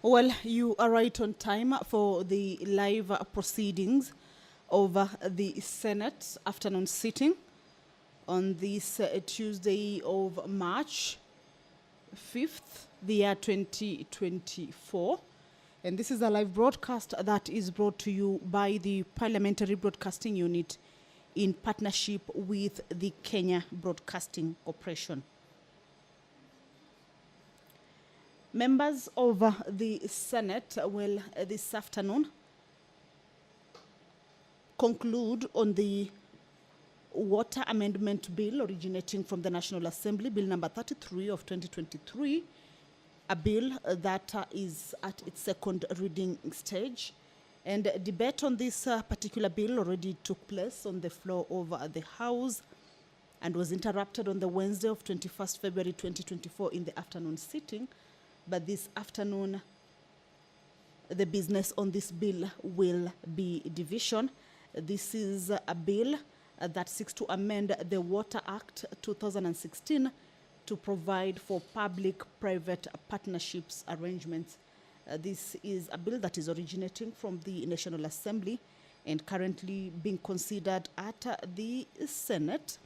Well, you are right on time for the live proceedings of the Senate afternoon sitting on this Tuesday of March 5th, the year 2024. And this is a live broadcast that is brought to you by the Parliamentary Broadcasting Unit in partnership with the Kenya Broadcasting Corporation. Members of the Senate will this afternoon conclude on the Water Amendment Bill originating from the National Assembly, Bill number 33 of 2023, a bill that is at its second reading stage. And debate on this particular bill already took place on the floor of the House and was interrupted on the Wednesday of 21st February 2024 in the afternoon sitting. But this afternoon, the business on this bill will be division. This is a bill that seeks to amend the Water Act 2016 to provide for public-private partnerships arrangements. This is a bill that is originating from the National Assembly and currently being considered at the Senate.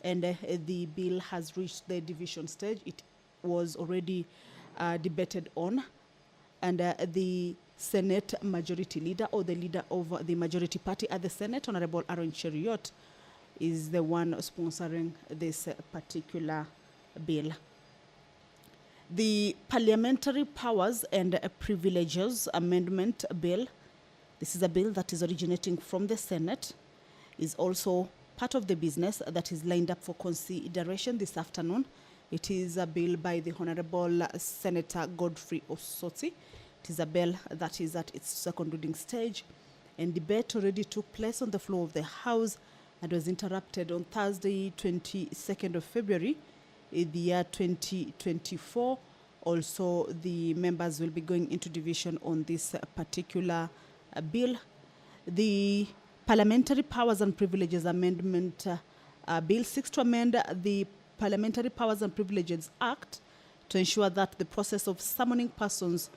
And the bill has reached the division stage. It was already debated on, and the Senate Majority Leader, or the leader of the majority party at the Senate, Honorable Aaron Cheriot, is the one sponsoring this particular bill. The Parliamentary Powers and Privileges Amendment Bill, this is a bill that is originating from the Senate, is also part of the business that is lined up for consideration this afternoon. It is a bill by the Honorable Senator Godfrey Osoti. It is a bill that is at its second reading stage, and debate already took place on the floor of the House and was interrupted on Thursday, 22nd of February in the year 2024. Also, the members will be going into division on this particular bill. The Parliamentary Powers and Privileges Amendment Bill seeks to amend the Parliamentary Powers and Privileges Act to ensure that the process of summoning persons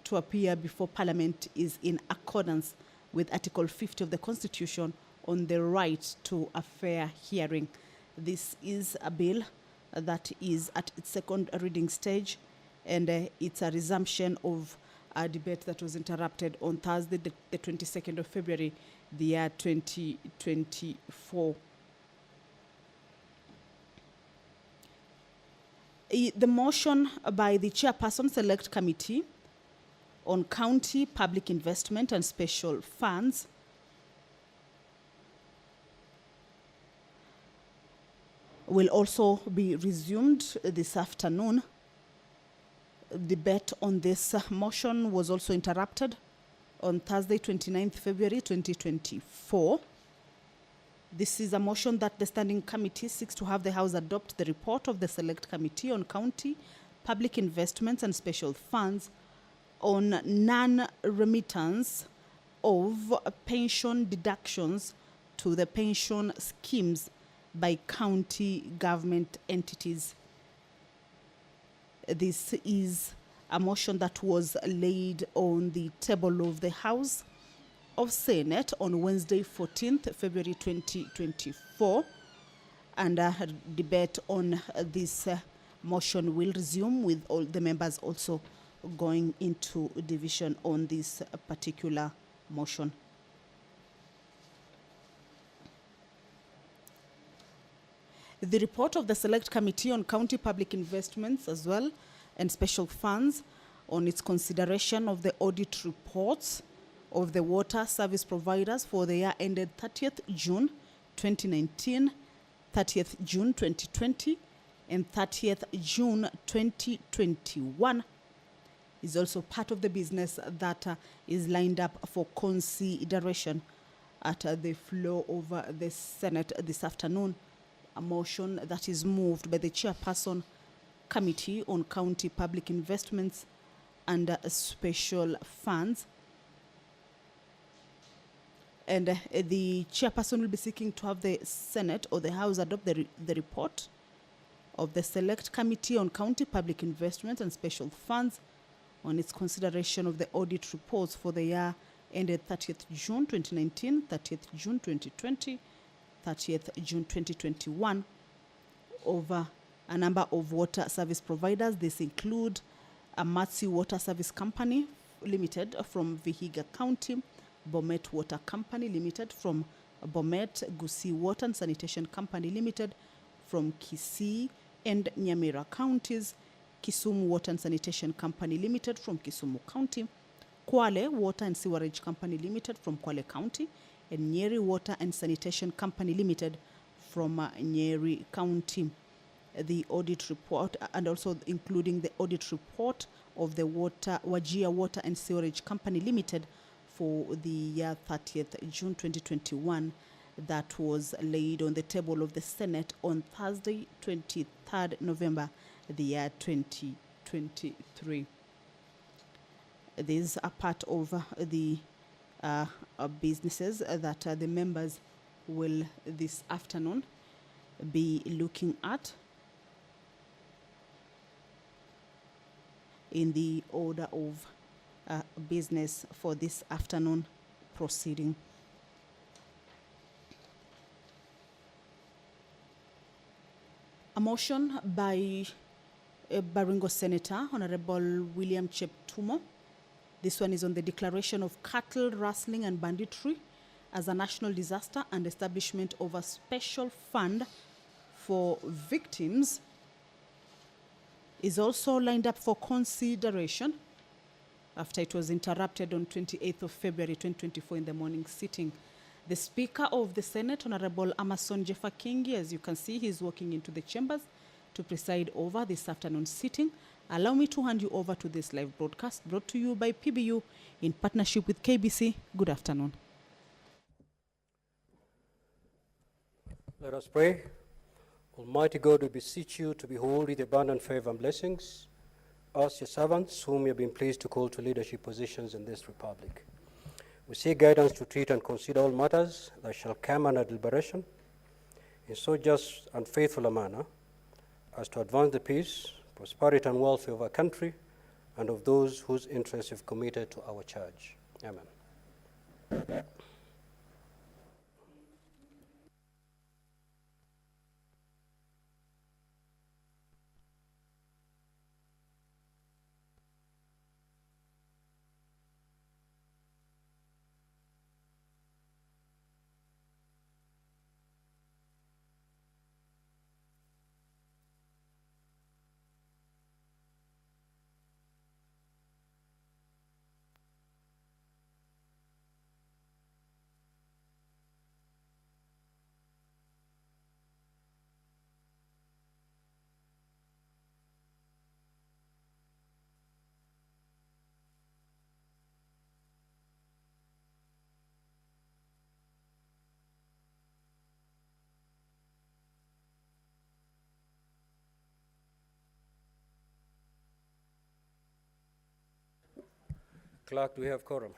to appear before Parliament is in accordance with Article 50 of the Constitution on the right to a fair hearing. This is a bill that is at its second reading stage, and it's a resumption of a debate that was interrupted on Thursday, the 22nd of February, the year 2024. The motion by the Chairperson Select Committee on County Public Investment and Special Funds will also be resumed this afternoon. Debate on this motion was also interrupted on Thursday, 29th February 2024. This is a motion that the Standing Committee seeks to have the House adopt the report of the Select Committee on County Public Investments and Special Funds on non-remittance of pension deductions to the pension schemes by county government entities. This is a motion that was laid on the table of the House of Senate on Wednesday, 14th February 2024, and a debate on this motion will resume with all the members also going into division on this particular motion. The report of the Select Committee on County Public Investments as well and Special Funds on its consideration of the audit reports of the water service providers for the year ended 30th June 2019, 30th June 2020, and 30th June 2021 is also part of the business that is lined up for consideration at the floor of the Senate this afternoon. A motion that is moved by the Chairperson Committee on County Public Investments and Special Funds. And the Chairperson will be seeking to have the Senate or the House adopt the report of the Select Committee on County Public Investments and Special Funds on its consideration of the audit reports for the year ended 30th June 2019, 30th June 2020, 30th June 2021 over a number of water service providers. This include Amatsi Water Service Company Limited from Vihiga County, Bomet Water Company Limited from Bomet, Gusii Water and Sanitation Company Limited from Kisii and Nyamira counties, Kisumu Water and Sanitation Company Limited from Kisumu County, Kwale Water and Sewerage Company Limited from Kwale County, and Nyeri Water and Sanitation Company Limited from Nyeri County. The audit report, and also including the audit report of the Wajir Water and Sewerage Company Limited for the year 30th June 2021, that was laid on the table of the Senate on Thursday, 23rd November, the year 2023. These are part of the businesses that the members will this afternoon be looking at in the order of business for this afternoon proceeding. A motion by Baringo Senator Honorable William Cheptumo. This one is on the declaration of cattle rustling and banditry as a national disaster and establishment of a special fund for victims is also lined up for consideration after it was interrupted on 28th of February 2024 in the morning sitting. The Speaker of the Senate, Honorable Amason Jeffa Kingi, as you can see, he's walking into the chambers to preside over this afternoon sitting. Allow me to hand you over to this live broadcast brought to you by PBU in partnership with KBC. Good afternoon. Let us pray. Almighty God, we beseech you to behold with abundant favor and blessings us, your servants, whom you have been pleased to call to leadership positions in this republic. We seek guidance to treat and consider all matters that shall come under deliberation in so just and faithful a manner as to advance the peace, prosperity, and welfare of our country and of those whose interests you've committed to our charge. Amen. Clerk, do we have quorum?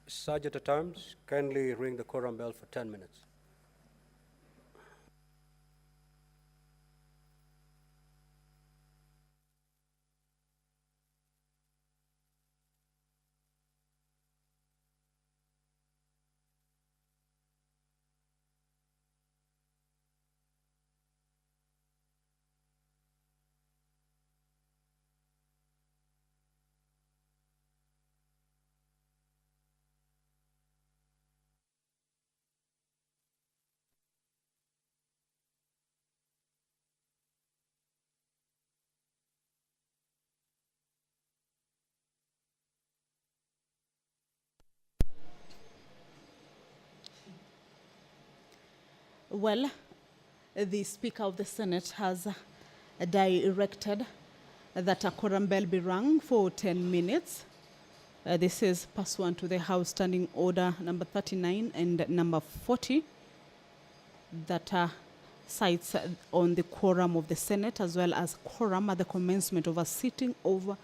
Sergeant at Arms, kindly ring the quorum bell for 10 minutes. Well, the Speaker of the Senate has directed that a quorum bell be rung for 10 minutes. This is pursuant to the House Standing Order number 39 and number 40 that cites on the quorum of the Senate as well as quorum at the commencement of a sitting over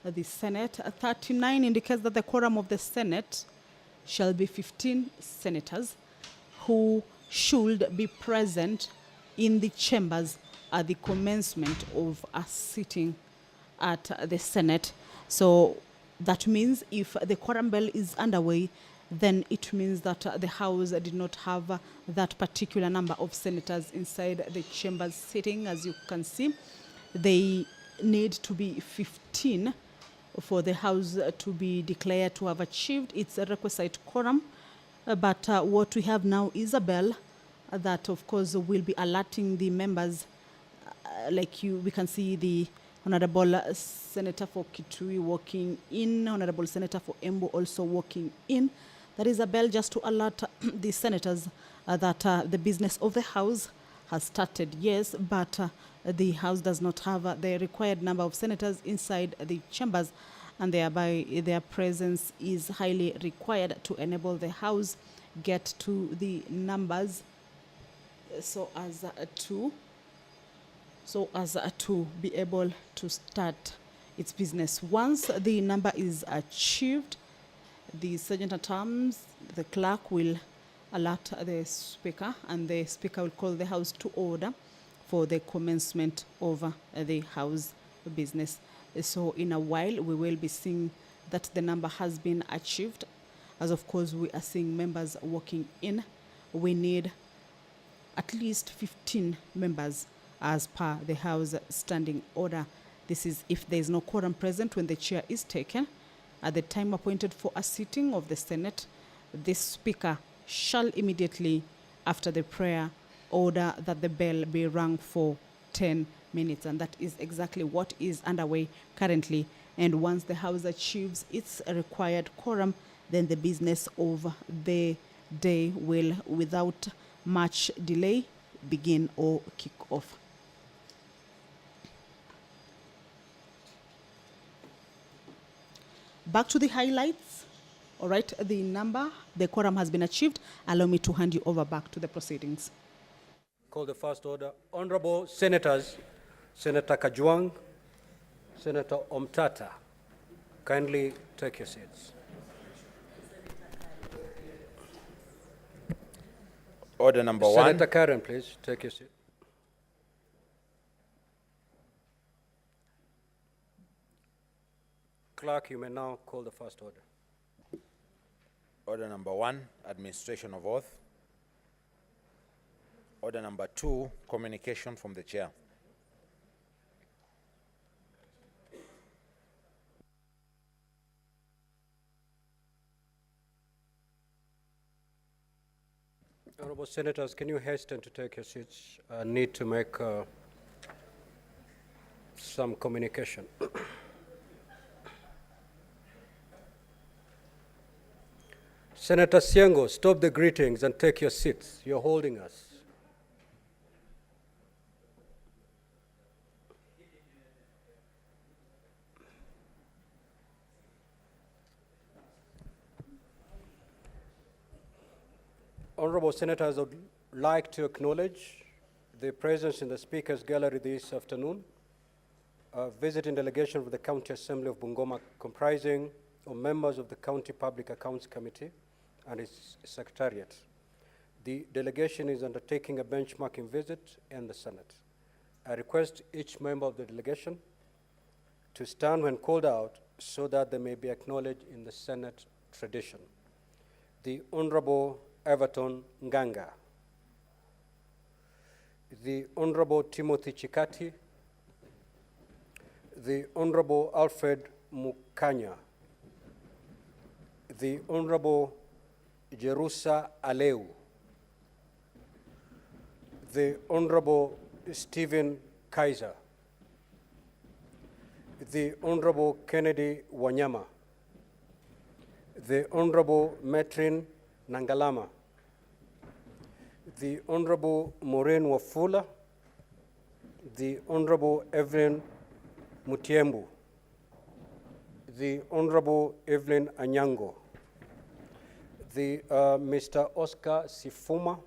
the Senate. 39 indicates that the quorum of the Senate shall be 15 senators who should be present in the chambers at the commencement of a sitting at the Senate. So that means if the quorum bell is underway, then it means that the House did not have that particular number of senators inside the chambers sitting. As you can see, they need to be 15 for the House to be declared to have achieved its requisite quorum. But what we have now is a bell that, of course, will be alerting the members. We can see the Honorable Senator for Kitui walking in, Honorable Senator for Embu also walking in. There is a bell just to alert the senators that the business of the House has started, yes, but the House does not have the required number of senators inside the chambers, and thereby their presence is highly required to enable the House get to the numbers so as to be able to start its business. Once the number is achieved, the sergeant at arms, the clerk, will alert the speaker, and the speaker will call the House to order for the commencement of the House business. So in a while, we will be seeing that the number has been achieved. As of course, we are seeing members walking in. We need at least 15 members as per the House standing order. This is if there is no quorum present when the chair is taken. At the time appointed for a sitting of the Senate, the Speaker shall immediately, after the prayer, order that the bell be rung for 10 minutes. And that is exactly what is underway currently. And once the House achieves its required quorum, then the business of the day will, without much delay, begin or kick off. Back to the highlights. All right, the quorum has been achieved. Allow me to hand you over back to the proceedings. Call the first order. Honorable Senators, Senator Kajwang, Senator Omtata, kindly take your seats. Order number one. Senator Karen, please take your seat. Clerk, you may now call the first order. Order number one, administration of oath. Order number two, communication from the chair. Honorable Senators, can you hasten to take your seats? I need to make some communication. Senator Siengo, stop the greetings and take your seats. You're holding us. Honorable Senators, I would like to acknowledge the presence in the Speaker's Gallery this afternoon, a visiting delegation of the County Assembly of Bungoma comprising of members of the County Public Accounts Committee and its Secretariat. The delegation is undertaking a benchmarking visit in the Senate. I request each member of the delegation to stand when called out so that they may be acknowledged in the Senate tradition. The Honorable Everton Nganga, the Honorable Timothy Chikati, the Honorable Alfred Mukanya, the Honorable Jerusa Aleu, the Honorable Stephen Kaiser, the Honorable Kennedy Wanyama, the Honorable Metrin Nangalama, the Honorable Maureen Wafula, the Honorable Evelyn Mutiembu, the Honorable Evelyn Anyango, the Mr. Oscar Sifuma,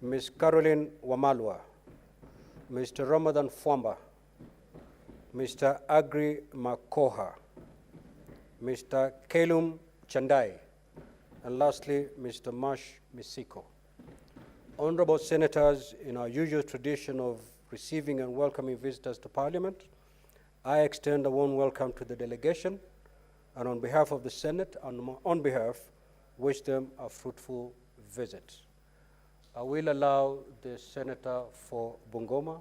Ms. Caroline Wamalwa, Mr. Ramadan Fwamba, Mr. Agri Makoha, Mr. Kelum Chandai, and lastly, Mr. Mash Misiko. Honorable Senators, in our usual tradition of receiving and welcoming visitors to Parliament, I extend a warm welcome to the delegation, and on behalf of the Senate and my own behalf, wish them a fruitful visit. I will allow the Senator for Bungoma,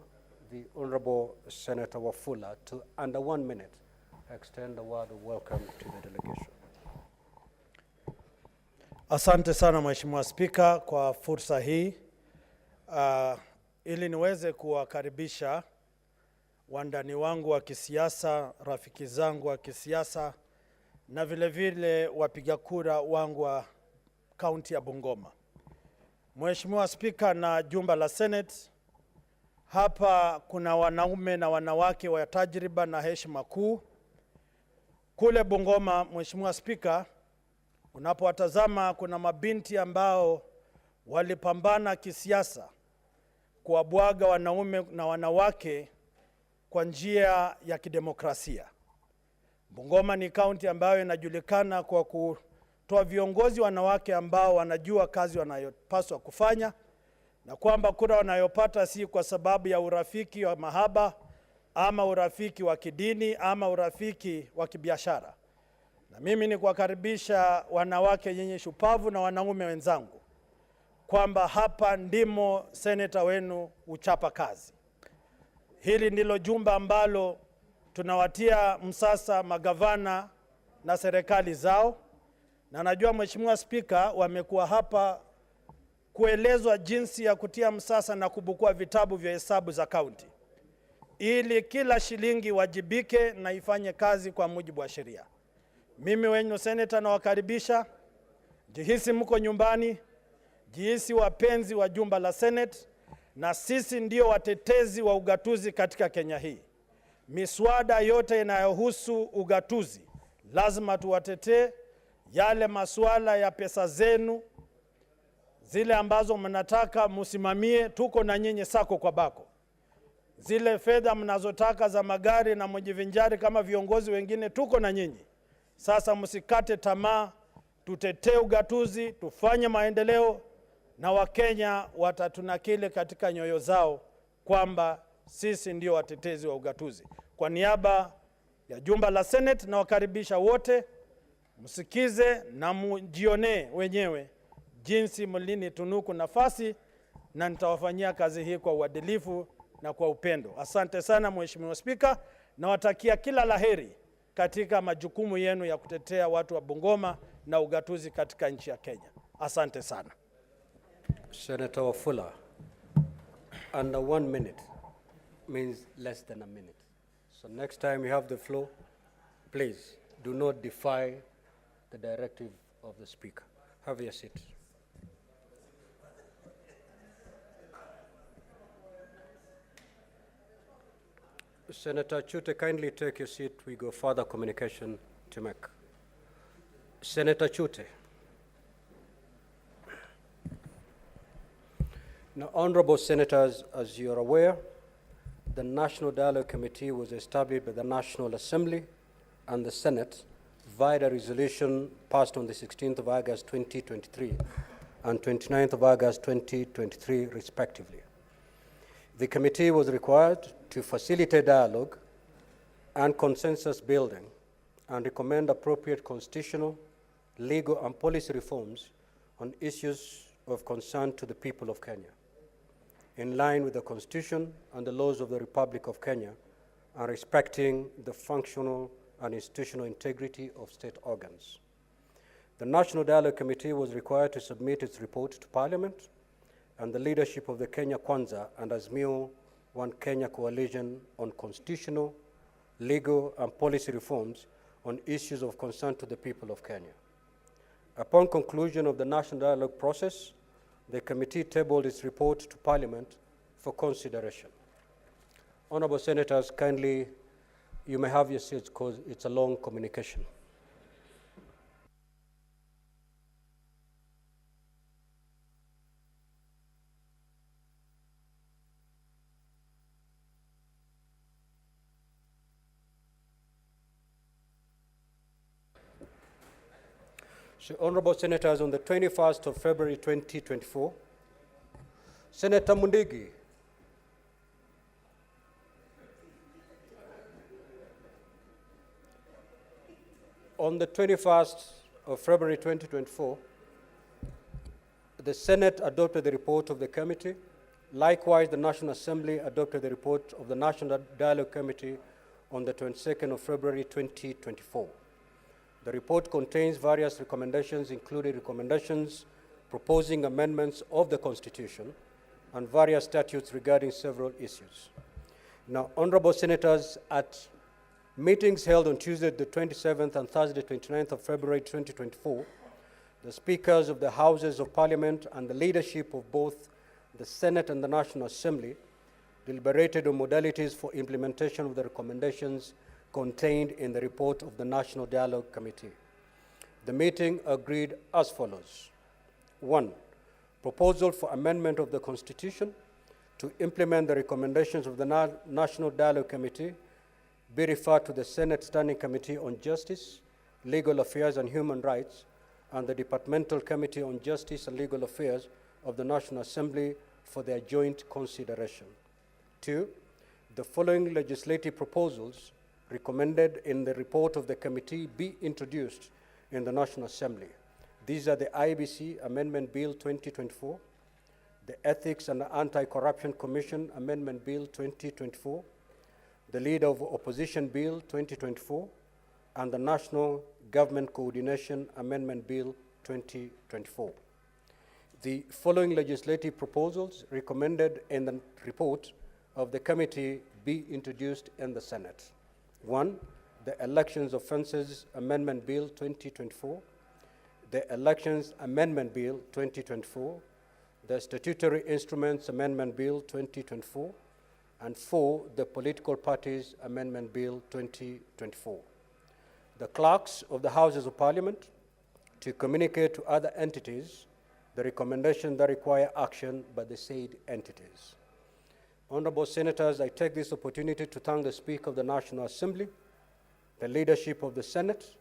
the Honorable Senator Wafula, to, under 1 minute, extend a word of welcome to the delegation. Asante sana Mheshimiwa Spika kwa fursa hii ili niweze kuwakaribisha wandani wangu wa kisiasa, rafiki zangu wa kisiasa na vile vile wapiga kura wangu wa kaunti ya Bungoma. Mheshimiwa Spika na jumba la Senate, hapa kuna wanaume na wanawake wa tajriba na heshima kuu. Kule Bungoma, Mheshimiwa Spika, unapowatazama kuna mabinti ambao walipambana kisiasa kuwabwaga wanaume na wanawake kwa njia ya kidemokrasia. Bungoma ni kaunti ambayo inajulikana kwa kutoa viongozi wanawake ambao wanajua kazi wanayopaswa kufanya, na kwamba kura wanayopata si kwa sababu ya urafiki wa mahaba ama urafiki wa kidini ama urafiki wa kibiashara. Na mimi ni kuwakaribisha wanawake yenye shupavu na wanaume wenzangu kwamba hapa ndimo seneta wenu uchapa kazi. Hili ndilo jumba ambalo tunawatia msasa magavana na serikali zao, na najua Mheshimiwa Spika wamekuwa hapa kuelezwa jinsi ya kutia msasa na kubukua vitabu vya hesabu za kaunti, ili kila shilingi wajibike na ifanye kazi kwa mujibu wa sheria. Mimi wenyu seneta nawakaribisha, jihisi mko nyumbani, jihisi wapenzi wa jumba la Senate, na sisi ndio watetezi wa ugatuzi katika Kenya hii. Miswada yote inayohusu ugatuzi lazima tuwatetee. Yale masuala ya pesa zenu zile ambazo mnataka musimamie, tuko na nyinyi sako kwa bako. Zile fedha mnazotaka za magari na mjivinjari kama viongozi wengine, tuko na nyinyi. Sasa msikate tamaa, tutetee ugatuzi, tufanye maendeleo, na Wakenya watatunakili katika nyoyo zao kwamba sisi ndio watetezi wa ugatuzi. Kwa niaba ya jumba la Senate na wakaribisha wote, msikize na mjione wenyewe jinsi mlini tunuku nafasi, na nitawafanyia kazi hii kwa uadilifu na kwa upendo. Asante sana Mheshimiwa Spika, na watakia kila laheri katika majukumu yenu ya kutetea watu wa Bungoma na ugatuzi katika nchi ya Kenya. Asante sana. Senator Wafula, under 1 minute means less than a minute. So next time you have the floor, please do not defy the directive of the Speaker. Have your seat. Senator Chute, kindly take your seat. We go further communication to make. Senator Chute. Now, honorable senators, as you are aware, the National Dialogue Committee was established by the National Assembly and the Senate via the resolution passed on the 16th of August 2023 and 29th of August 2023, respectively. The committee was required to facilitate dialogue and consensus building and recommend appropriate constitutional, legal, and policy reforms on issues of concern to the people of Kenya, in line with the Constitution and the laws of the Republic of Kenya, and respecting the functional and institutional integrity of state organs. The National Dialogue Committee was required to submit its report to Parliament and the leadership of the Kenya Kwanza and Azimio One Kenya Coalition on constitutional, legal, and policy reforms on issues of concern to the people of Kenya. Upon conclusion of the National Dialogue process, the committee tabled its report to Parliament for consideration. Honorable Senators, kindly, you may have your seats because it's a long communication. So, honorable senators, on the 21st of February 2024, Senator Mundigi On the 21st of February 2024, the Senate adopted the report of the committee. Likewise, the National Assembly adopted the report of the National Dialogue Committee on the 22nd of February 2024. The report contains various recommendations, including recommendations proposing amendments of the Constitution and various statutes regarding several issues. Now, honorable senators, at meetings held on Tuesday the 27th and Thursday 29th of February 2024, the speakers of the Houses of Parliament and the leadership of both the Senate and the National Assembly deliberated on modalities for implementation of the recommendations contained in the report of the National Dialogue Committee. The meeting agreed as follows. 1. Proposal for amendment of the Constitution to implement the recommendations of the National Dialogue Committee be referred to the Senate Standing Committee on Justice, Legal Affairs and Human Rights and the Departmental Committee on Justice and Legal Affairs of the National Assembly for their joint consideration. 2. The following legislative proposals recommended in the report of the committee be introduced in the National Assembly. These are the IBC Amendment Bill 2024, the Ethics and Anti-Corruption Commission Amendment Bill 2024, the Leader of Opposition Bill 2024, and the National Government Coordination Amendment Bill 2024. The following legislative proposals recommended in the report of the committee be introduced in the Senate. 1. The Elections Offences Amendment Bill 2024, the Elections Amendment Bill 2024, the Statutory Instruments Amendment Bill 2024, and 4. The Political Parties Amendment Bill 2024. The clerks of the Houses of Parliament to communicate to other entities the recommendations that require action by the said entities. Honorable Senators, I take this opportunity to thank the Speaker of the National Assembly, the leadership of the Senate,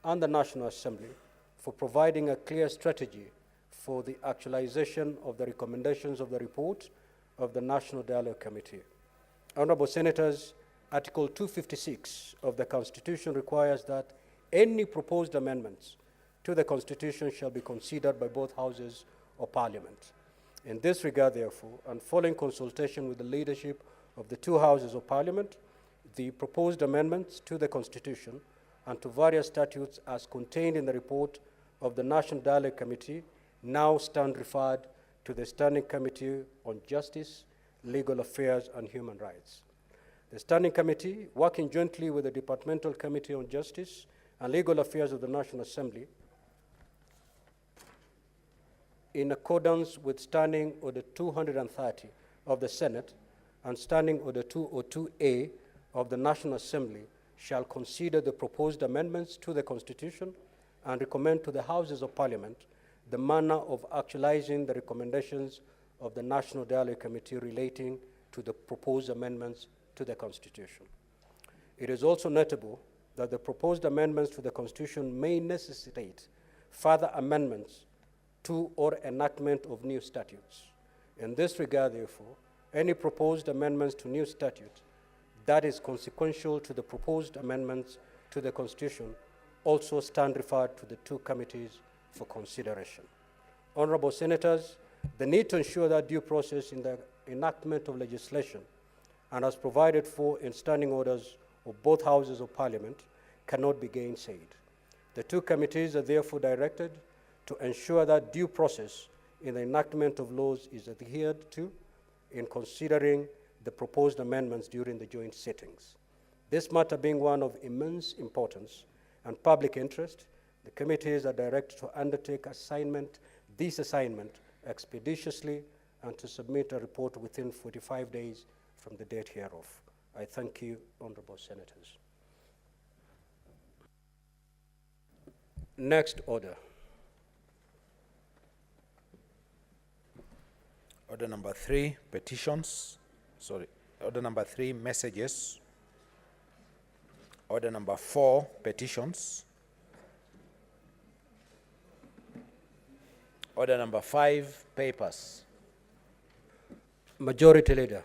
and the National Assembly for providing a clear strategy for the actualization of the recommendations of the report of the National Dialogue Committee. Honorable Senators, Article 256 of the Constitution requires that any proposed amendments to the Constitution shall be considered by both Houses of Parliament. In this regard, therefore, and following consultation with the leadership of the two Houses of Parliament, the proposed amendments to the Constitution and to various statutes as contained in the report of the National Dialogue Committee now stand referred to the Standing Committee on Justice, Legal Affairs and Human Rights. The Standing Committee, working jointly with the Departmental Committee on Justice and Legal Affairs of the National Assembly, in accordance with Standing Order 230 of the Senate and Standing Order 202A of the National Assembly, shall consider the proposed amendments to the Constitution and recommend to the Houses of Parliament the manner of actualizing the recommendations of the National Dialogue Committee relating to the proposed amendments to the Constitution. It is also notable that the proposed amendments to the Constitution may necessitate further amendments to or enactment of new statutes. In this regard, therefore, any proposed amendments to new statutes that is consequential to the proposed amendments to the Constitution also stand referred to the two committees for consideration. Honorable Senators, the need to ensure that due process in the enactment of legislation and as provided for in standing orders of both Houses of Parliament cannot be gainsaid. The two committees are therefore directed to ensure that due process in the enactment of laws is adhered to in considering the proposed amendments during the joint sittings. This matter being one of immense importance and public interest, the committees are directed to undertake this assignment expeditiously and to submit a report within 45 days from the date hereof. I thank you, Honorable Senators. Next order. Order number 3, petitions. Order number 3, messages. Order number 4, petitions. Order number 5, papers. Majority Leader.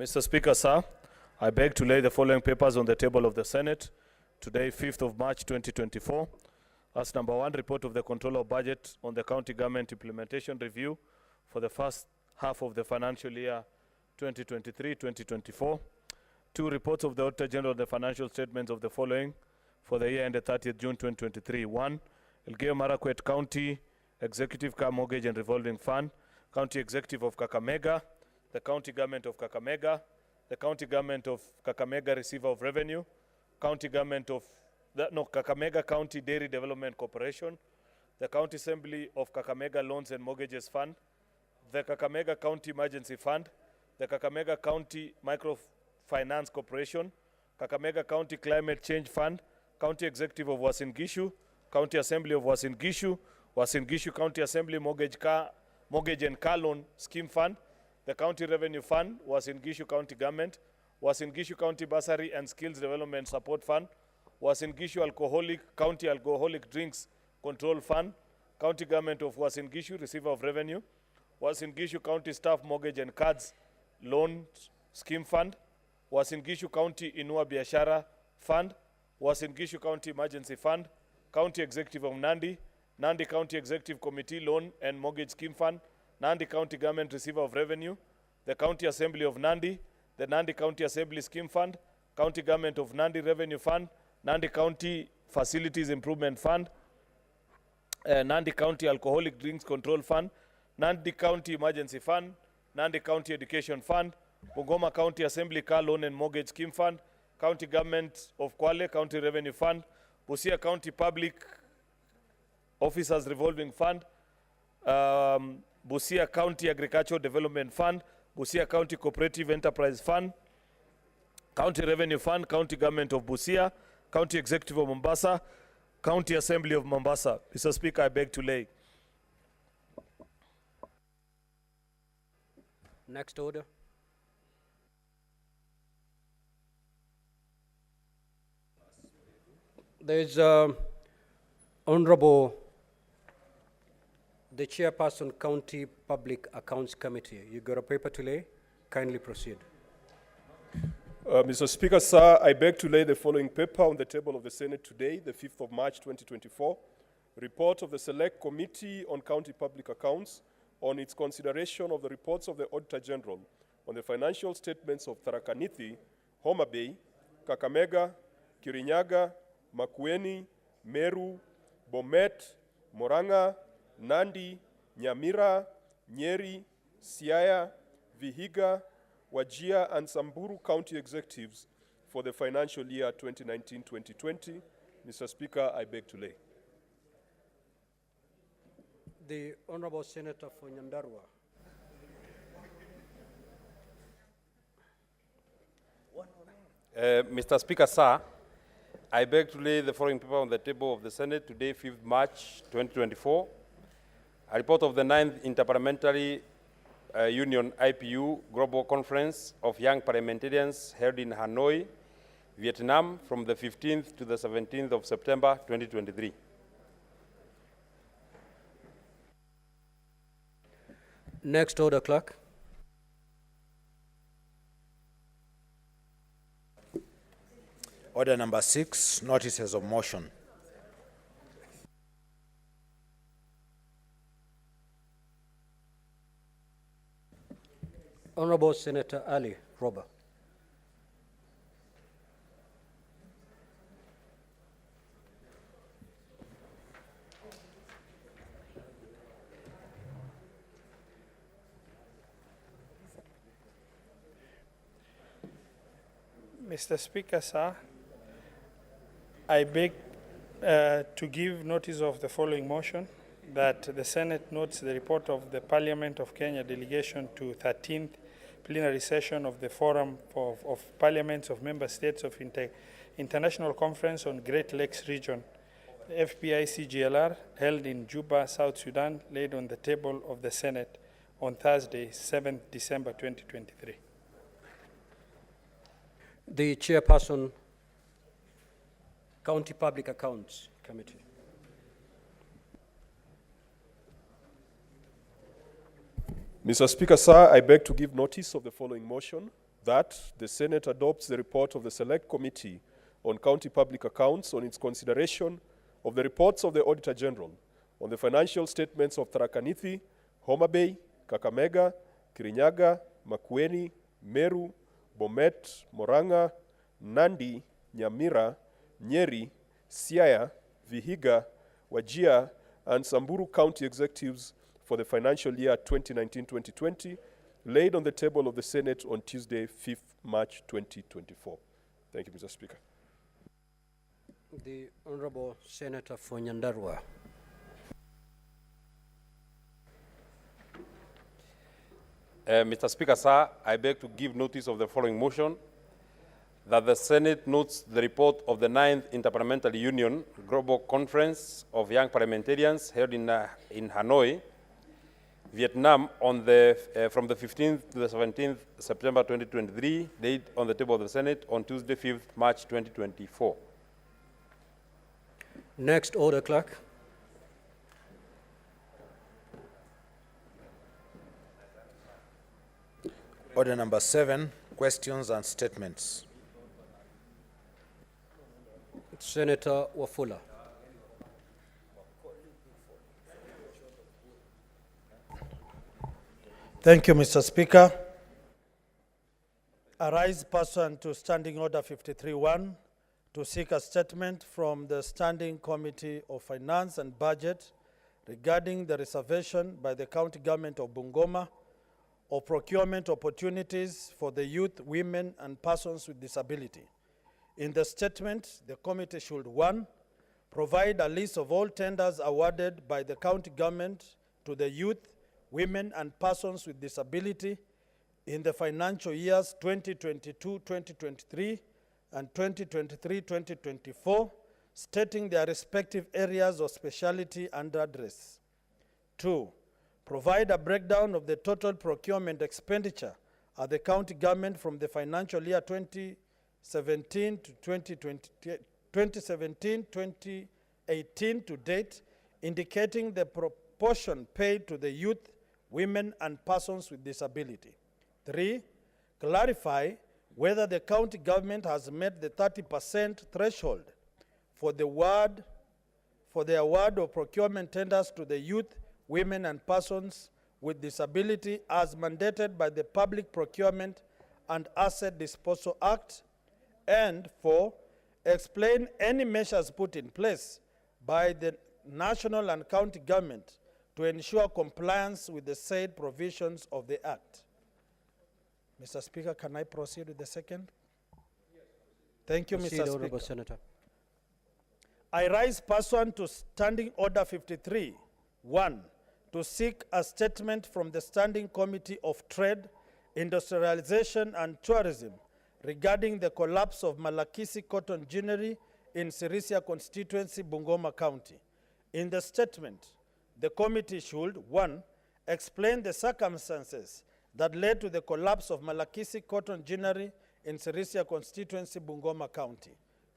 Mr. Speaker, sir, I beg to lay the following papers on the table of the Senate today, 5th of March 2024. As number 1, report of the Controller of Budget on the County Government Implementation Review for the first half of the financial year 2023-2024. 2, reports of the Auditor General on the financial statements of the following for the year ended 30th June 2023. 1, Elgeyo Marakwet County Executive Car Mortgage and Revolving Fund, County Executive of Kakamega, the County Government of Kakamega, the County Government of Kakamega Receiver of Revenue, County Government of Kakamega County Dairy Development Corporation, the County Assembly of Kakamega Loans and Mortgages Fund, the Kakamega County Emergency Fund, the Kakamega County Microfinance Corporation, Kakamega County Climate Change Fund, County Executive of Uasin Gishu, County Assembly of Uasin Gishu County Assembly Mortgage and Car Loan Scheme Fund, the County Revenue Fund, Uasin Gishu County Government, Uasin Gishu County Bursary and Skills Development Support Fund, Uasin Gishu County Alcoholic Drinks Control Fund, County Government of Uasin Gishu Receiver of Revenue, Uasin Gishu County Staff Mortgage and Cards Loan Scheme Fund, Uasin Gishu County Inua Biashara Fund, Uasin Gishu County Emergency Fund, County Executive of Nandi, Nandi County Executive Committee Loan and Mortgage Scheme Fund, Nandi County Government Receiver of Revenue, the County Assembly of Nandi, the Nandi County Assembly Scheme Fund, County Government of Nandi Revenue Fund, Nandi County Facilities Improvement Fund, Nandi County Alcoholic Drinks Control Fund, Nandi County Emergency Fund, Nandi County Education Fund, Bungoma County Assembly Car Loan and Mortgage Scheme Fund, County Government of Kwale County Revenue Fund, Busia County Public Officers Revolving Fund, Busia County Agricultural Development Fund, Busia County Cooperative Enterprise Fund, County Revenue Fund, County Government of Busia, County Executive of Mombasa, County Assembly of Mombasa. Mr. Speaker, I beg to lay. Next order. There is Honorable the Chairperson, County Public Accounts Committee. You got a paper to lay? Kindly proceed. Mr. Speaker, sir, I beg to lay the following paper on the table of the Senate today, the 5th of March 2024. Report of the Select Committee on County Public Accounts on its consideration of the reports of the Auditor General on the financial statements of Tharaka Nithi, Homa Bay, Kakamega, Kirinyaga, Makueni, Meru, Bomet, Moranga, Nandi, Nyamira, Nyeri, Siaya, Vihiga, Wajir, and Samburu County Executives for the financial year 2019-2020. Mr. Speaker, I beg to lay. The Honorable Senator for Nyandarua. Mr. Speaker, sir, I beg to lay the following paper on the table of the Senate today, 5th March 2024. A report of the 9th Interparliamentary Union IPU Global Conference of Young Parliamentarians held in Hanoi, Vietnam from the 15th to the 17th of September 2023. Next order, clerk. Order number 6, notices of motion. Honorable Senator Ali Roba. Mr. Speaker, sir, I beg to give notice of the following motion, that the Senate notes the report of the Parliament of Kenya delegation to 13th plenary session of the Forum of Parliaments of Member States of International Conference on Great Lakes Region, FPICGLR, held in Juba, South Sudan, laid on the table of the Senate on Thursday, 7th December 2023. The Chairperson, County Public Accounts Committee. Mr. Speaker, sir, I beg to give notice of the following motion, that the Senate adopts the report of the Select Committee on County Public Accounts on its consideration of the reports of the Auditor General on the financial statements of Tharaka Nithi, Homa Bay, Kakamega, Kirinyaga, Makueni, Meru, Bomet, Moranga, Nandi, Nyamira, Nyeri, Siaya, Vihiga, Wajir, and Samburu County Executives for the financial year 2019-2020, laid on the table of the Senate on Tuesday, 5th March 2024. Thank you, Mr. Speaker. The Honorable Senator for Nyandarua. Mr. Speaker, sir, I beg to give notice of the following motion, that the Senate notes the report of the 9th Interparliamentary Union Global Conference of Young Parliamentarians held in Hanoi, Vietnam, on from the 15th to the 17th September 2023, laid on the table of the Senate on Tuesday, 5th March 2024. Next order, clerk. Order number 7, questions and statements. Senator Wafula. Thank you, Mr. Speaker. I rise pursuant to Standing Order 53-1 to seek a statement from the Standing Committee of Finance and Budget regarding the reservation by the County Government of Bungoma of procurement opportunities for the youth, women, and persons with disability. In the statement, the committee should, 1, provide a list of all tenders awarded by the county government to the youth, women, and persons with disability in the financial years 2022-2023 and 2023-2024, stating their respective areas of specialty and address. 2, provide a breakdown of the total procurement expenditure at the county government from the financial year 2017 to 2018 to date, indicating the proportion paid to the youth, women, and persons with disability. 3, clarify whether the county government has met the 30% threshold for the award of procurement tenders to the youth, women, and persons with disability as mandated by the Public Procurement and Asset Disposal Act. And 4, explain any measures put in place by the national and county government to ensure compliance with the said provisions of the Act. Mr. Speaker, can I proceed with the second? Thank you, Proceed, Mr. Honorable Speaker. Senator. I rise pursuant to Standing Order 53-1 to seek a statement from the Standing Committee of Trade, Industrialization, and Tourism regarding the collapse of Malakisi Cotton Ginnery in Sirisia constituency, Bungoma County. In the statement, the committee should, 1, explain the circumstances that led to the collapse of Malakisi Cotton Ginnery in Sirisia constituency, Bungoma County.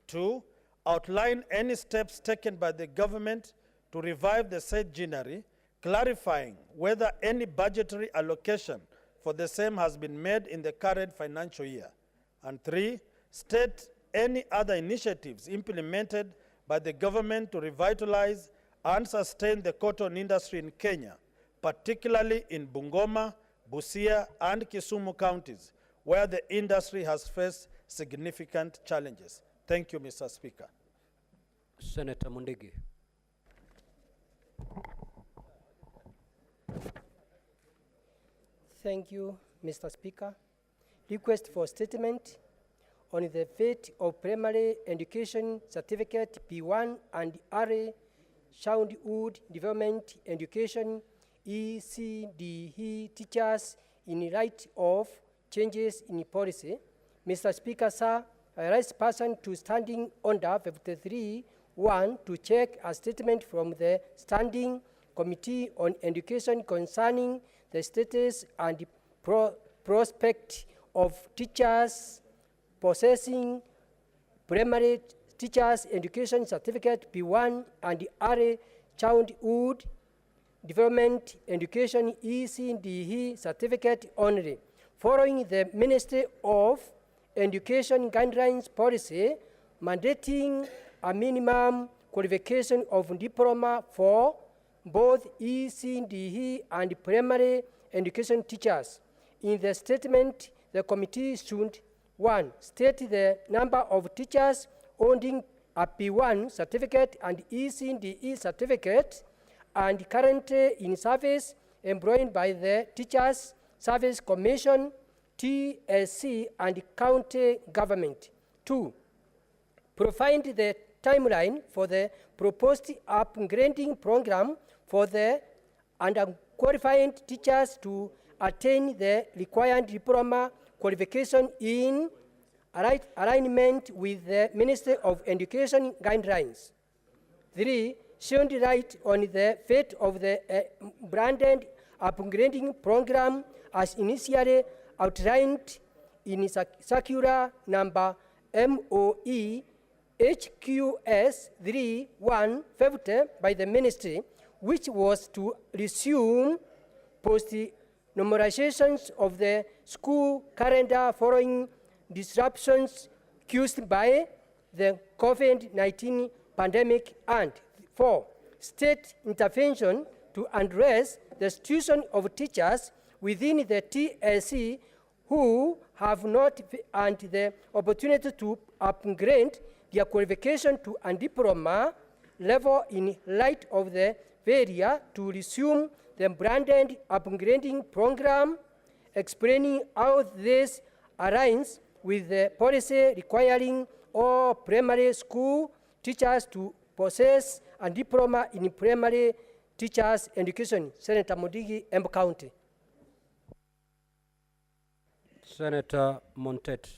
2, outline any steps taken by the government to revive the said ginnery, clarifying whether any budgetary allocation for the same has been made in the current financial year. And 3, state any other initiatives implemented by the government to revitalize and sustain the cotton industry in Kenya, particularly in Bungoma, Busia, and Kisumu counties, where the industry has faced significant challenges. Thank you, Mr. Speaker. Senator Mundigi. Thank you, Mr. Speaker. Request for statement on the fate of primary education certificate P1 and RA Soundwood Development Education ECDE teachers in light of changes in policy. Mr. Speaker, sir, I rise person to Standing Order 53-1 to check a statement from the Standing Committee on Education concerning the status and prospect of teachers possessing primary teachers education certificate P1 and RA Childhood Development Education ECDE certificate only following the Ministry of Education guidelines policy mandating a minimum qualification of diploma for both ECDE and primary education teachers. In the statement, the committee should, 1, state the number of teachers holding a P1 certificate and ECDE certificate and currently in service employed by the Teachers Service Commission, TSC, and county government. 2, provide the timeline for the proposed upgrading program for the underqualified teachers to attain the required diploma qualification in alignment with the Ministry of Education guidelines. 3, shed light on the fate of the branded upgrading program as initially outlined in circular number MOE HQS 3150 by the ministry, which was to resume post-normalizations of the school calendar following disruptions caused by the COVID-19 pandemic. And 4, state intervention to address the situation of teachers within the TSC who have not and the opportunity to upgrade their qualification to a diploma level in light of the failure to resume the branded upgrading program, explaining how this aligns with the policy requiring all primary school teachers to possess a diploma in primary teachers education. Senator Modigi, Embu County. Senator Montet.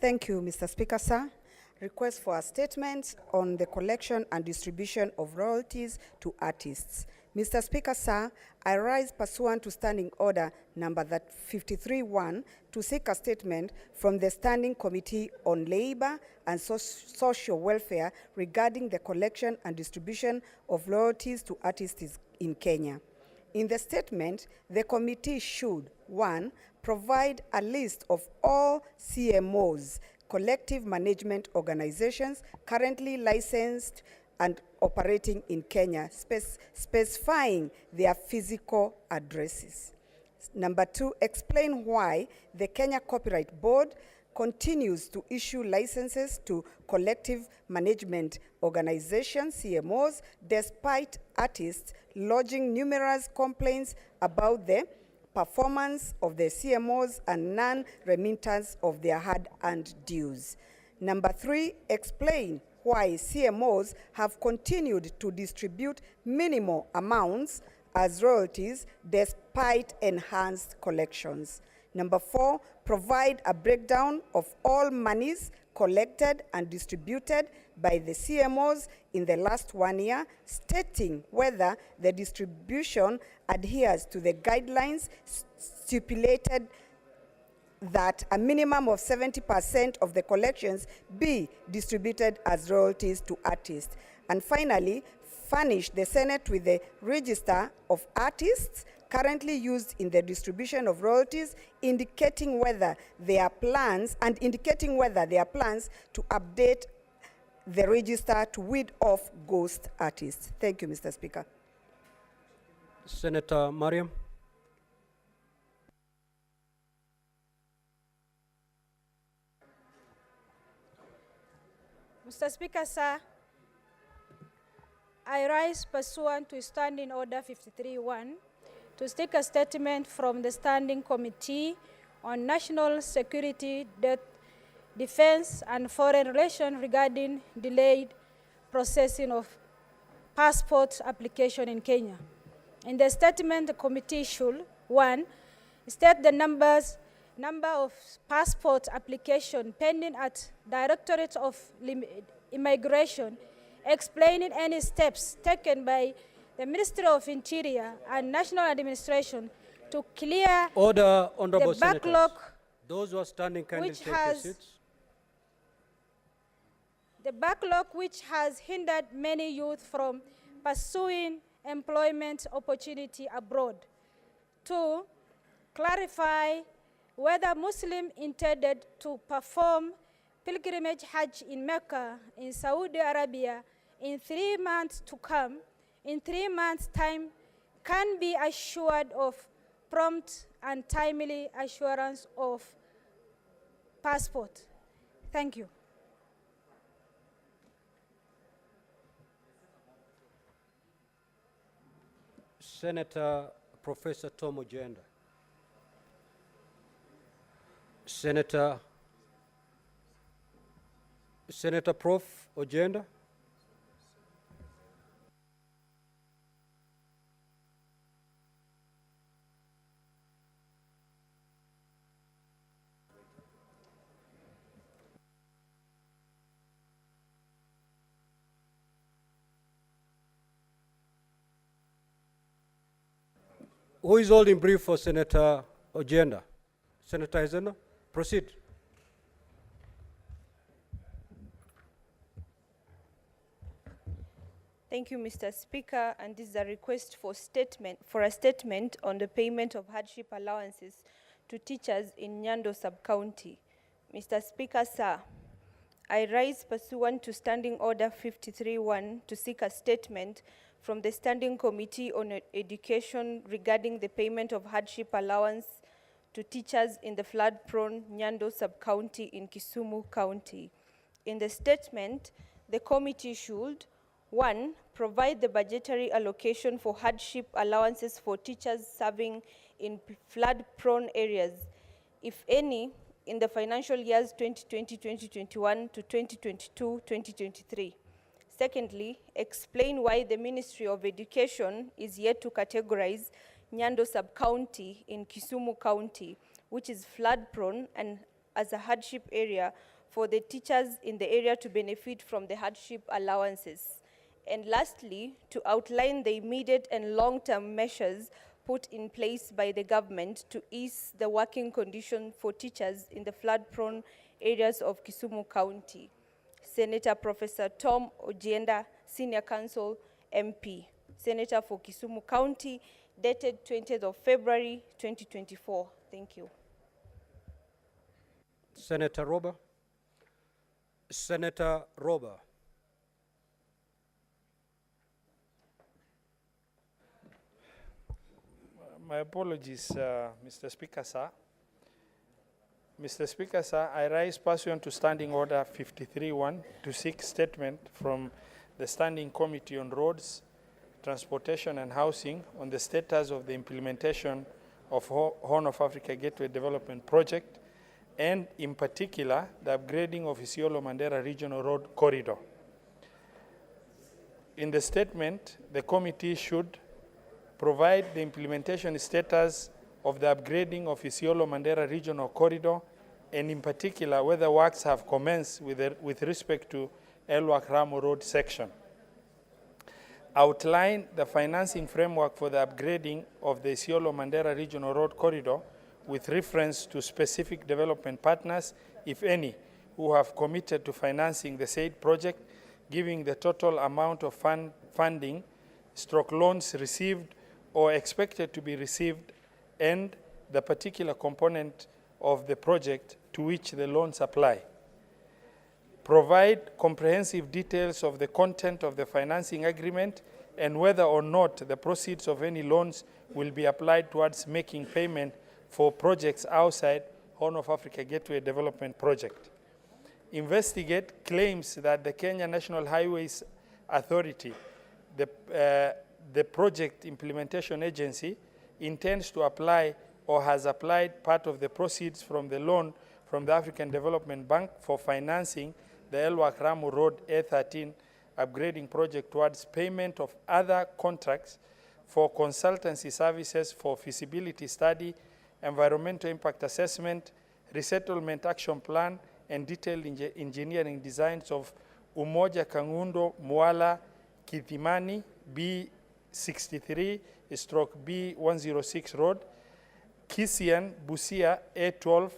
Thank you, Mr. Speaker, sir. Request for a statement on the collection and distribution of royalties to artists. Mr. Speaker, sir, I rise pursuant to Standing Order number 53-1 to seek a statement from the Standing Committee on Labor and Social Welfare regarding the collection and distribution of royalties to artists in Kenya. In the statement, the committee should, 1, provide a list of all CMOs, collective management organizations, currently licensed and operating in Kenya, specifying their physical addresses. Number 2, explain why the Kenya Copyright Board continues to issue licenses to collective management organizations, CMOs, despite artists lodging numerous complaints about the performance of the CMOs and non-remittance of their hard-earned dues. Number 3, explain why CMOs have continued to distribute minimal amounts as royalties despite enhanced collections. Number 4, provide a breakdown of all monies collected and distributed by the CMOs in the last 1 year, stating whether the distribution adheres to the guidelines stipulated that a minimum of 70% of the collections be distributed as royalties to artists. And finally, furnish the Senate with the register of artists currently used in the distribution of royalties, indicating whether there are plans to update the register to weed off ghost artists. Thank you, Mr. Speaker. Senator Mariam. Mr. Speaker, sir, I rise pursuant to Standing Order 53-1 to take a statement from the Standing Committee on National Security, Defense and Foreign Relations regarding delayed processing of passport application in Kenya. In the statement, the committee should, 1, state the number of passport application pending at Directorate of Immigration, explaining any steps taken by the Ministry of Interior and National Administration to clear Order, honorable the backlog. Senators. Those who are standing kindly Which take their has- seats. The backlog which has hindered many youth from pursuing employment opportunity abroad. 2, clarify whether Muslim intended to perform pilgrimage Hajj in Mecca in Saudi Arabia in 3 months to come, in 3 months' time, can be assured of prompt and timely assurance of passport. Thank you. Senator Professor Tom Ojenda. Senator Prof. Ojenda. Who is holding brief for Senator Ojenda? Senator Hezena, proceed. Thank you, Mr. Speaker, and this is a request for a statement on the payment of hardship allowances to teachers in Nyando sub-county. Mr. Speaker, sir, I rise pursuant to Standing Order 53-1 to seek a statement from the Standing Committee on Education regarding the payment of hardship allowance to teachers in the flood-prone Nyando sub-county in Kisumu County. In the statement, the committee should 1, provide the budgetary allocation for hardship allowances for teachers serving in flood-prone areas, if any, in the financial years 2020-2021 to 2022-2023. Secondly, explain why the Ministry of Education is yet to categorize Nyando sub-county in Kisumu County, which is flood-prone, and as a hardship area for the teachers in the area to benefit from the hardship allowances. And lastly, to outline the immediate and long-term measures put in place by the government to ease the working condition for teachers in the flood-prone areas of Kisumu County. Senator Professor Tom Ojenda, Senior Counsel, MP. Senator for Kisumu County, dated 20th of February, 2024. Thank you. Senator Roba. Senator Roba. My apologies, Mr. Speaker, sir. Mr. Speaker, sir, I rise pursuant to Standing Order 53-1 to seek statement from the Standing Committee on Roads, Transportation and Housing on the status of the implementation of Horn of Africa Gateway Development Project, and in particular, the upgrading of Isiolo-Mandera Regional Road Corridor. In the statement, the committee should provide the implementation status of the upgrading of Isiolo-Mandera Regional Corridor, and in particular, whether works have commenced with respect to Elwak-Ramu Road section. Outline the financing framework for the upgrading of the Isiolo-Mandera Regional Road Corridor with reference to specific development partners, if any, who have committed to financing the said project, giving the total amount of funding, loans received or expected to be received, and the particular component of the project to which the loans apply. Provide comprehensive details of the content of the financing agreement and whether or not the proceeds of any loans will be applied towards making payment for projects outside Horn of Africa Gateway Development Project. Investigate claims that the Kenya National Highways Authority, the project implementation agency, intends to apply or has applied part of the proceeds from the loan from the African Development Bank for financing the Elwak-Ramu Road A13 upgrading project towards payment of other contracts for consultancy services for feasibility study, environmental impact assessment, resettlement action plan, and detailed engineering designs of Umoja Kangundo Mwala Kithimani B63/B106 Road, Kisian Busia A12,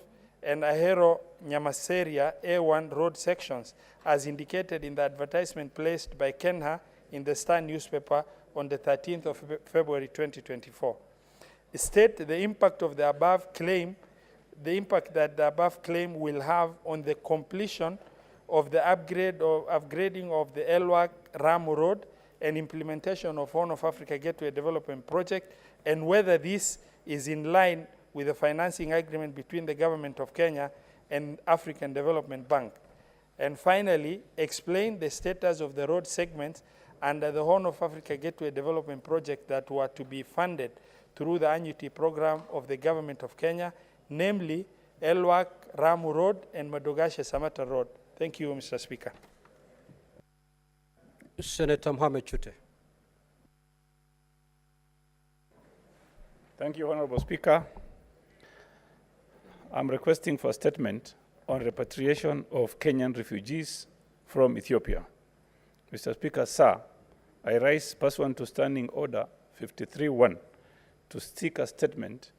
and Ahero Nyamaseria A1 road sections, as indicated in the advertisement placed by Kenha in the Star newspaper on the 13th of February 2024. State the impact of the above claim, the impact that the above claim will have on the completion of the upgrading of the Elwak Ramu Road and implementation of Horn of Africa Gateway Development Project, and whether this is in line with the financing agreement between the Government of Kenya and African Development Bank. And finally, explain the status of the road segments under the Horn of Africa Gateway Development Project that were to be funded through the annuity program of the Government of Kenya, namely Elwak Ramu Road and Madogashe Samata Road. Thank you, Mr. Speaker. Senator Mohamed Chute. Thank you, Honorable Speaker. I'm requesting for a statement on repatriation of Kenyan refugees from Ethiopia. Mr. Speaker, sir, I rise pursuant to Standing Order 53-1 to seek a statement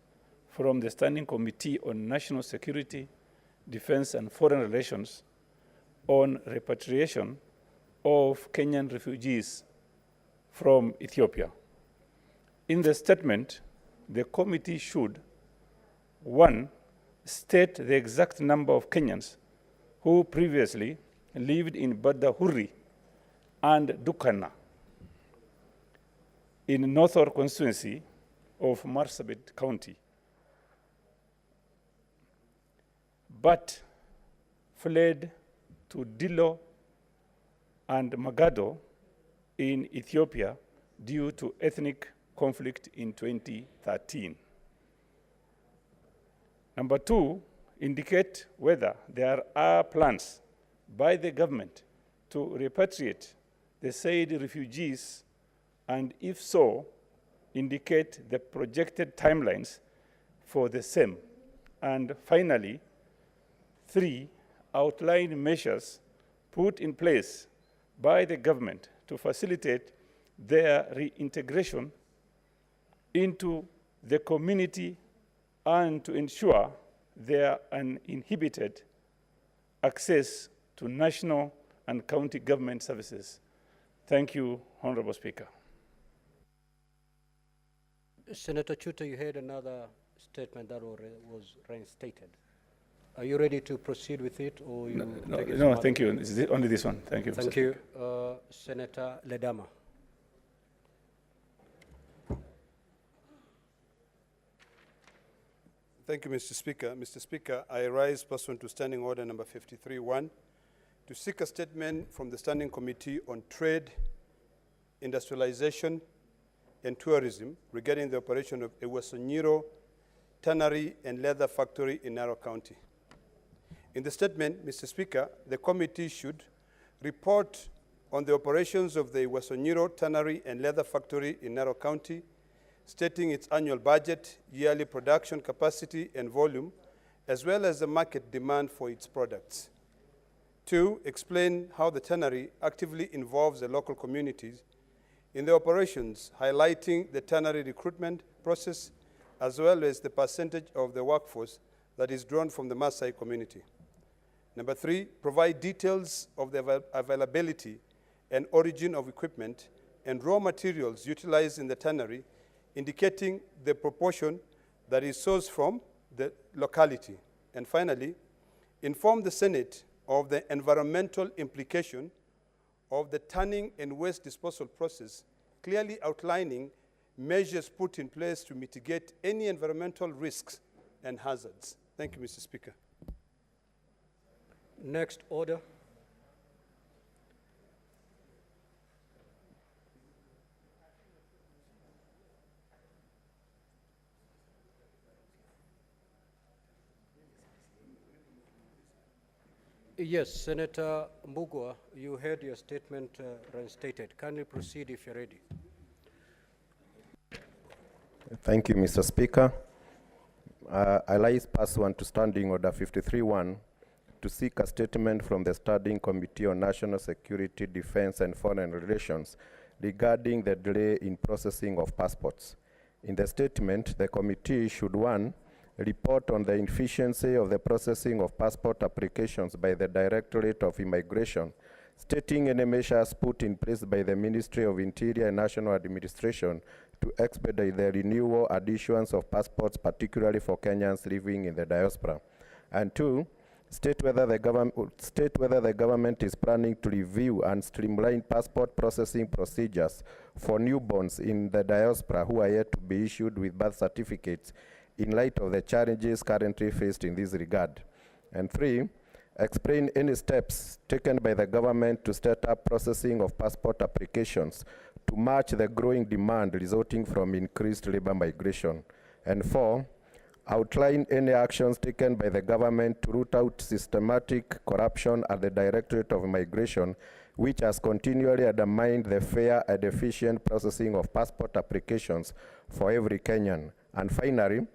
from the Standing Committee on National Security, Defense and Foreign Relations on repatriation of Kenyan refugees from Ethiopia. In the statement, the committee should, 1, state the exact number of Kenyans who previously lived in Badahuri and Dukana in Northor constituency of Marsabit County, but fled to Dilo and Magado in Ethiopia due to ethnic conflict in 2013. Number 2, indicate whether there are plans by the government to repatriate the said refugees, and if so, indicate the projected timelines for the same. And finally, 3, outline measures put in place by the government to facilitate their reintegration into the community and to ensure their uninhibited access to national and county government services. Thank you, Honorable Speaker. Senator Chute, you had another statement that was reinstated. Are you ready to proceed with it, or you take it? No, thank you. Only this one. Thank you. Thank you. Senator Ledama. Thank you, Mr. Speaker. Mr. Speaker, I rise pursuant to Standing Order number 53-1 to seek a statement from the Standing Committee on Trade, Industrialization, and Tourism regarding the operation of a Ewasonyiro Tannery and Leather Factory in Narok County. In the statement, Mr. Speaker, the committee should report on the operations of the Ewasonyiro Tannery and Leather Factory in Narok County, stating its annual budget, yearly production capacity and volume, as well as the market demand for its products. 2, explain how the tannery actively involves the local communities in the operations, highlighting the tannery recruitment process, as well as the percentage of the workforce that is drawn from the Maasai community. Number 3, provide details of the availability and origin of equipment and raw materials utilized in the tannery, indicating the proportion that is sourced from the locality. And finally, inform the Senate of the environmental implication of the tanning and waste disposal process, clearly outlining measures put in place to mitigate any environmental risks and hazards. Thank you, Mr. Speaker. Next order. Yes, Senator Mbugua, you heard your statement reinstated. Kindly proceed if you're ready. Thank you, Mr. Speaker. I rise pursuant to Standing Order 53-1 to seek a statement from the Standing Committee on National Security, Defense and Foreign Relations regarding the delay in processing of passports. In the statement, the committee should, 1, report on the inefficiency of the processing of passport applications by the Directorate of Immigration stating any measures put in place by the Ministry of Interior and National Administration to expedite the renewal and issuance of passports, particularly for Kenyans living in the diaspora. And 2, state whether the government is planning to review and streamline passport processing procedures for newborns in the diaspora who are yet to be issued with birth certificates in light of the challenges currently faced in this regard. And 3, explain any steps taken by the government to set up processing of passport applications to match the growing demand resulting from increased labor migration. And 4, outline any actions taken by the government to root out systematic corruption at the Directorate of Migration, which has continually undermined the fair and efficient processing of passport applications for every Kenyan. And finally,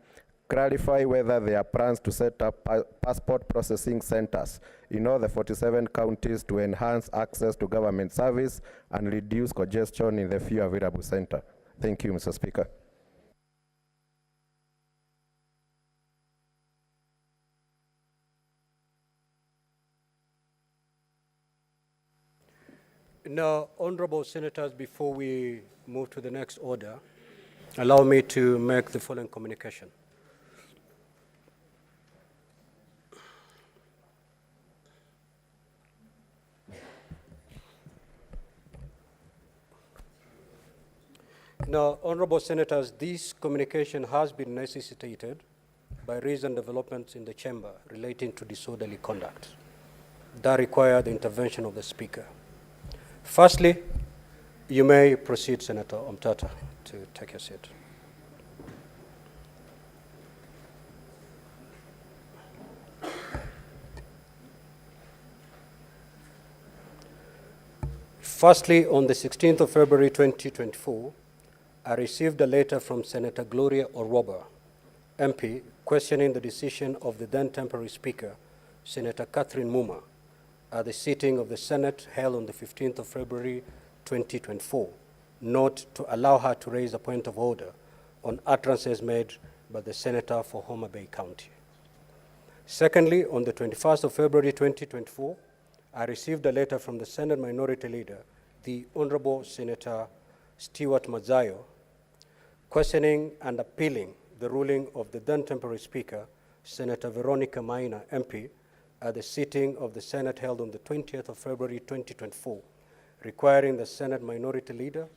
clarify whether there are plans to set up passport processing centers in all the 47 counties to enhance access to government service and reduce congestion in the few available centers. Thank you, Mr. Speaker. Now, honorable senators, before we move to the next order, allow me to make the following communication. Now, honorable senators, this communication has been necessitated by recent developments in the chamber relating to disorderly conduct that require the intervention of the Speaker. Firstly, you may proceed, Senator Omtata, to take your seat. Firstly, on the 16th of February 2024, I received a letter from Senator Gloria Oroba, MP, questioning the decision of the then temporary Speaker, Senator Catherine Muma, at the sitting of the Senate held on the 15th of February 2024, not to allow her to raise a point of order on utterances made by the Senator for Homa Bay County. Secondly, on the 21st of February 2024, I received a letter from the Senate Minority Leader, the Honorable Senator Stewart Mazayo, questioning and appealing the ruling of the then temporary Speaker, Senator Veronica Maina, MP, at the sitting of the Senate held on the 20th of February 2024, requiring the Senate Minority Leader,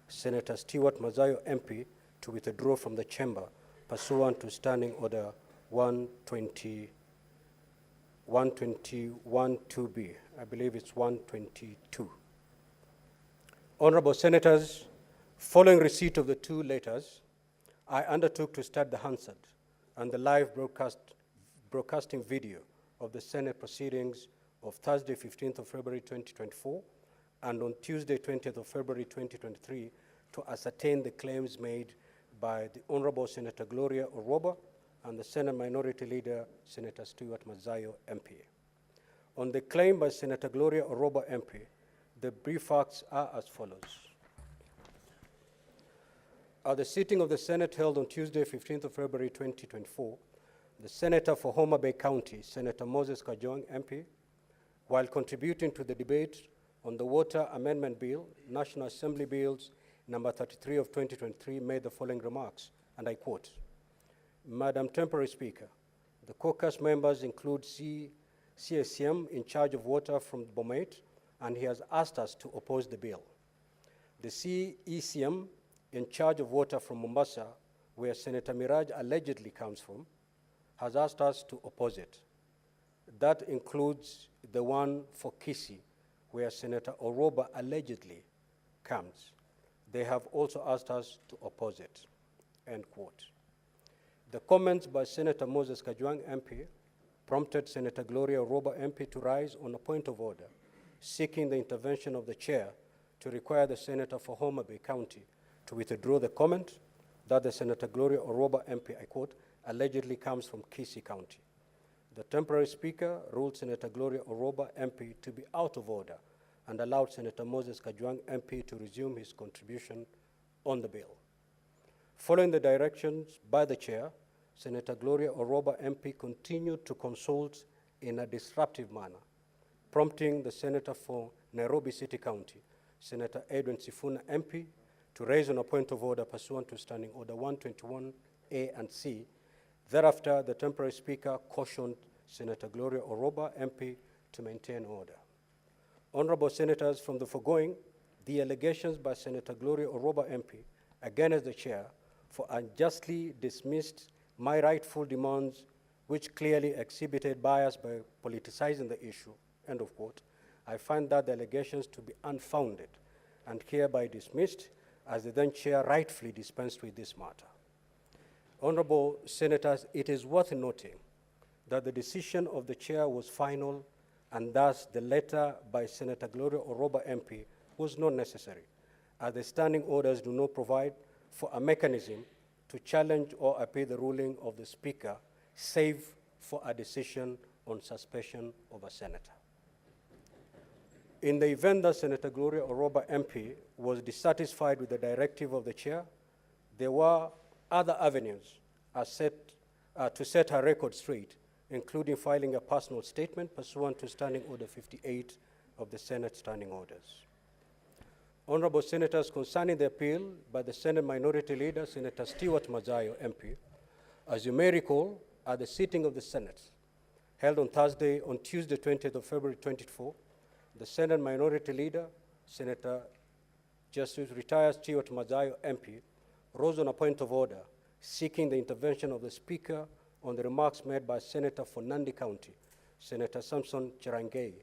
Senator Stewart Mazayo, MP, to withdraw from the chamber pursuant to Standing Order 121-2B. I believe it's 122. Honorable Senators, following receipt of the two letters, I undertook to start the Hansard and the live broadcasting video of the Senate proceedings of Thursday, 15th of February 2024, and on Tuesday, 20th of February 2023, to ascertain the claims made by the Honorable Senator Gloria Oroba and the Senate Minority Leader, Senator Stewart Mazayo, MP. On the claim by Senator Gloria Oroba, MP, the brief facts are as follows. At the sitting of the Senate held on Tuesday, 15th of February 2024, the Senator for Homa Bay County, Senator Moses Kajwang, MP, while contributing to the debate on the Water Amendment Bill, National Assembly Bills number 33 of 2023, made the following remarks, and I quote, Madam Temporary Speaker, the caucus members include CSCM in charge of water from Bomet, and he has asked us to oppose the bill. The CECM in charge of water from Mombasa, where Senator Miraj allegedly comes from, has asked us to oppose it. That includes the one for Kisii, where Senator Oroba allegedly comes. They have also asked us to oppose it, end quote. The comments by Senator Moses Kajwang, MP, prompted Senator Gloria Oroba, MP, to rise on a point of order, seeking the intervention of the chair to require the Senator for Homa Bay County to withdraw the comment that the Senator Gloria Oroba, MP, I quote, allegedly comes from Kisii County. The temporary Speaker ruled Senator Gloria Oroba, MP, to be out of order and allowed Senator Moses Kajwang, MP, to resume his contribution on the bill. Following the directions by the chair, Senator Gloria Oroba, MP, continued to consult in a disruptive manner prompting the Senator for Nairobi City County, Senator Edwin Sifuna MP, to raise on a point of order pursuant to Standing Order 121A and C. Thereafter, the temporary speaker cautioned Senator Gloria Oroba MP to maintain order. Honorable Senators, from the foregoing, the allegations by Senator Gloria Oroba MP against the chair for unjustly dismissed my rightful demands, which clearly exhibited bias by politicizing the issue, end of quote, I find that the allegations to be unfounded and hereby dismissed, as the then chair rightfully dispensed with this matter. Honorable Senators, it is worth noting that the decision of the chair was final, and thus the letter by Senator Gloria Oroba MP was not necessary, as the standing orders do not provide for a mechanism to challenge or appeal the ruling of the Speaker, save for a decision on suspension of a senator. In the event that Senator Gloria Oroba MP was dissatisfied with the directive of the chair, there were other avenues to set her record straight, including filing a personal statement pursuant to Standing Order 58 of the Senate Standing Orders. Honorable Senators, concerning the appeal by the Senate Minority Leader, Senator Stewart Mazayo MP, as you may recall, at the sitting of the Senate, held on Tuesday, 20th of February 2024, the Senate Minority Leader, Senator Justice Retired Stewart Mazayo MP, rose on a point of order, seeking the intervention of the Speaker on the remarks made by Senator for Nandi County, Senator Samson Cherangei,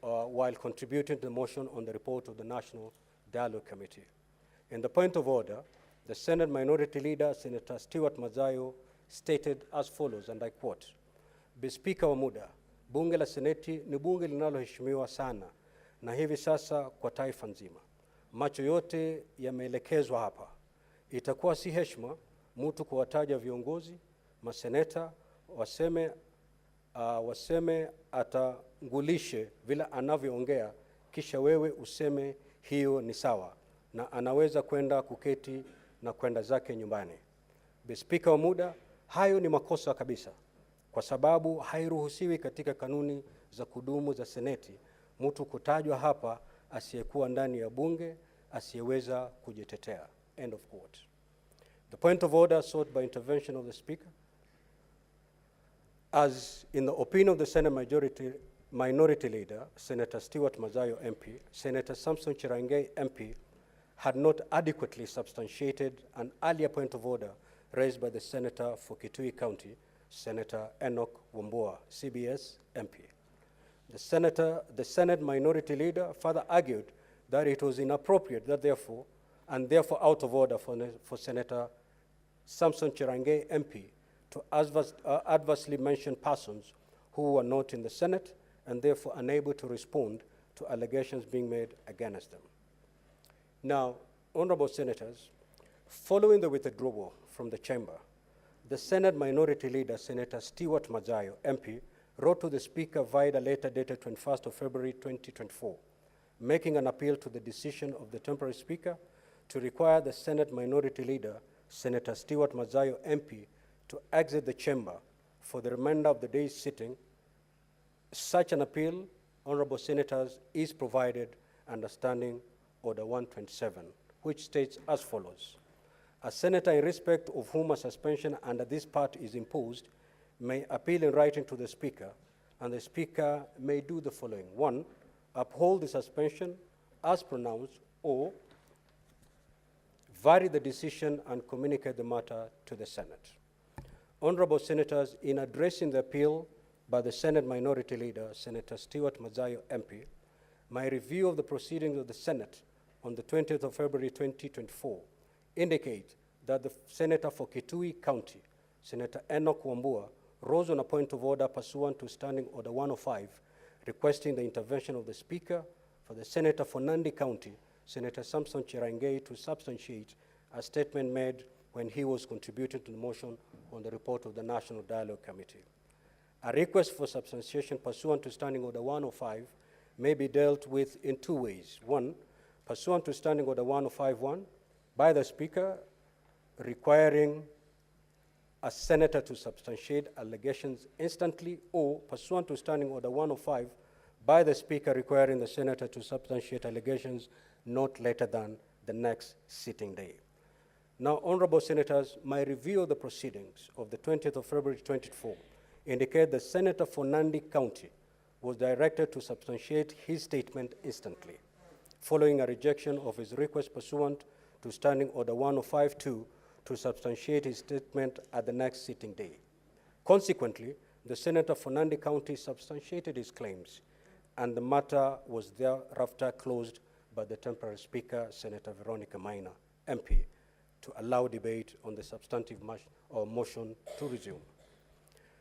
while contributing to the motion on the report of the National Dialogue Committee. In the point of order, the Senate Minority Leader, Senator Stewart Mazayo, stated as follows, and I quote, Spika wa muda, bunge la seneti ni bunge linaloheshimiwa sana na hivi sasa kwa taifa nzima. Macho yote yameelekezwa hapa. Itakuwa si heshima mtu kuwataja viongozi, maseneta, waseme atangulishe vila anavyoongea, kisha wewe useme hiyo ni sawa, na anaweza kwenda kuketi na kwenda zake nyumbani. Spika wa muda, hayo ni makosa kabisa, kwa sababu hairuhusiwi katika kanuni za kudumu za seneti mtu kutajwa hapa asiyekuwa ndani ya bunge, asiyeweza kujitetea. End of quote. The point of order sought by intervention of the Speaker, as in the opinion of the Senate Minority Leader, Senator Stewart Mazayo MP, Senator Samson Cherangei MP had not adequately substantiated an earlier point of order raised by the Senator for Kitui County, Senator Enoch Wambua, CBS MP. The Senate Minority Leader further argued that it was inappropriate that therefore out of order for Senator Samson Cherangei MP to adversely mention persons who were not in the Senate and therefore unable to respond to allegations being made against them. Now, honorable senators, following the withdrawal from the chamber, the Senate Minority Leader, Senator Stewart Mazayo, MP, wrote to the Speaker via a letter dated 21st of February 2024, making an appeal to the decision of the temporary Speaker to require the Senate Minority Leader, Senator Stewart Mazayo, MP, to exit the chamber for the remainder of the day's sitting. Such an appeal, honorable senators, is provided under Standing Order 127, which states as follows. A senator in respect of whom a suspension under this part is imposed may appeal in writing to the Speaker, and the Speaker may do the following. 1, uphold the suspension as pronounced, or vary the decision and communicate the matter to the Senate. Honorable senators, in addressing the appeal by the Senate Minority Leader, Senator Stewart Mazayo, MP, my review of the proceedings of the Senate on the 20th of February 2024 indicate that the Senator for Kitui County, Senator Enoch Wambua, rose on a point of order pursuant to Standing Order 105, requesting the intervention of the Speaker for the Senator for Nandi County, Senator Samson Cherangei, to substantiate a statement made when he was contributing to the motion on the report of the National Dialogue Committee. A request for substantiation pursuant to Standing Order 105 may be dealt with in 2 ways. 1, pursuant to Standing Order 105.1, by the Speaker requiring a senator to substantiate allegations instantly, or pursuant to Standing Order 105, by the Speaker requiring the Senator to substantiate allegations not later than the next sitting day. Now, Honorable Senators, my review of the proceedings of the 20th of February 2024 indicate that Senator for Nandi County was directed to substantiate his statement instantly, following a rejection of his request pursuant to Standing Order 1052 to substantiate his statement at the next sitting day. Consequently, the Senator for Nandi County substantiated his claims, and the matter was thereafter closed by the temporary Speaker, Senator Veronica Maina, MP, to allow debate on the substantive motion to resume.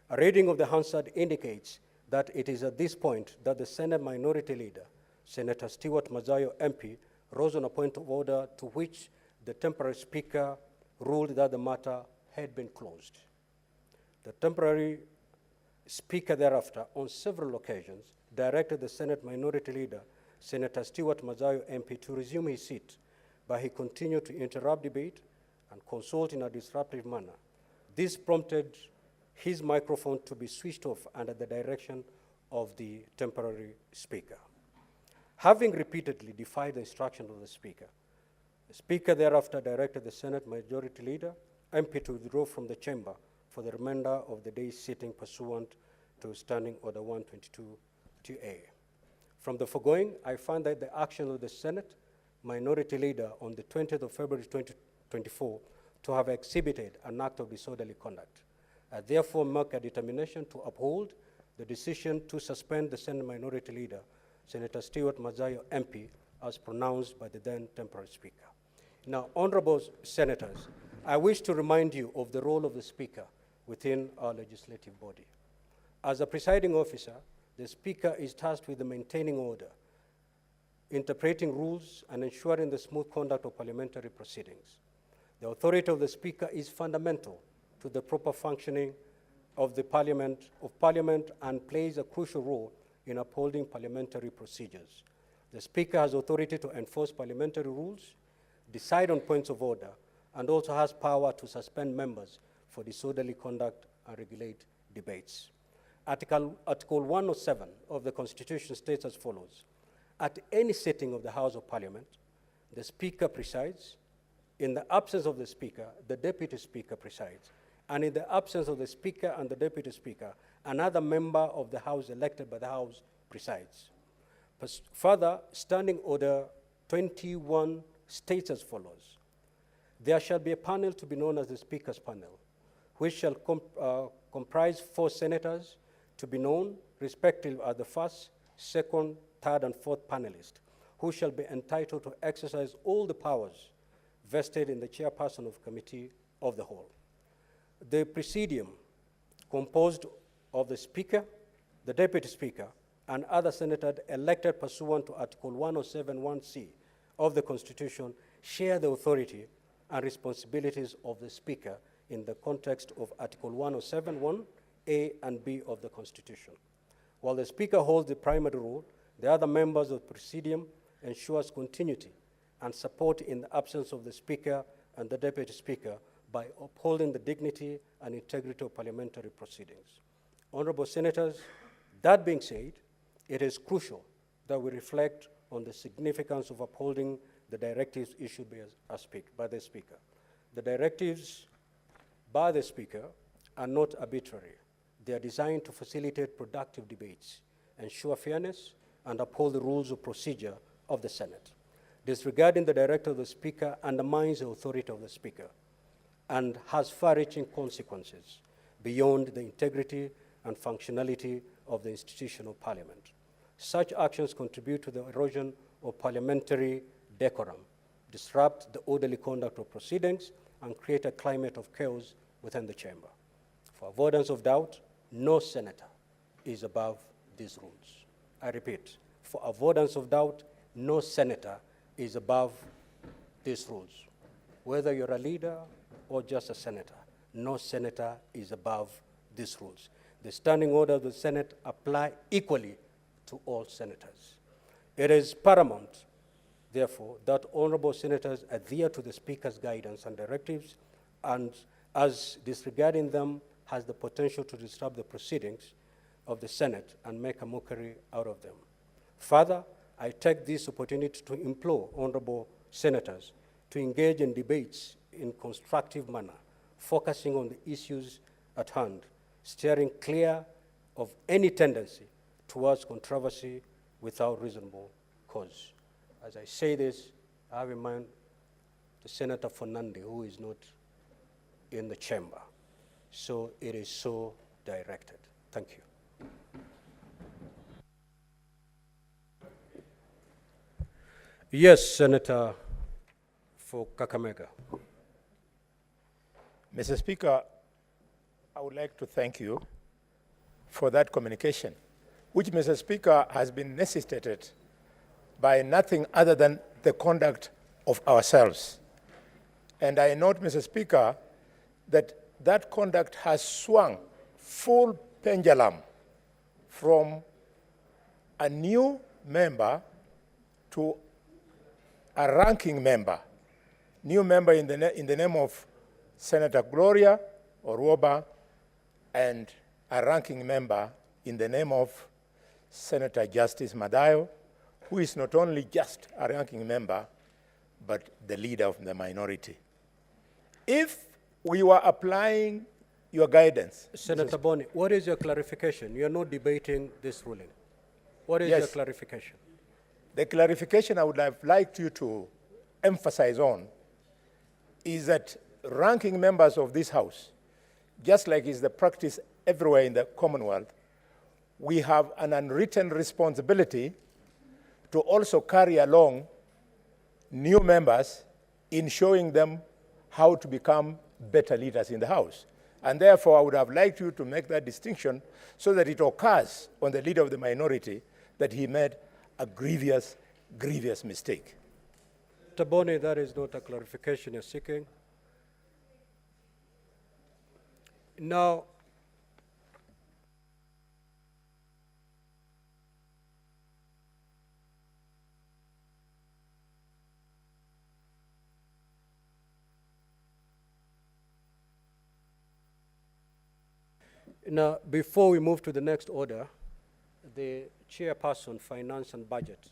A reading of the Hansard indicates that it is at this point that the Senate Minority Leader, Senator Stewart Mazayo, MP, rose on a point of order to which the temporary Speaker ruled that the matter had been closed. The temporary Speaker thereafter, on several occasions, directed the Senate Minority Leader, Senator Stewart Mazayo, MP, to resume his seat, but he continued to interrupt debate and consult in a disruptive manner. This prompted his microphone to be switched off under the direction of the temporary Speaker. Having repeatedly defied the instruction of the Speaker thereafter directed the Senate Majority Leader, MP, to withdraw from the chamber for the remainder of the day's sitting pursuant to Standing Order 122-2A. From the foregoing, I find that the action of the Senate Minority Leader on the 20th of February 2024 to have exhibited an act of disorderly conduct. I therefore make a determination to uphold the decision to suspend the Senate Minority Leader, Senator Stewart Mazayo, MP, as pronounced by the then temporary Speaker. Now, Honorable Senators, I wish to remind you of the role of the Speaker within our legislative body. As a presiding officer, the Speaker is tasked with maintaining order, interpreting rules, and ensuring the smooth conduct of parliamentary proceedings. The authority of the Speaker is fundamental to the proper functioning of the Parliament and plays a crucial role in upholding parliamentary procedures. The Speaker has authority to enforce parliamentary rules, decide on points of order, and also has power to suspend members for disorderly conduct and regulate debates. Article 107 of the Constitution states as follows: at any sitting of the House of Parliament, the Speaker presides. In the absence of the Speaker, the Deputy Speaker presides. And in the absence of the Speaker and the Deputy Speaker, another member of the House elected by the House presides. Further, Standing Order 21 states as follows: there shall be a panel to be known as the Speaker's panel, which shall comprise 4 senators to be known respectively as the first, second, third, and fourth panelists, who shall be entitled to exercise all the powers vested in the chairperson of Committee of the Whole. The Presidium, composed of the Speaker, the Deputy Speaker, and other senators elected pursuant to Article 107(1)(c) of the Constitution, share the authority and responsibilities of the Speaker in the context of Article 107(1)(a) and (b) of the Constitution. While the Speaker holds the primary role, the other members of the Presidium ensures continuity and support in the absence of the Speaker and the Deputy Speaker by upholding the dignity and integrity of parliamentary proceedings. Honorable Senators, that being said, it is crucial that we reflect on the significance of upholding the directives issued by the Speaker. The directives by the Speaker are not arbitrary. They are designed to facilitate productive debates, ensure fairness, and uphold the rules of procedure of the Senate. Disregarding the directive of the Speaker undermines the authority of the Speaker and has far-reaching consequences beyond the integrity and functionality of the institution of Parliament. Such actions contribute to the erosion of parliamentary decorum, disrupt the orderly conduct of proceedings, and create a climate of chaos within the chamber. For avoidance of doubt, no senator is above these rules. I repeat, for avoidance of doubt, no senator is above these rules. Whether you're a leader or just a senator, no senator is above these rules. The standing order of the Senate apply equally to all senators. It is paramount, therefore, that honorable senators adhere to the Speaker's guidance and directives, and as disregarding them has the potential to disrupt the proceedings of the Senate and make a mockery out of them. Further, I take this opportunity to implore honorable senators to engage in debates in constructive manner, focusing on the issues at hand, steering clear of any tendency towards controversy without reasonable cause. As I say this, I have in mind the Senator Fernandez, who is not in the chamber. So it is so directed. Thank you. Yes, Senator for Kakamega. Mr. Speaker, I would like to thank you for that communication, which, Mr. Speaker, has been necessitated by nothing other than the conduct of ourselves. And I note, Mr. Speaker, that that conduct has swung full pendulum from a new member to a ranking member, new member in the name of Senator Gloria Orwoba, and a ranking member in the name of Senator Justice Madayo, who is not only just a ranking member, but the leader of the minority. If we were applying your guidance. Senator Boni, what is your clarification? You are not debating this ruling. What is your clarification? The clarification I would have liked you to emphasize on is that ranking members of this House, just like is the practice everywhere in the Commonwealth, we have an unwritten responsibility to also carry along new members in showing them how to become better leaders in the House. And therefore, I would have liked you to make that distinction so that it occurs on the leader of the minority that he made a grievous, grievous mistake. Tabone, that is not a clarification you're seeking. Now, before we move to the next order, the chairperson, Finance and Budget,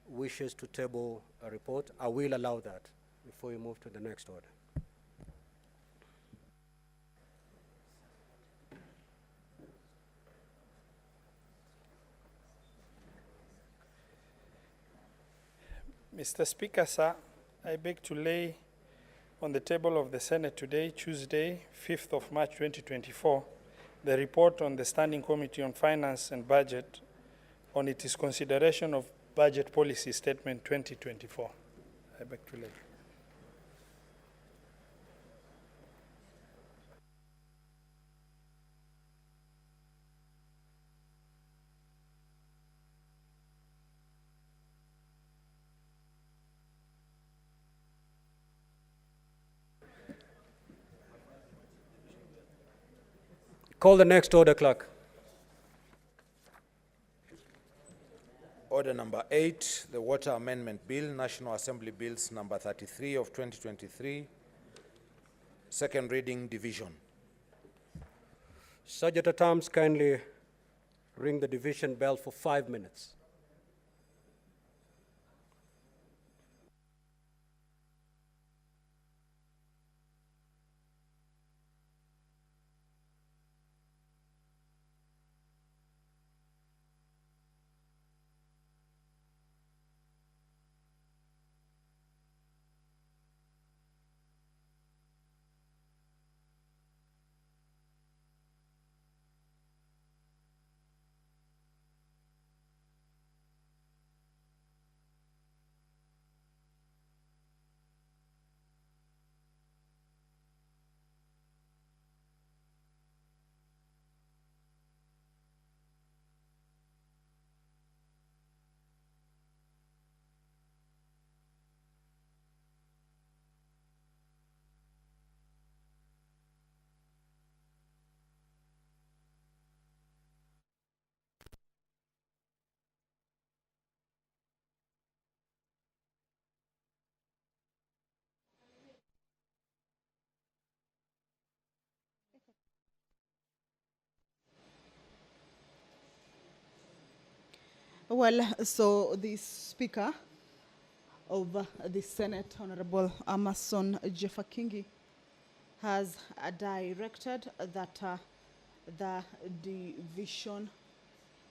wishes to table a report. I will allow that before we move to the next order. Mr. Speaker, sir, I beg to lay on the table of the Senate today, Tuesday, 5th of March 2024, the report on the Standing Committee on Finance and Budget on its consideration of Budget Policy Statement 2024. I beg to lay. Call the next order, clerk. Order number 8, the Water Amendment Bill, National Assembly Bills number 33 of 2023, second reading, division. Sergeant at Arms, kindly ring the division bell for 5 minutes. Well, so the Speaker of the Senate, Honorable Amason Jeffakingi, has directed that the division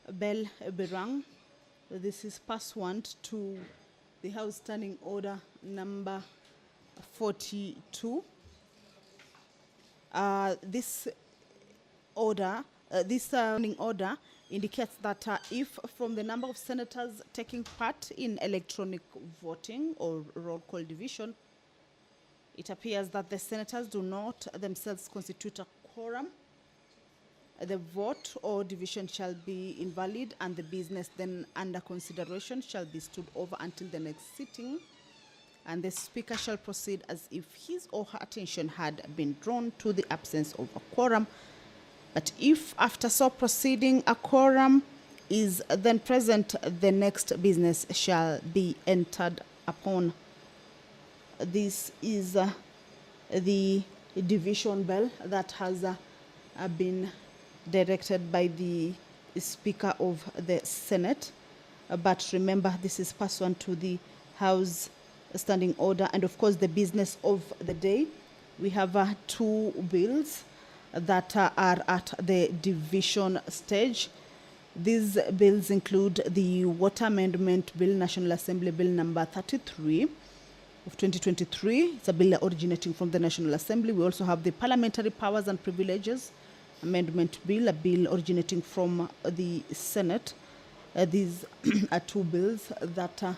bell be rung. This is pursuant to the House Standing Order number 42. This standing order indicates that if from the number of senators taking part in electronic voting or roll call division, it appears that the senators do not themselves constitute a quorum, the vote or division shall be invalid and the business then under consideration shall be stood over until the next sitting, and the Speaker shall proceed as if his or her attention had been drawn to the absence of a quorum. But if after so proceeding a quorum is then present, the next business shall be entered upon. This is the division bell that has been directed by the Speaker of the Senate. But remember, this is pursuant to the House Standing Order and, of course, the business of the day. We have two bills that are at the division stage. These bills include the Water Amendment Bill, National Assembly Bill number 33 of 2023. It's a bill originating from the National Assembly. We also have the Parliamentary Powers and Privileges Amendment Bill, a bill originating from the Senate. These are two bills that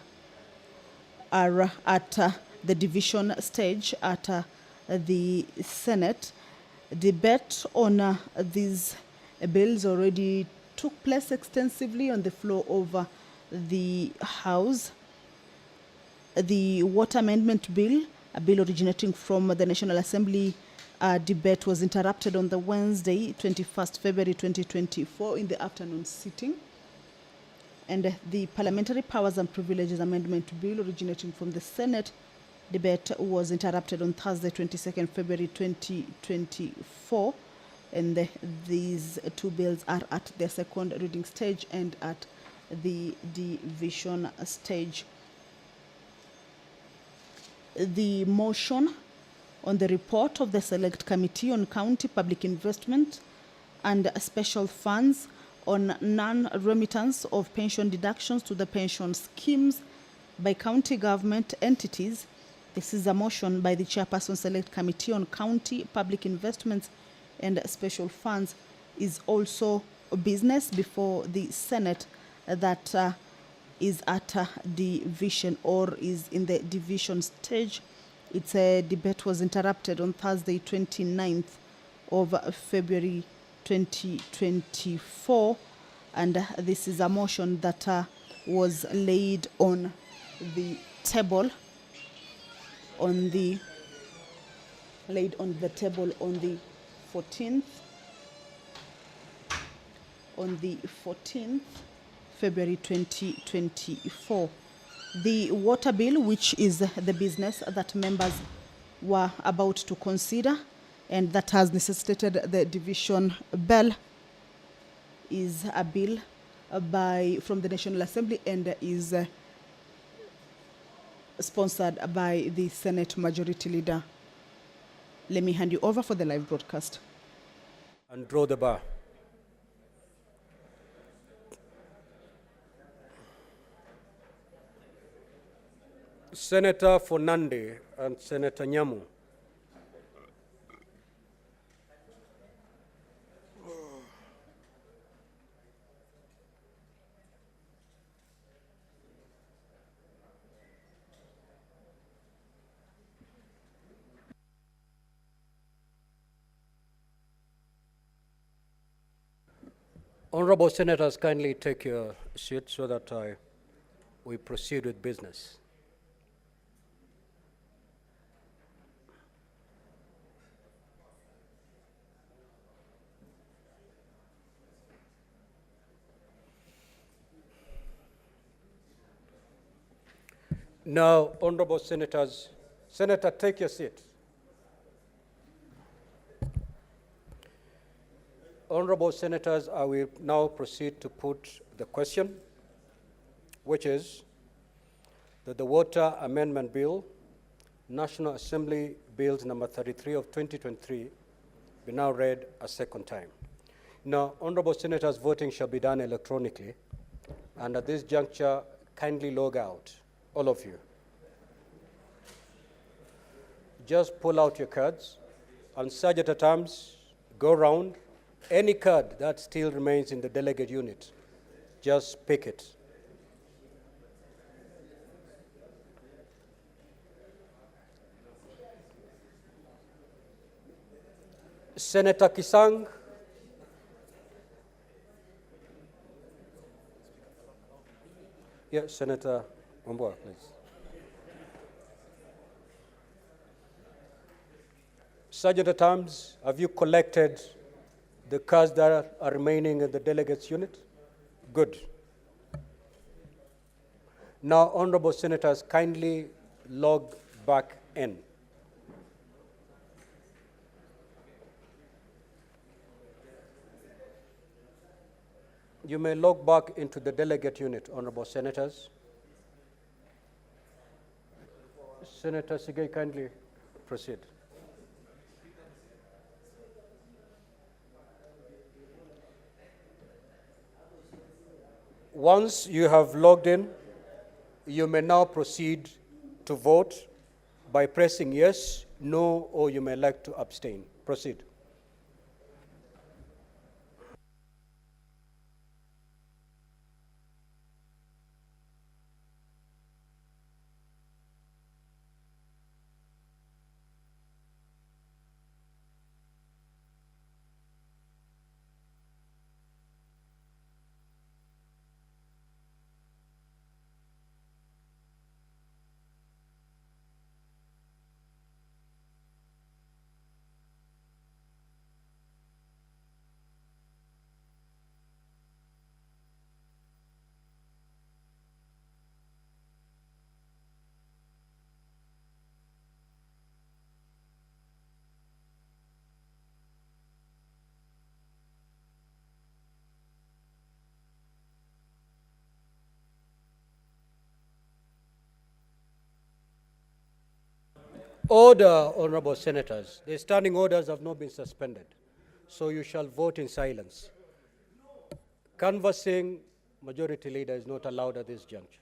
are at the division stage at the Senate. Debate on these bills already took place extensively on the floor of the House. The Water Amendment Bill, a bill originating from the National Assembly, debate was interrupted on the Wednesday, 21st February 2024 in the afternoon sitting. And the Parliamentary Powers and Privileges Amendment Bill originating from the Senate debate was interrupted on Thursday, 22nd February 2024. And these two bills are at their second reading stage and at the division stage. The motion on the report of the Select Committee on County Public Investment and Special Funds on non-remittance of pension deductions to the pension schemes by county government entities. This is a motion by the Chairperson Select Committee on County Public Investments and Special Funds, is also a business before the Senate that is at division or is in the division stage. Its debate was interrupted on Thursday, 29th of February 2024, and this is a motion that was laid on the table on the 14th February 2024. The water bill, which is the business that members were about to consider and that has necessitated the division bell, is a bill from the National Assembly and is sponsored by the Senate Majority Leader. Let me hand you over for the live broadcast. And draw the bar. Senator Fonande and Senator Nyamu. Honorable Senators, kindly take your seats so that we proceed with business. Now, honorable senators, Senator, take your seat. Honorable senators, I will now proceed to put the question. which is that the Water Amendment Bill, National Assembly Bills number 33 of 2023, be now read a second time. Now, honorable senators, voting shall be done electronically, and at this juncture, kindly log out, all of you. Just pull out your cards, and surge at arms, go round. Any card that still remains in the delegate unit, just pick it. Senator Kisang. Yeah, Senator Wambua, please. Sergeant at Arms, have you collected the cards that are remaining in the delegates unit? Good. Now, honorable senators, kindly log back in. You may log back into the delegate unit, honorable senators. Senator Sigay, kindly proceed. Once you have logged in, you may now proceed to vote by pressing yes, no, or you may elect to abstain. Proceed. Order, honorable senators. The standing orders have not been suspended, so you shall vote in silence. Canvassing, majority leader is not allowed at this juncture.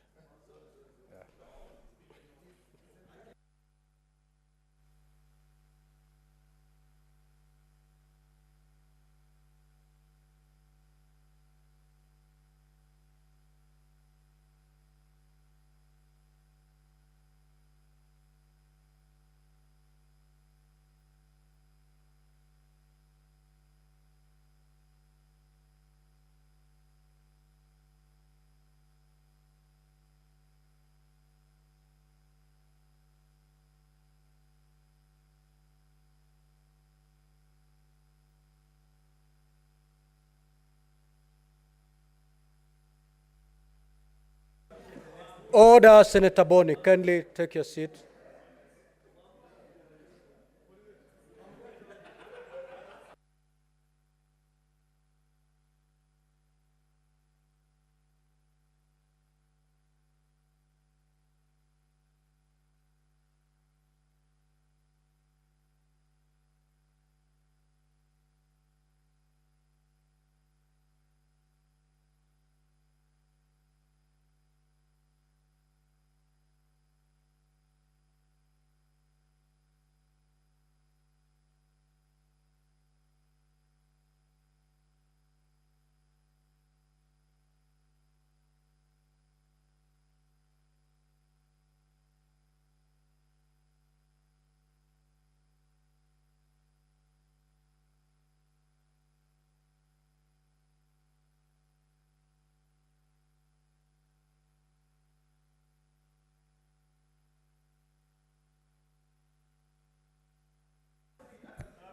Order, Senator Boni, kindly take your seat.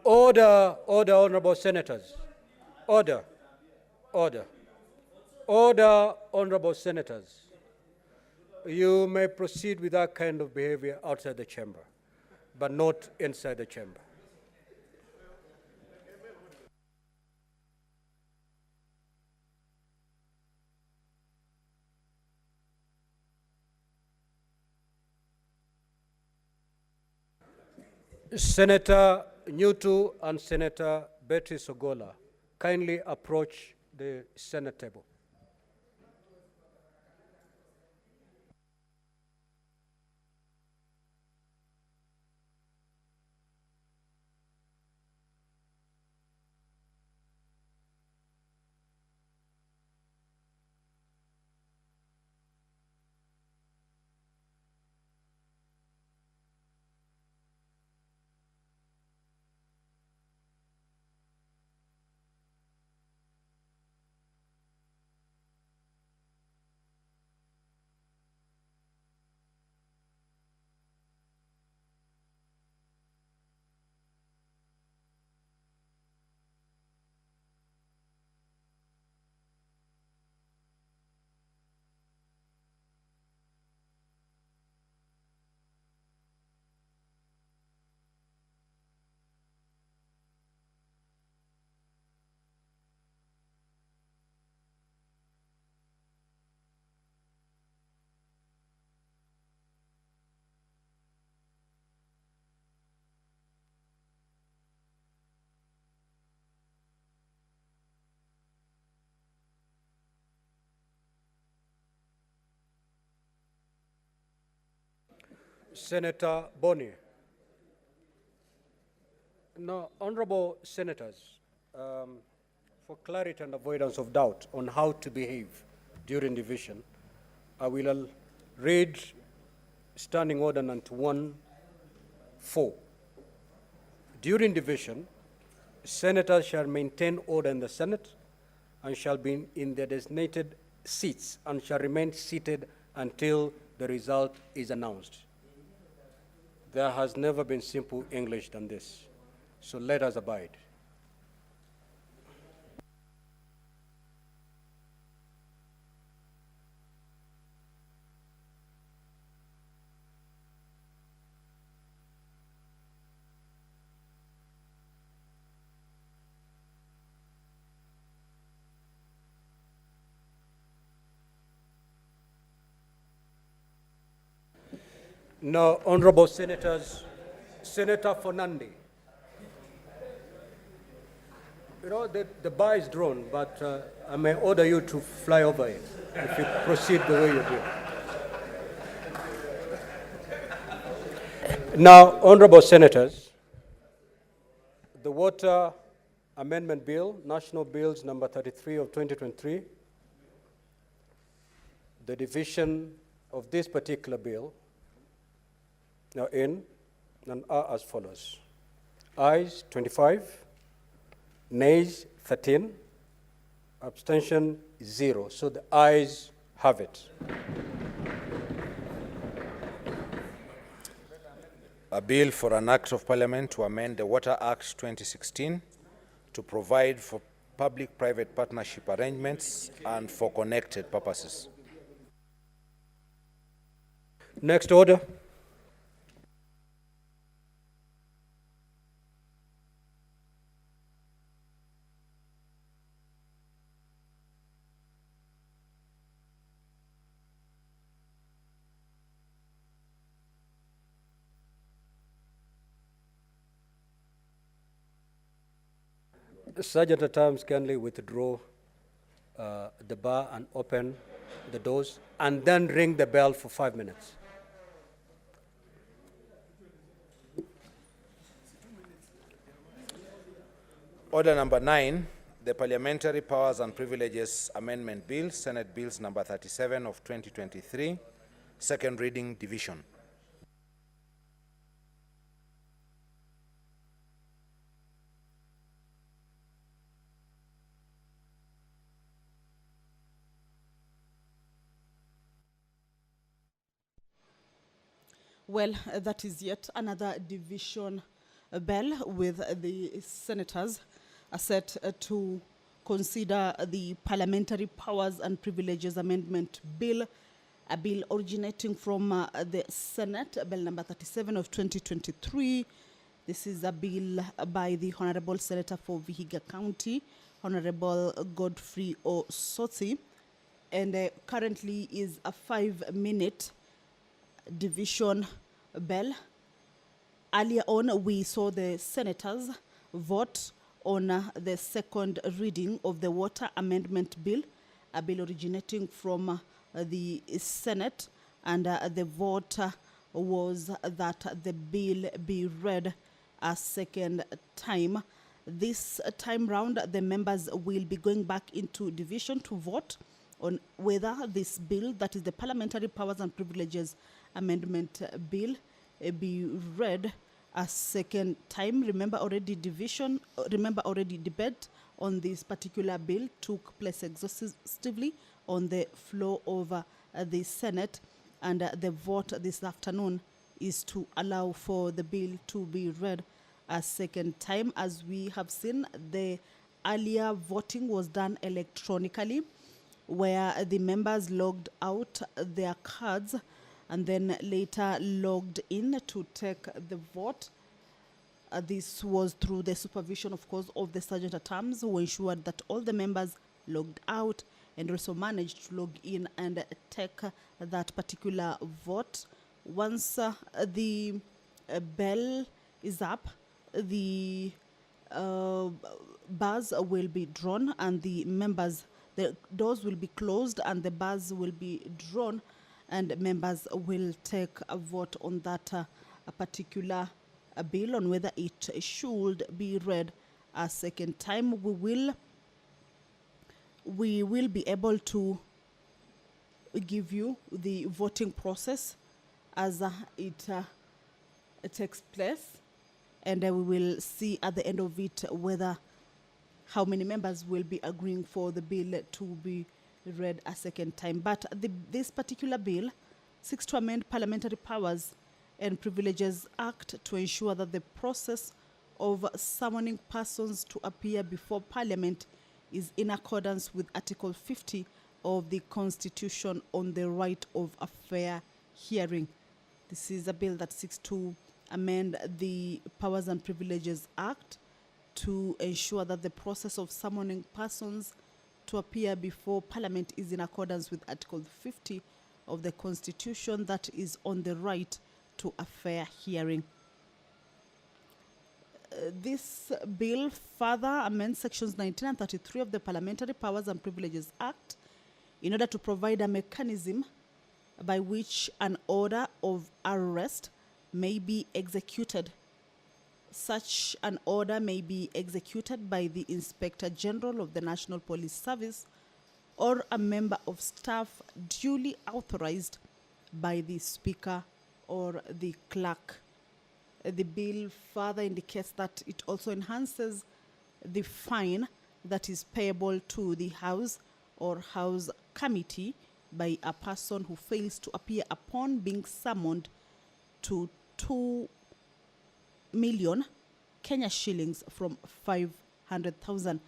Order, order, honorable senators. Order, order, order, honorable senators. You may proceed with that kind of behavior outside the chamber, but not inside the chamber. Senator Nyutu and Senator Betty Sogola kindly approach the Senate table. Senator Boni. Now, honorable senators, for clarity and avoidance of doubt on how to behave during division, I will read Standing Order number 1-4. During division, senators shall maintain order in the Senate and shall be in their designated seats and shall remain seated until the result is announced. There has never been simple English than this, so let us abide. Now, honorable senators, Senator Fernandi. You know, the bar is drawn, but I may order you to fly over it if you proceed the way you do. Now, honorable senators, the Water Amendment Bill, National Bills number 33 of 2023, the division of this particular bill now in and are as follows. Ayes 25, nays 13, abstention 0. So the ayes have it. A bill for an act of parliament to amend the Water Act 2016 to provide for public-private partnership arrangements and for connected purposes. Next order. Sergeant at times kindly withdraw the bar and open the doors and then ring the bell for 5 minutes. Order number 9, the Parliamentary Powers and Privileges Amendment Bill, Senate Bills number 37 of 2023, second reading division. Well, that is yet another division bell with the senators set to consider the Parliamentary Powers and Privileges Amendment Bill, a bill originating from the Senate, Bill number 37 of 2023. This is a bill by the Honorable Senator for Vihiga County, Honorable Godfrey Osotsi, and currently is a 5-minute division bell. Earlier on, we saw the senators vote on the second reading of the Water Amendment Bill, a bill originating from the Senate, and the vote was that the bill be read a second time. This time round, the members will be going back into division to vote on whether this bill, that is the Parliamentary Powers and Privileges Amendment Bill, be read a second time. Remember already debate on this particular bill took place exhaustively on the floor of the Senate, and the vote this afternoon is to allow for the bill to be read a second time. As we have seen, the earlier voting was done electronically, where the members logged out their cards and then later logged in to take the vote. This was through the supervision, of course, of the Sergeant at Arms, who ensured that all the members logged out and also managed to log in and take that particular vote. Once the bell is up, the bars will be drawn and the doors will be closed and the bars will be drawn, and members will take a vote on that a particular bill, on whether it should be read a second time. We will be able to give you the voting process as it takes place, and we will see at the end of it whether how many members will be agreeing for the bill to be read a second time. But this particular bill seeks to amend Parliamentary Powers and Privileges Act to ensure that the process of summoning persons to appear before Parliament is in accordance with Article 50 of the Constitution on the right of a fair hearing. This is a bill that seeks to amend the Powers and Privileges Act to ensure that the process of summoning persons to appear before Parliament is in accordance with Article 50 of the Constitution, that is on the right to a fair hearing. This bill further amends sections 19 and 33 of the Parliamentary Powers and Privileges Act in order to provide a mechanism by which an order of arrest may be executed. Such an order may be executed by the Inspector General of the National Police Service or a member of staff duly authorized by the Speaker or the Clerk. The bill further indicates that it also enhances the fine that is payable to the House or House Committee by a person who fails to appear upon being summoned to 2 million Kenya shillings from 500,000.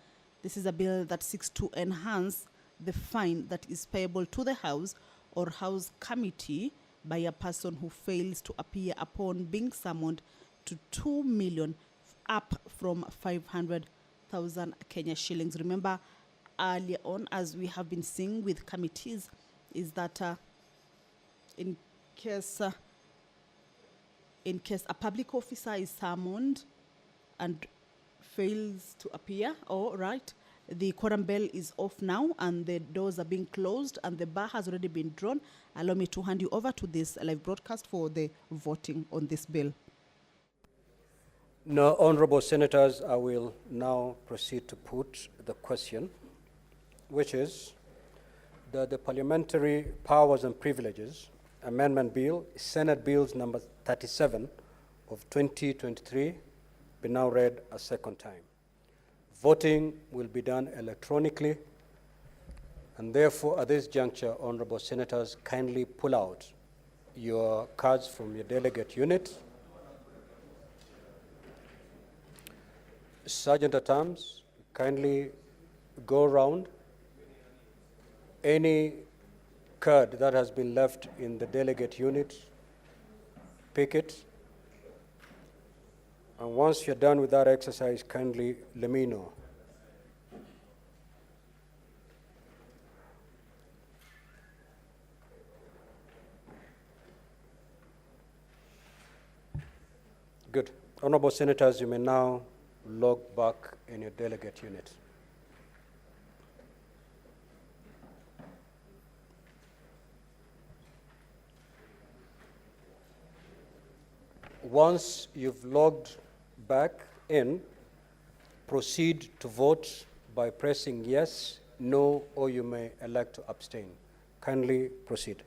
This is a bill that seeks to enhance the fine that is payable to the House or House Committee by a person who fails to appear upon being summoned to 2 million up from 500,000 Kenya shillings. Remember, earlier on, as we have been seeing with committees, is that in case a public officer is summoned and fails to appear, the quorum bell is off now and the doors are being closed and the bar has already been drawn. Allow me to hand you over to this live broadcast for the voting on this bill. Now, honorable senators, I will now proceed to put the question, which is that the Parliamentary Powers and Privileges Amendment Bill, Senate Bills number 37 of 2023, be now read a second time. Voting will be done electronically, and therefore, at this juncture, honorable senators, kindly pull out your cards from your delegate unit. Sergeant at Arms, kindly go around. Any card that has been left in the delegate unit, pick it. And once you're done with that exercise, kindly let me know. Good. Honorable Senators, you may now log back in your delegate unit. Once you've logged back in, proceed to vote by pressing yes, no, or you may elect to abstain. Kindly proceed.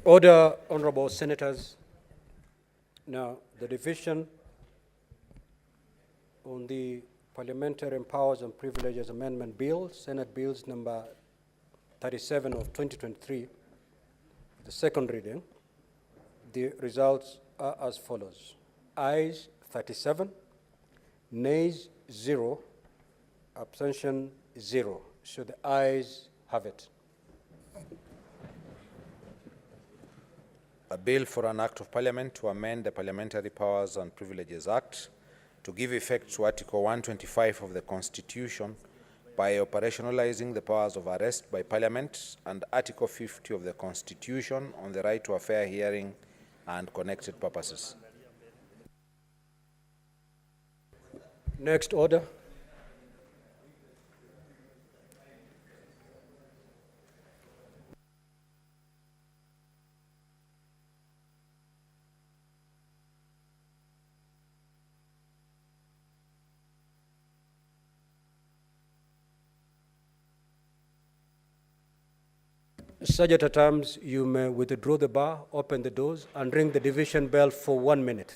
Order, honorable senators. Now, the division on the Parliamentary Powers and Privileges Amendment Bill, Senate Bills number 37 of 2023, the second reading. The results are as follows. Ayes 37, nays 0, abstention 0. So the ayes have it. A bill for an act of parliament to amend the Parliamentary Powers and Privileges Act to give effect to Article 125 of the Constitution by operationalizing the powers of arrest by Parliament and Article 50 of the Constitution on the right to a fair hearing and connected purposes. Next order. Such at times, you may withdraw the bar, open the doors, and ring the division bell for 1 minute.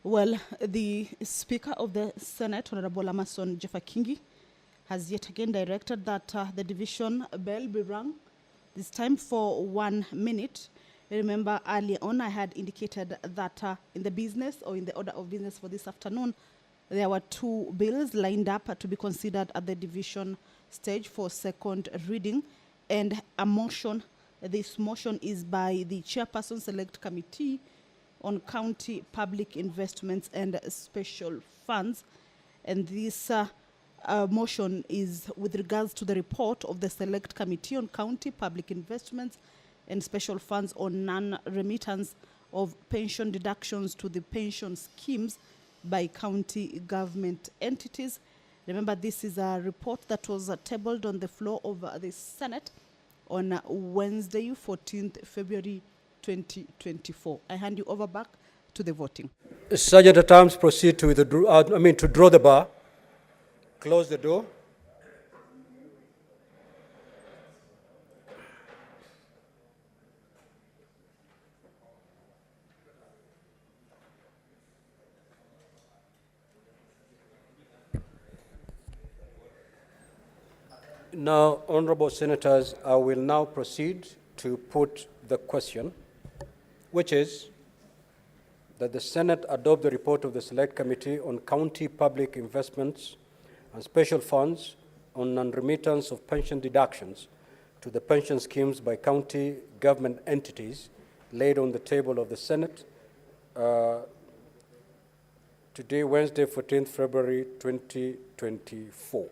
Well, the Speaker of the Senate, Honorable Amason Jeffakingi, has yet again directed that the division bell be rung, this time for 1 minute. Remember, earlier on I had indicated that in the business or in the order of business for this afternoon, there were 2 bills lined up to be considered at the division stage for second reading. And a motion, this motion is by the Chairperson Select Committee on County Public Investments and Special Funds. And this motion is with regards to the report of the Select Committee on County Public Investments and Special Funds on non-remittance of pension deductions to the pension schemes by county government entities. Remember, this is a report that was tabled on the floor of the Senate on Wednesday, 14th February 2024. I hand you over back to the voting. Sergeant at Arms, proceed to to draw the bar. Close the door. Now, honorable senators, I will now proceed to put the question, which is that the Senate adopt the report of the Select Committee on County Public Investments and Special Funds on non-remittance of pension deductions to the pension schemes by county government entities laid on the table of the Senate today, Wednesday, 14th February 2024.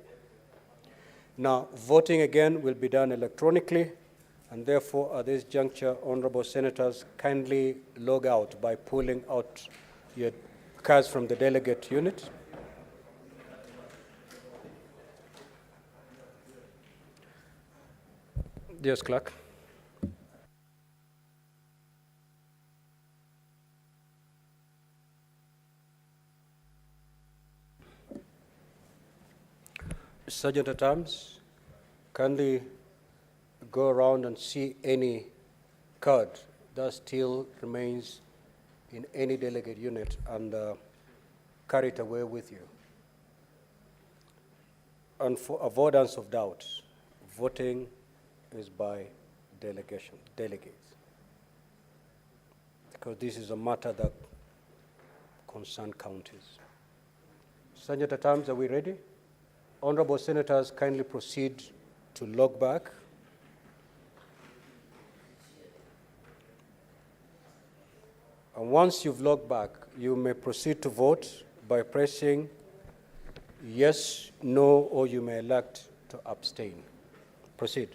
Now, voting again will be done electronically, and therefore, at this juncture, honorable senators, kindly log out by pulling out your cards from the delegate unit. Yes, clerk. Sergeant at Arms, kindly go around and see any card that still remains in any delegate unit and carry it away with you. And for avoidance of doubt, voting is by delegation, delegates, because this is a matter that concerns counties. Sergeant at Arms, are we ready? Honorable senators, kindly proceed to log back. And once you've logged back, you may proceed to vote by pressing yes, no, or you may elect to abstain. Proceed.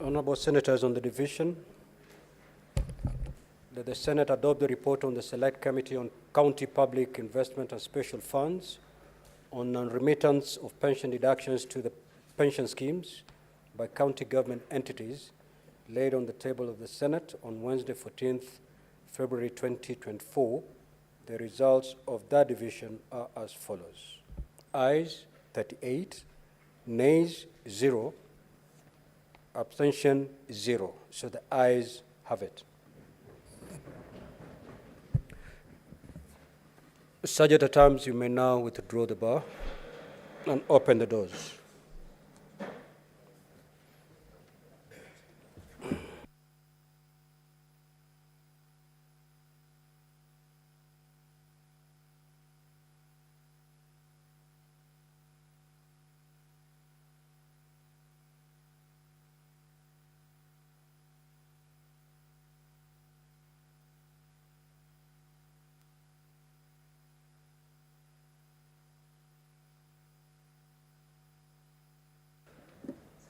Honorable Senators, on the division, that the Senate adopt the report on the Select Committee on County Public Investment and Special Funds on non-remittance of pension deductions to the pension schemes by county government entities laid on the table of the Senate on Wednesday, 14th February 2024. The results of that division are as follows. Ayes 38, nays 0, abstention 0. So the ayes have it. Sergeant at arms, you may now withdraw the bar and open the doors.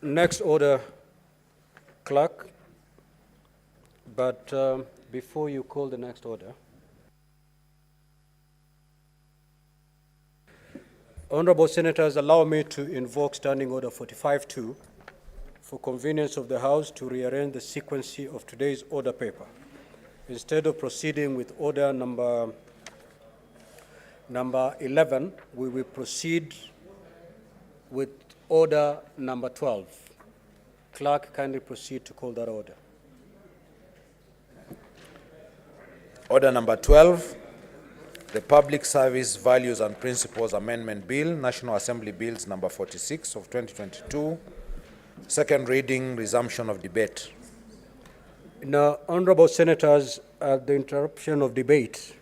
Next order, clerk, but before you call the next order, Honorable Senators, allow me to invoke Standing Order 45-2 for convenience of the House to rearrange the sequence of today's order paper. Instead of proceeding with order number 11, we will proceed with order number 12. Clerk, kindly proceed to call that order. Order number 12, the Public Service Values and Principles Amendment Bill, National Assembly Bills number 46 of 2022, second reading, resumption of debate. Now, Honorable Senators, at the interruption of debate,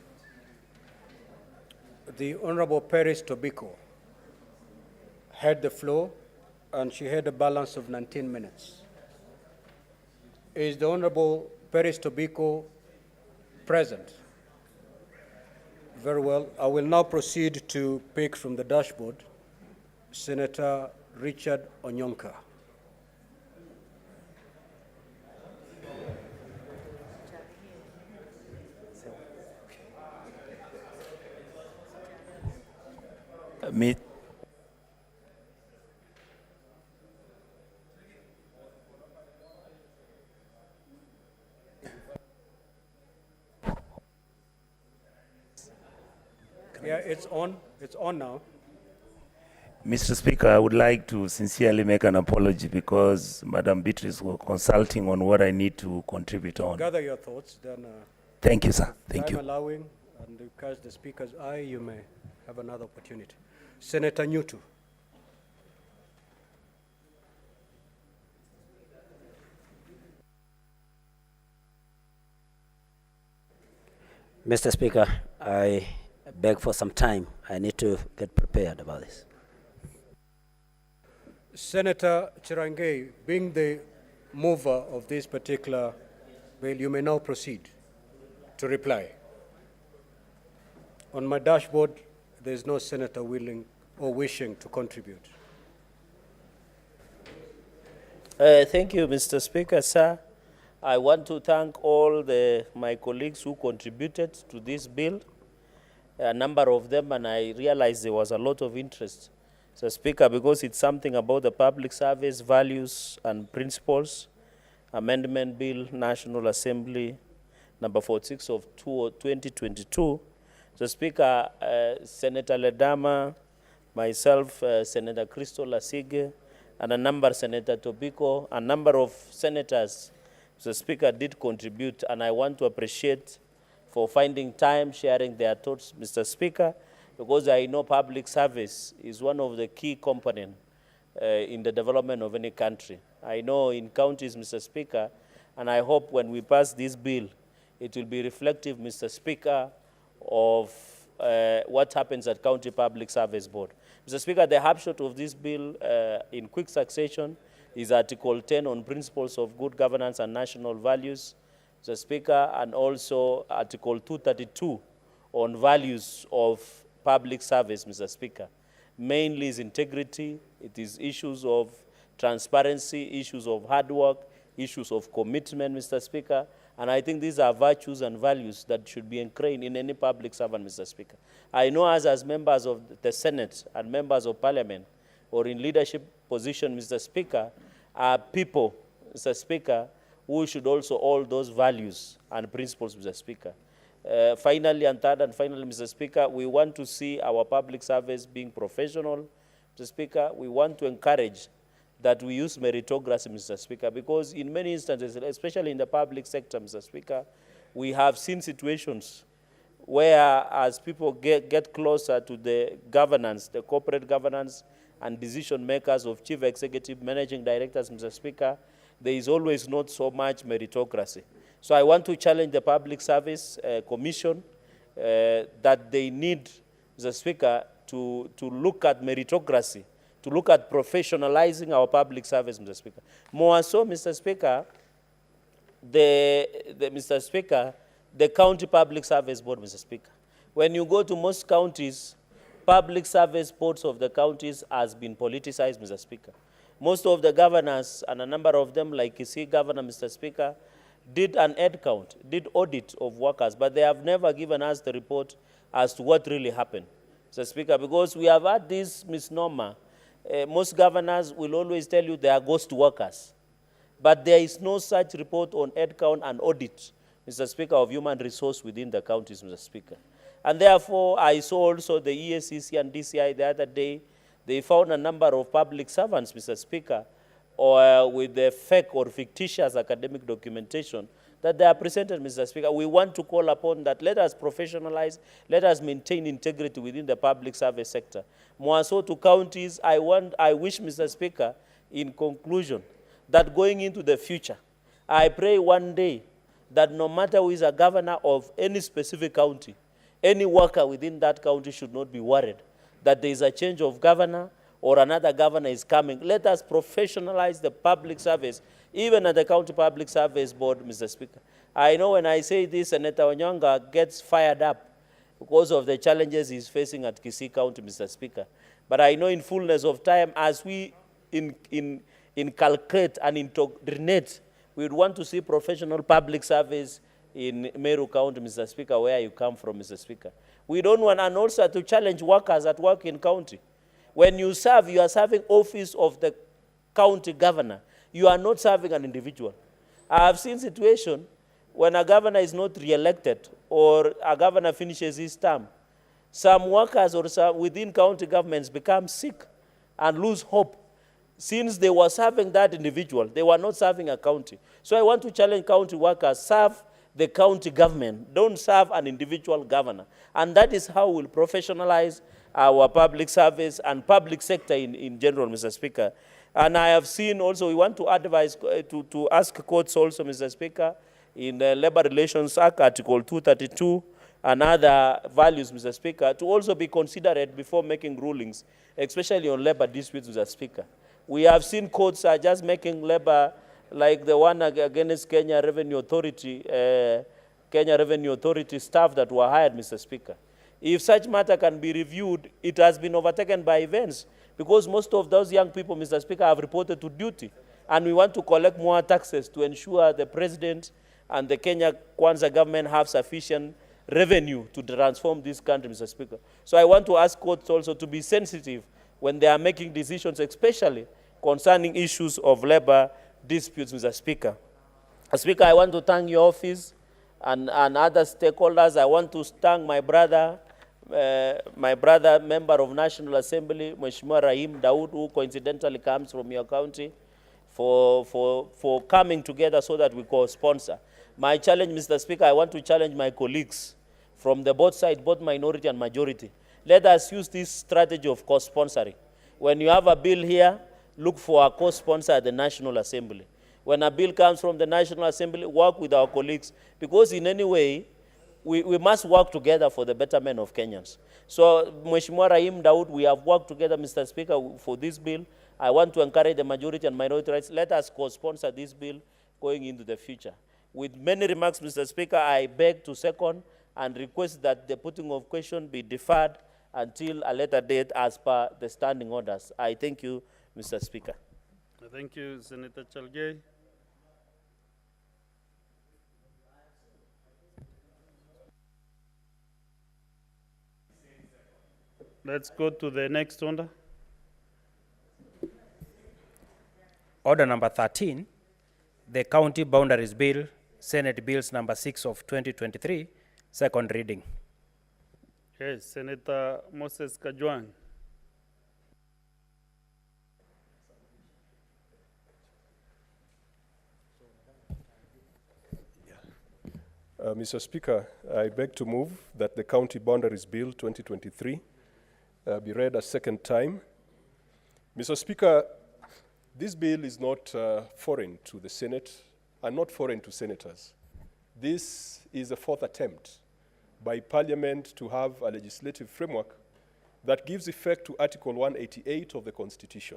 the Honorable Paris Tobiko had the floor, and she had a balance of 19 minutes. Is the Honorable Paris Tobiko present? Very well. I will now proceed to pick from the dashboard Senator Richard Onyonka. Yeah, it's on. It's on now. Mr. Speaker, I would like to sincerely make an apology because Madam Beatrice was consulting on what I need to contribute on. Gather your thoughts, then. Thank you, sir. Thank you. Time allowing, and because the Speaker's eye, you may have another opportunity. Senator Newton. Mr. Speaker, I beg for some time. I need to get prepared about this. Senator Chirange, being the mover of this particular bill, you may now proceed to reply. On my dashboard, there is no senator willing or wishing to contribute. Thank you, Mr. Speaker, sir. I want to thank all my colleagues who contributed to this bill, a number of them, and I realized there was a lot of interest. So, Speaker, because it's something about the public service values and principles, Amendment Bill, National Assembly, number 46 of 2022. So, Speaker, Senator Ledama, myself, Senator Crystal Lasige, and a number, Senator Tobiko, a number of senators, the Speaker, did contribute, and I want to appreciate for finding time, sharing their thoughts, Mr. Speaker, because I know public service is one of the key components in the development of any country. I know in counties, Mr. Speaker, and I hope when we pass this bill, it will be reflective, Mr. Speaker, of what happens at County Public Service Board. Mr. Speaker, the upshot of this bill in quick succession is Article 10 on principles of good governance and national values, Mr. Speaker, and also Article 232 on values of public service, Mr. Speaker. Mainly is integrity, it is issues of transparency, issues of hard work, issues of commitment, Mr. Speaker, and I think these are virtues and values that should be ingrained in any public servant, Mr. Speaker. I know us as members of the Senate and members of Parliament or in leadership position, Mr. Speaker, are people, Mr. Speaker, who should also hold those values and principles, Mr. Speaker. Finally, Mr. Speaker, we want to see our public service being professional. Mr. Speaker, we want to encourage that we use meritocracy, Mr. Speaker, because in many instances, especially in the public sector, Mr. Speaker, we have seen situations where as people get closer to the governance, the corporate governance and decision makers of chief executive managing directors, Mr. Speaker, there is always not so much meritocracy. So I want to challenge the Public Service Commission that they need, Mr. Speaker, to look at meritocracy, to look at professionalizing our public service, Mr. Speaker. More so, Mr. Speaker, Mr. Speaker, the County Public Service Board, Mr. Speaker. When you go to most counties, public service boards of the counties has been politicized, Mr. Speaker. Most of the governors, and a number of them, like Kisii Governor, Mr. Speaker, did an head count, did audit of workers, but they have never given us the report as to what really happened, Mr. Speaker, because we have had this misnomer. Most governors will always tell you they are ghost workers, but there is no such report on head count and audit, Mr. Speaker, of human resource within the counties, Mr. Speaker. And therefore, I saw also the EACC and DCI the other day, they found a number of public servants, Mr. Speaker, or with the fake or fictitious academic documentation that they are presented, Mr. Speaker. We want to call upon that let us professionalize, let us maintain integrity within the public service sector. More so to counties, I wish, Mr. Speaker, in conclusion, that going into the future, I pray one day that no matter who is a governor of any specific county, any worker within that county should not be worried that there is a change of governor or another governor is coming. Let us professionalize the public service, even at the County Public Service Board, Mr. Speaker. I know when I say this, Senator Onyonga gets fired up because of the challenges he's facing at Kisii County, Mr. Speaker. But I know in fullness of time, as we inculcate and indoctrinate, we would want to see professional public service in Meru County, Mr. Speaker, where you come from, Mr. Speaker. We don't want, and also to challenge workers that work in county. When you serve, you are serving office of the county governor. You are not serving an individual. I have seen situation when a governor is not re-elected or a governor finishes his term, some workers or some within county governments become sick and lose hope. Since they were serving that individual, they were not serving a county. So I want to challenge county workers, serve the county government, don't serve an individual governor. And that is how we'll professionalize our public service and public sector in general, Mr. Speaker. And I have seen also, we want to advise, to ask courts also, Mr. Speaker, in the Labor Relations Act, Article 232, and other values, Mr. Speaker, to also be considered before making rulings, especially on labor disputes, Mr. Speaker. We have seen courts are just making labor, like the one against Kenya Revenue Authority staff that were hired, Mr. Speaker. If such matter can be reviewed, it has been overtaken by events because most of those young people, Mr. Speaker, have reported to duty. And we want to collect more taxes to ensure the president and the Kenya Kwanza government have sufficient revenue to transform this country, Mr. Speaker. So I want to ask courts also to be sensitive when they are making decisions, especially concerning issues of labor disputes, Mr. Speaker. Speaker, I want to thank your office and other stakeholders. I want to thank my brother, member of National Assembly, Mheshimiwa Rahim Daud, who coincidentally comes from your county, for coming together so that we co-sponsor. My challenge, Mr. Speaker, I want to challenge my colleagues from the both sides, both minority and majority. Let us use this strategy of co-sponsoring. When you have a bill here, look for a co-sponsor at the National Assembly. When a bill comes from the National Assembly, work with our colleagues, because in any way, we must work together for the betterment of Kenyans. So, Mheshimiwa Rahim Daud, we have worked together, Mr. Speaker, for this bill. I want to encourage the majority and minority rights. Let us co-sponsor this bill going into the future. With many remarks, Mr. Speaker, I beg to second and request that the putting of question be deferred until a later date as per the standing orders. I thank you, Mr. Speaker. Thank you, Senator Chalgei. Let's go to the next order. Order number 13, the County Boundaries Bill, Senate Bills number 6 of 2023, second reading. Yes, Senator Moses Kajwang. Mr. Speaker, I beg to move that the County Boundaries Bill 2023 be read a second time. Mr. Speaker, this bill is not foreign to the Senate and not foreign to senators. This is a fourth attempt by Parliament to have a legislative framework that gives effect to Article 188 of the Constitution.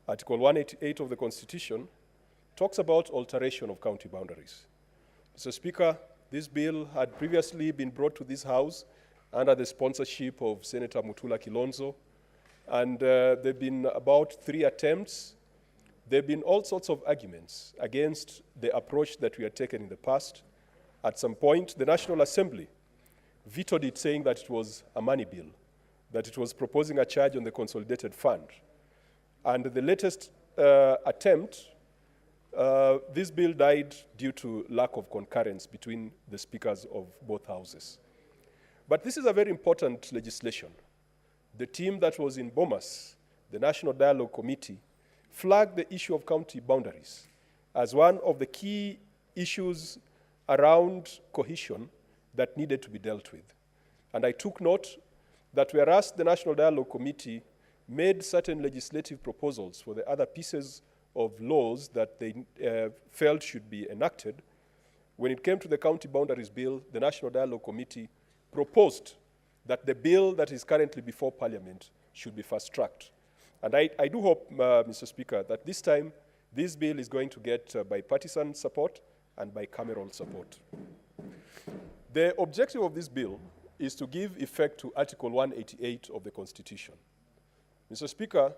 Article 188 of the Constitution talks about alteration of county boundaries. Mr. Speaker, this bill had previously been brought to this House under the sponsorship of Senator Mutula Kilonzo, and there have been about 3 attempts. There have been all sorts of arguments against the approach that we had taken in the past. At some point, the National Assembly vetoed it, saying that it was a money bill, that it was proposing a charge on the consolidated fund. And the latest attempt, this bill died due to lack of concurrence between the speakers of both houses. But this is a very important legislation. The team that was in Bomas, the National Dialogue Committee, flagged the issue of county boundaries as one of the key issues around cohesion that needed to be dealt with. And I took note that whereas the National Dialogue Committee made certain legislative proposals for the other pieces of laws that they felt should be enacted, when it came to the County Boundaries Bill, the National Dialogue Committee proposed that the bill that is currently before Parliament should be fast-tracked. And I do hope, Mr. Speaker, that this time this bill is going to get bipartisan support and bicameral support. The objective of this bill is to give effect to Article 188 of the Constitution. Mr. Speaker,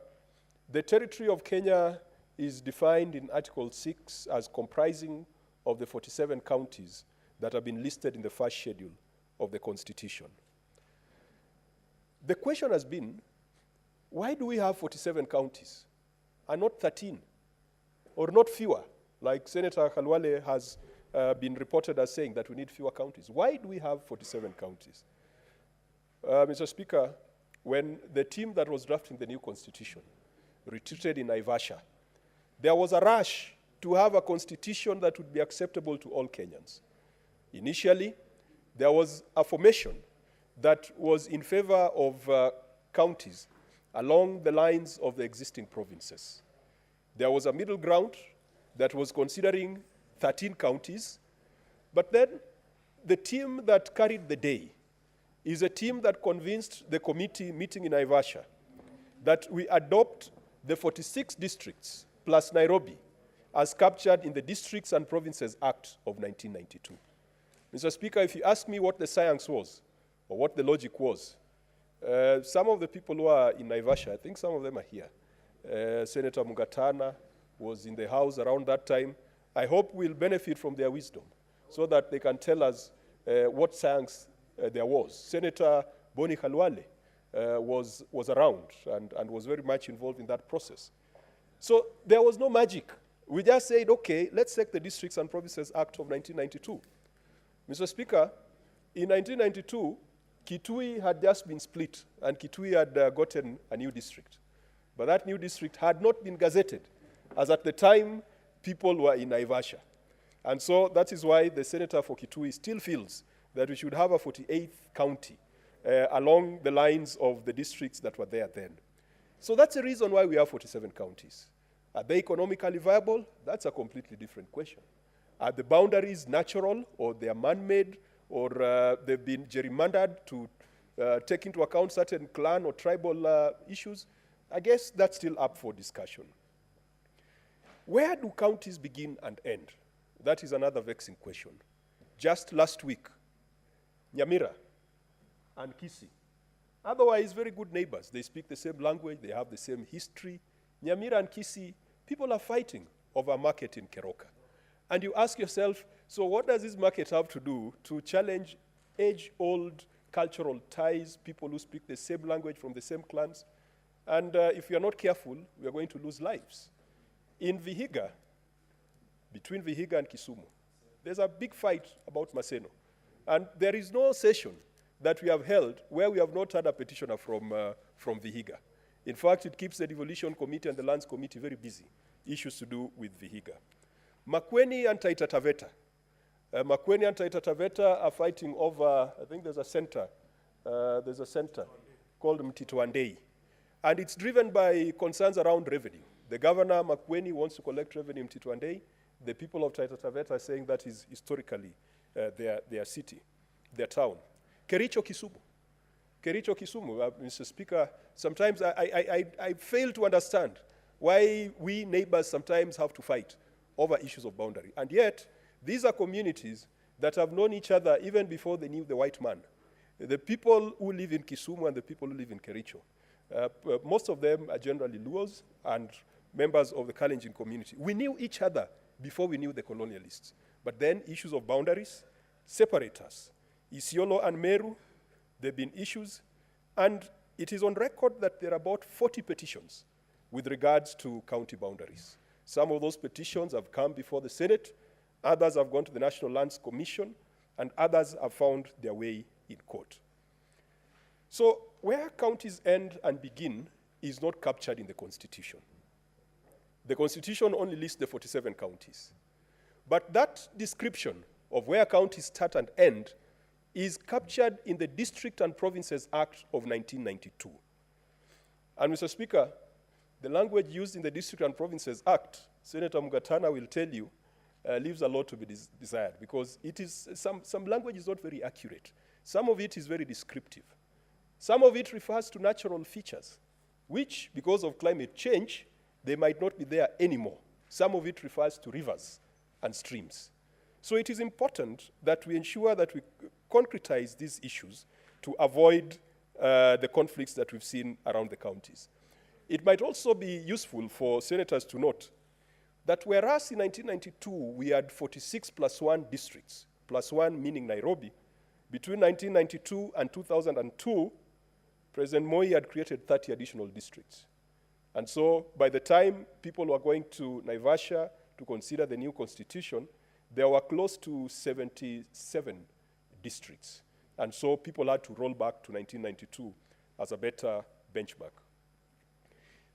the territory of Kenya is defined in Article 6 as comprising of the 47 counties that have been listed in the first schedule of the Constitution. The question has been, why do we have 47 counties and not 13 or not fewer, like Senator Khalwale has been reported as saying that we need fewer counties? Why do we have 47 counties? Mr. Speaker, when the team that was drafting the new constitution retreated in Naivasha, there was a rush to have a constitution that would be acceptable to all Kenyans. Initially, there was a formation that was in favor of counties along the lines of the existing provinces. There was a middle ground that was considering 13 counties, but then the team that carried the day is a team that convinced the committee meeting in Naivasha that we adopt the 46 districts plus Nairobi as captured in the Districts and Provinces Act of 1992. Mr. Speaker, if you ask me what the science was or what the logic was, some of the people who are in Naivasha, I think some of them are here. Senator Mugatana was in the House around that time. I hope we'll benefit from their wisdom so that they can tell us what science there was. Senator Boni Khalwale was around and was very much involved in that process. So there was no magic. We just said, okay, let's take the Districts and Provinces Act of 1992. Mr. Speaker, in 1992, Kitui had just been split, and Kitui had gotten a new district. But that new district had not been gazetted, as at the time, people were in Naivasha. And so that is why the senator for Kitui still feels that we should have a 48th county along the lines of the districts that were there then. So that's the reason why we have 47 counties. Are they economically viable? That's a completely different question. Are the boundaries natural, or they are man-made, or they've been gerrymandered to take into account certain clan or tribal issues? I guess that's still up for discussion. Where do counties begin and end? That is another vexing question. Just last week, Nyamira and Kisii, otherwise very good neighbors. They speak the same language, they have the same history. Nyamira and Kisii, people are fighting over a market in Keroka. And you ask yourself, so what does this market have to do to challenge age-old cultural ties, people who speak the same language from the same clans. And if we are not careful, we are going to lose lives. In Vihiga, between Vihiga and Kisumu, there's a big fight about Maseno. And there is no session that we have held where we have not had a petitioner from Vihiga. In fact, it keeps the Devolution Committee and the Lands Committee very busy, issues to do with Vihiga. Makueni and Taita Taveta. Makueni and Taita Taveta are fighting over, I think there's a center called Mtitwandei. And it's driven by concerns around revenue. The governor, Makueni, wants to collect revenue in Mtitwandei. The people of Taita Taveta are saying that is historically their city, their town. Kericho Kisumu. Mr. Speaker, sometimes I fail to understand why we neighbors sometimes have to fight over issues of boundary. And yet, these are communities that have known each other even before they knew the white man. The people who live in Kisumu and the people who live in Kericho, most of them are generally Luos and members of the Kalenjin community. We knew each other before we knew the colonialists. But then issues of boundaries separate us. Isiolo and Meru, there have been issues, and it is on record that there are about 40 petitions with regards to county boundaries. Some of those petitions have come before the Senate, others have gone to the National Lands Commission, and others have found their way in court. So where counties end and begin is not captured in the Constitution. The Constitution only lists the 47 counties. But that description of where counties start and end is captured in the District and Provinces Act of 1992. And Mr. Speaker, the language used in the District and Provinces Act, Senator Mugatana will tell you, leaves a lot to be desired, because it is, some language is not very accurate. Some of it is very descriptive. Some of it refers to natural features, which, because of climate change, they might not be there anymore. Some of it refers to rivers and streams. So it is important that we ensure that we concretize these issues to avoid the conflicts that we've seen around the counties. It might also be useful for senators to note that whereas in 1992 we had 46 plus 1 districts, plus 1 meaning Nairobi, between 1992 and 2002, President Moi had created 30 additional districts. And so by the time people were going to Naivasha to consider the new constitution, there were close to 77 districts. And so people had to roll back to 1992 as a better benchmark.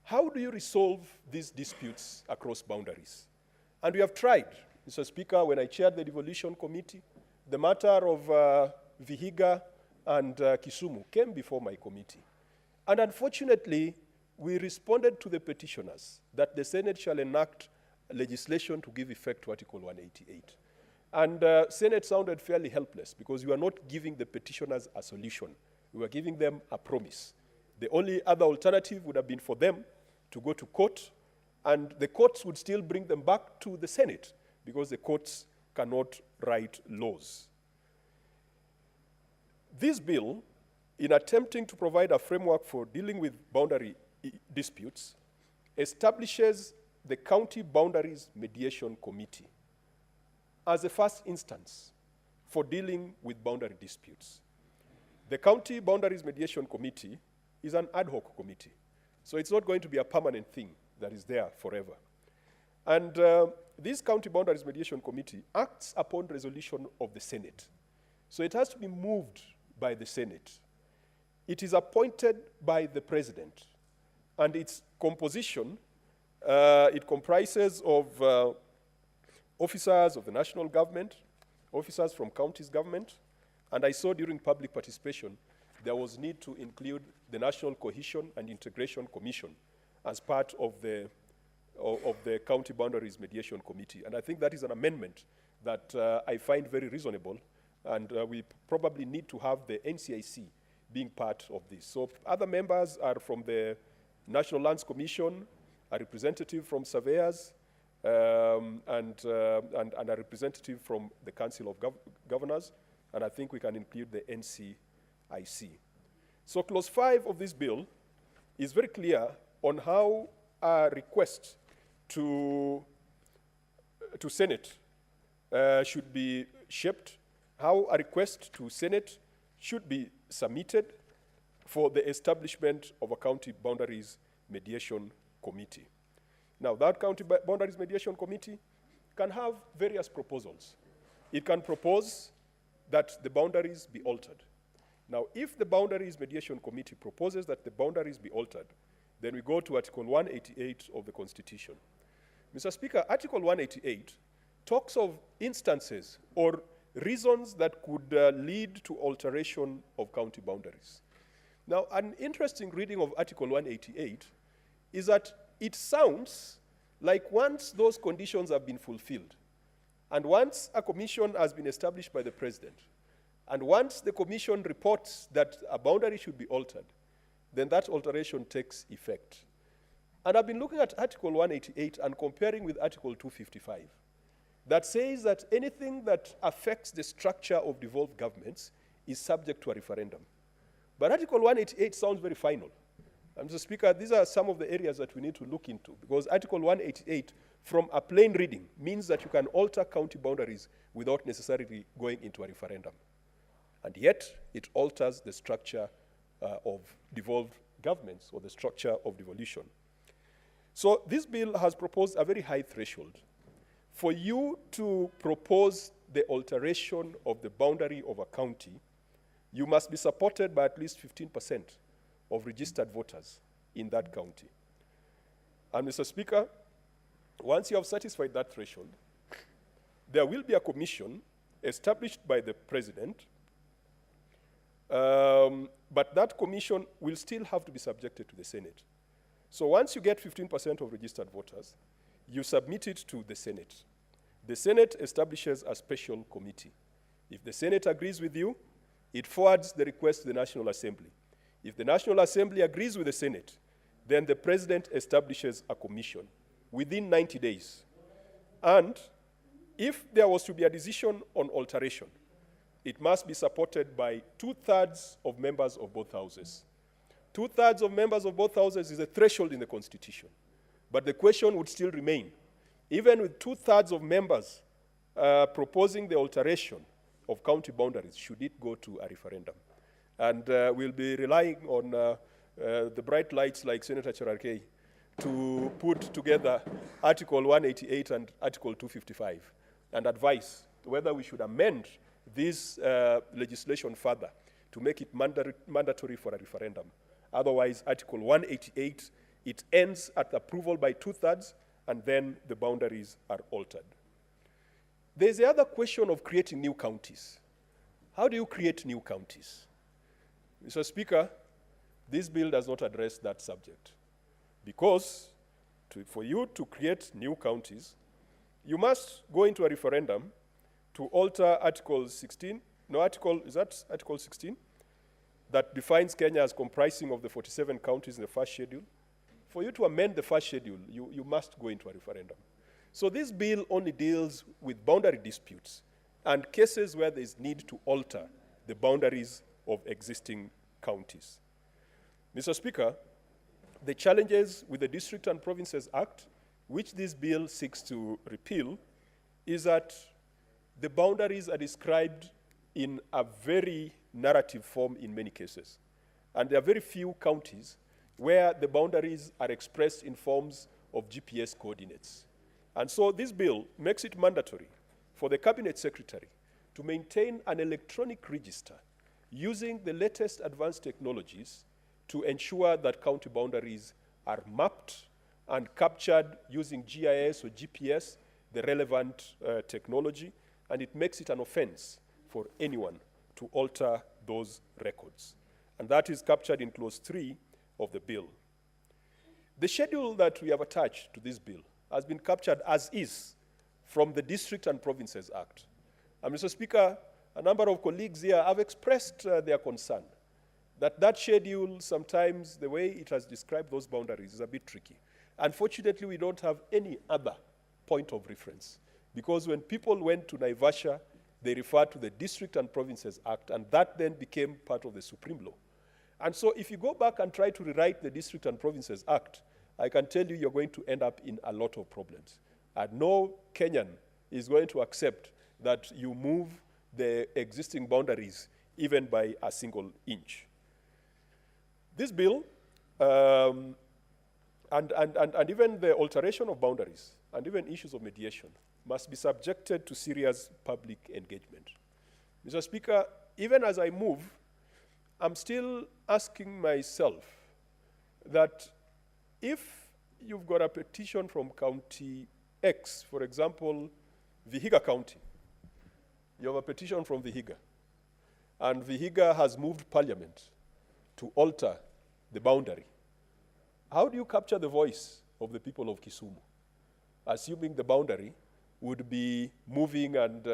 How do you resolve these disputes across boundaries? And we have tried. Mr. Speaker, when I chaired the Devolution Committee, the matter of Vihiga and Kisumu came before my committee. And unfortunately, we responded to the petitioners that the Senate shall enact legislation to give effect to Article 188. And Senate sounded fairly helpless because we were not giving the petitioners a solution. We were giving them a promise. The only other alternative would have been for them to go to court, and the courts would still bring them back to the Senate because the courts cannot write laws. This bill, in attempting to provide a framework for dealing with boundary disputes, establishes the County Boundaries Mediation Committee as a first instance for dealing with boundary disputes. The County Boundaries Mediation Committee is an ad hoc committee, so it's not going to be a permanent thing that is there forever. And this County Boundaries Mediation Committee acts upon resolution of the Senate. So it has to be moved by the Senate. It is appointed by the President, and its composition, it comprises of officers of the national government, officers from counties government, and I saw during public participation there was need to include the National Cohesion and Integration Commission as part of the County Boundaries Mediation Committee. And I think that is an amendment that I find very reasonable, and we probably need to have the NCIC being part of this. So other members are from the National Lands Commission, a representative from surveyors, and a representative from the Council of Governors, and I think we can include the NCIC. So clause 5 of this bill is very clear on how a request to Senate should be shaped, how a request to Senate should be submitted for the establishment of a county boundaries mediation committee. Now, that county boundaries mediation committee can have various proposals. It can propose that the boundaries be altered. Now, if the boundaries mediation committee proposes that the boundaries be altered, then we go to Article 188 of the Constitution. Mr. Speaker, Article 188 talks of instances or reasons that could lead to alteration of county boundaries. Now, an interesting reading of Article 188 is that it sounds like once those conditions have been fulfilled, and once a commission has been established by the president, and once the commission reports that a boundary should be altered, then that alteration takes effect. And I've been looking at Article 188 and comparing with Article 255, that says that anything that affects the structure of devolved governments is subject to a referendum. But Article 188 sounds very final. Mr. Speaker, these are some of the areas that we need to look into, because Article 188, from a plain reading, means that you can alter county boundaries without necessarily going into a referendum. And yet, it alters the structure of devolved governments, or the structure of devolution. So this bill has proposed a very high threshold. For you to propose the alteration of the boundary of a county, you must be supported by at least 15% of registered voters in that county. And Mr. Speaker, once you have satisfied that threshold, there will be a commission established by the president, but that commission will still have to be subjected to the Senate. So once you get 15% of registered voters, you submit it to the Senate. The Senate establishes a special committee. If the Senate agrees with you, it forwards the request to the National Assembly. If the National Assembly agrees with the Senate, then the President establishes a commission within 90 days. And if there was to be a decision on alteration, it must be supported by 2/3 of members of both houses. 2/3 of members of both houses is a threshold in the Constitution. But the question would still remain, even with 2/3 of members proposing the alteration of county boundaries, should it go to a referendum? And we'll be relying on the bright lights like Senator Cherarkei to put together Article 188 and Article 255 and advise whether we should amend this legislation further to make it mandatory for a referendum. Otherwise, Article 188, it ends at approval by 2/3, and then the boundaries are altered. There's the other question of creating new counties. How do you create new counties? Mr. Speaker, this bill does not address that subject, because for you to create new counties, you must go into a referendum to alter Article 16, is that Article 16? That defines Kenya as comprising of the 47 counties in the first schedule. For you to amend the first schedule, you must go into a referendum. So this bill only deals with boundary disputes and cases where there is need to alter the boundaries of existing counties. Mr. Speaker, the challenges with the District and Provinces Act, which this bill seeks to repeal, is that the boundaries are described in a very narrative form in many cases. And there are very few counties where the boundaries are expressed in forms of GPS coordinates. And so this bill makes it mandatory for the Cabinet Secretary to maintain an electronic register using the latest advanced technologies to ensure that county boundaries are mapped and captured using GIS or GPS, the relevant technology, and it makes it an offense for anyone to alter those records. And that is captured in Clause 3 of the bill. The schedule that we have attached to this bill has been captured as is from the District and Provinces Act. And Mr. Speaker, a number of colleagues here have expressed their concern that that schedule, sometimes the way it has described those boundaries is a bit tricky. Unfortunately, we don't have any other point of reference, because when people went to Naivasha, they referred to the District and Provinces Act, and that then became part of the Supreme Law. And so if you go back and try to rewrite the District and Provinces Act, I can tell you you're going to end up in a lot of problems. And no Kenyan is going to accept that you move the existing boundaries even by a single inch. This bill, and even the alteration of boundaries, and even issues of mediation, must be subjected to serious public engagement. Mr. Speaker, even as I move, I'm still asking myself that if you've got a petition from County X, for example, Vihiga County, you have a petition from Vihiga, and Vihiga has moved Parliament to alter the boundary. How do you capture the voice of the people of Kisumu, assuming the boundary would be moving and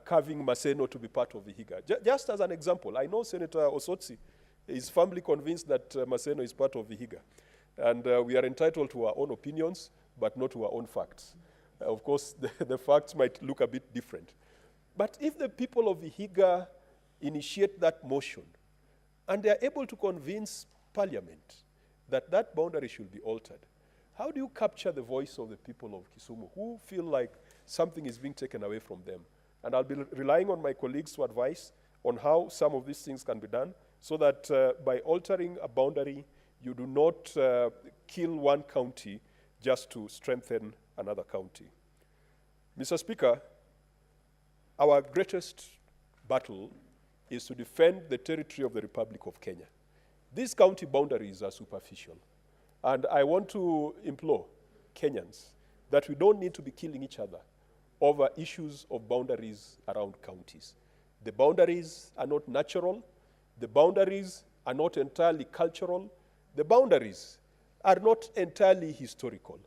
carving Maseno to be part of Vihiga? Just as an example, I know Senator Osotsi is firmly convinced that Maseno is part of Vihiga, and we are entitled to our own opinions, but not to our own facts. Of course, the facts might look a bit different. But if the people of Vihiga initiate that motion, and they are able to convince Parliament that that boundary should be altered, how do you capture the voice of the people of Kisumu who feel like something is being taken away from them? And I'll be relying on my colleagues to advise on how some of these things can be done so that by altering a boundary, you do not kill one county just to strengthen another county. Mr. Speaker, our greatest battle is to defend the territory of the Republic of Kenya. These county boundaries are superficial. And I want to implore Kenyans that we don't need to be killing each other over issues of boundaries around counties. The boundaries are not natural. The boundaries are not entirely cultural. The boundaries are not entirely historical.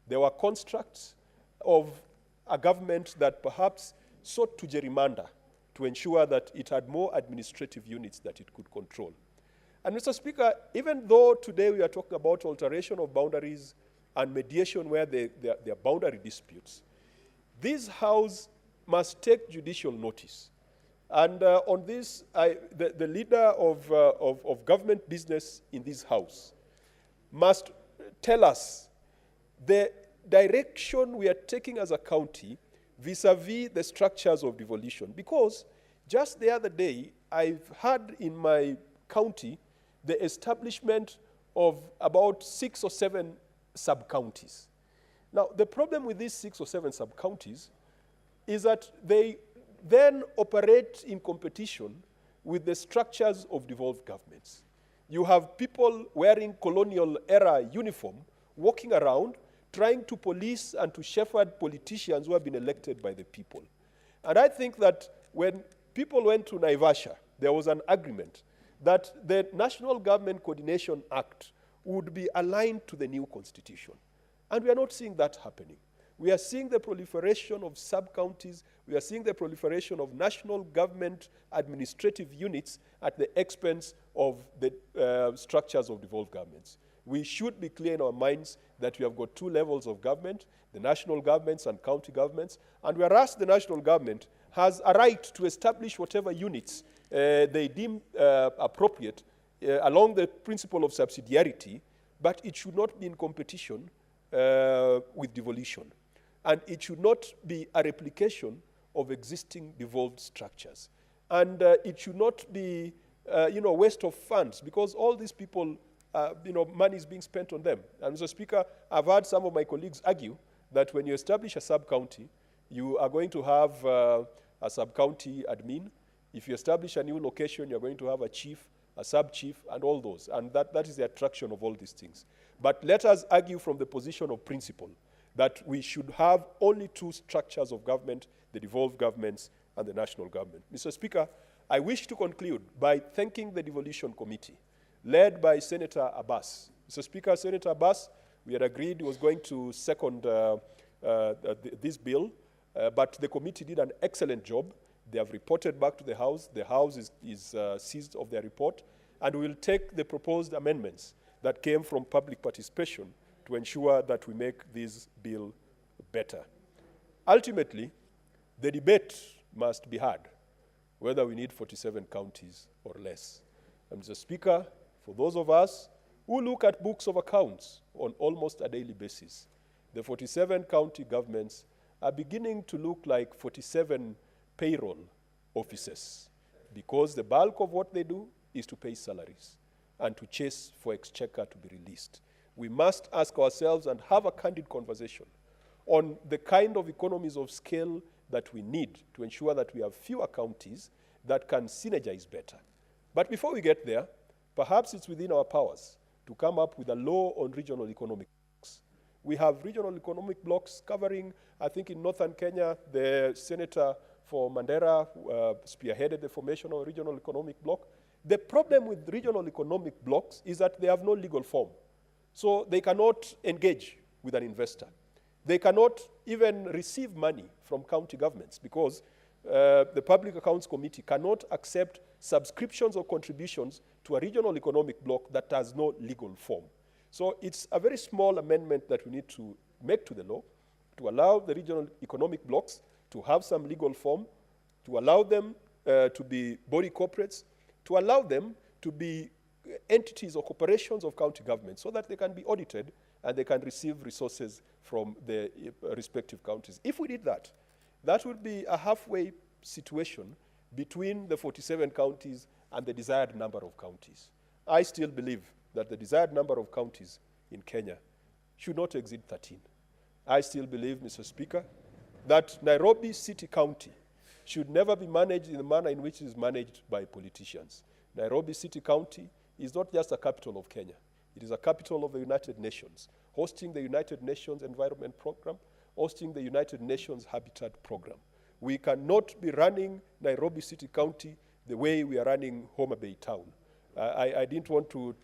They were constructs of a government that perhaps sought to gerrymander to ensure that it had more administrative units that it could control. And Mr. Speaker, even though today we are talking about alteration of boundaries and mediation where there are boundary disputes, this House must take judicial notice. And on this, the leader of government business in this House must tell us the direction we are taking as a county vis-a-vis the structures of devolution. Because just the other day, I've had in my county the establishment of about 6 or 7 sub-counties. Now, the problem with these 6 or 7 sub-counties is that they then operate in competition with the structures of devolved governments. You have people wearing colonial-era uniform walking around trying to police and to shepherd politicians who have been elected by the people. And I think that when people went to Naivasha, there was an agreement that the National Government Coordination Act would be aligned to the new constitution. And we are not seeing that happening. We are seeing the proliferation of sub-counties. We are seeing the proliferation of national government administrative units at the expense of the structures of devolved governments. We should be clear in our minds that we have got 2 levels of government, the national governments and county governments, and whereas the national government has a right to establish whatever units they deem appropriate along the principle of subsidiarity, but it should not be in competition with devolution. And it should not be a replication of existing devolved structures. And it should not be, a waste of funds, because all these people, money is being spent on them. And Mr. Speaker, I've heard some of my colleagues argue that when you establish a sub-county, you are going to have a sub-county admin. If you establish a new location, you're going to have a chief, a sub-chief, and all those. And that is the attraction of all these things. But let us argue from the position of principle that we should have only 2 structures of government, the devolved governments and the national government. Mr. Speaker, I wish to conclude by thanking the Devolution Committee, led by Senator Abbas. Mr. Speaker, Senator Abbas, we had agreed he was going to second this bill, but the committee did an excellent job. They have reported back to the House. The House is seized of their report, and we will take the proposed amendments that came from public participation to ensure that we make this bill better. Ultimately, the debate must be had whether we need 47 counties or less. And Mr. Speaker, for those of us who look at books of accounts on almost a daily basis, the 47 county governments are beginning to look like 47 payroll offices because the bulk of what they do is to pay salaries and to chase for exchequer to be released. We must ask ourselves and have a candid conversation on the kind of economies of scale that we need to ensure that we have fewer counties that can synergize better. But before we get there, perhaps it's within our powers to come up with a law on regional economic blocks. We have regional economic blocks covering, I think in northern Kenya, the senator for Mandera spearheaded the formation of a regional economic block. The problem with regional economic blocks is that they have no legal form. So they cannot engage with an investor. They cannot even receive money from county governments because the Public Accounts Committee cannot accept subscriptions or contributions to a regional economic block that has no legal form. So it's a very small amendment that we need to make to the law to allow the regional economic blocks to have some legal form, to allow them to be body corporates, to allow them to be entities or corporations of county government so that they can be audited and they can receive resources from the respective counties. If we did that, that would be a halfway situation between the 47 counties and the desired number of counties. I still believe that the desired number of counties in Kenya should not exceed 13. I still believe, Mr. Speaker, that Nairobi City County should never be managed in the manner in which it is managed by politicians. Nairobi City County is not just a capital of Kenya. It is a capital of the United Nations, hosting the United Nations Environment Program, hosting the United Nations Habitat Program. We cannot be running Nairobi City County the way we are running Homa Bay Town. I didn't want to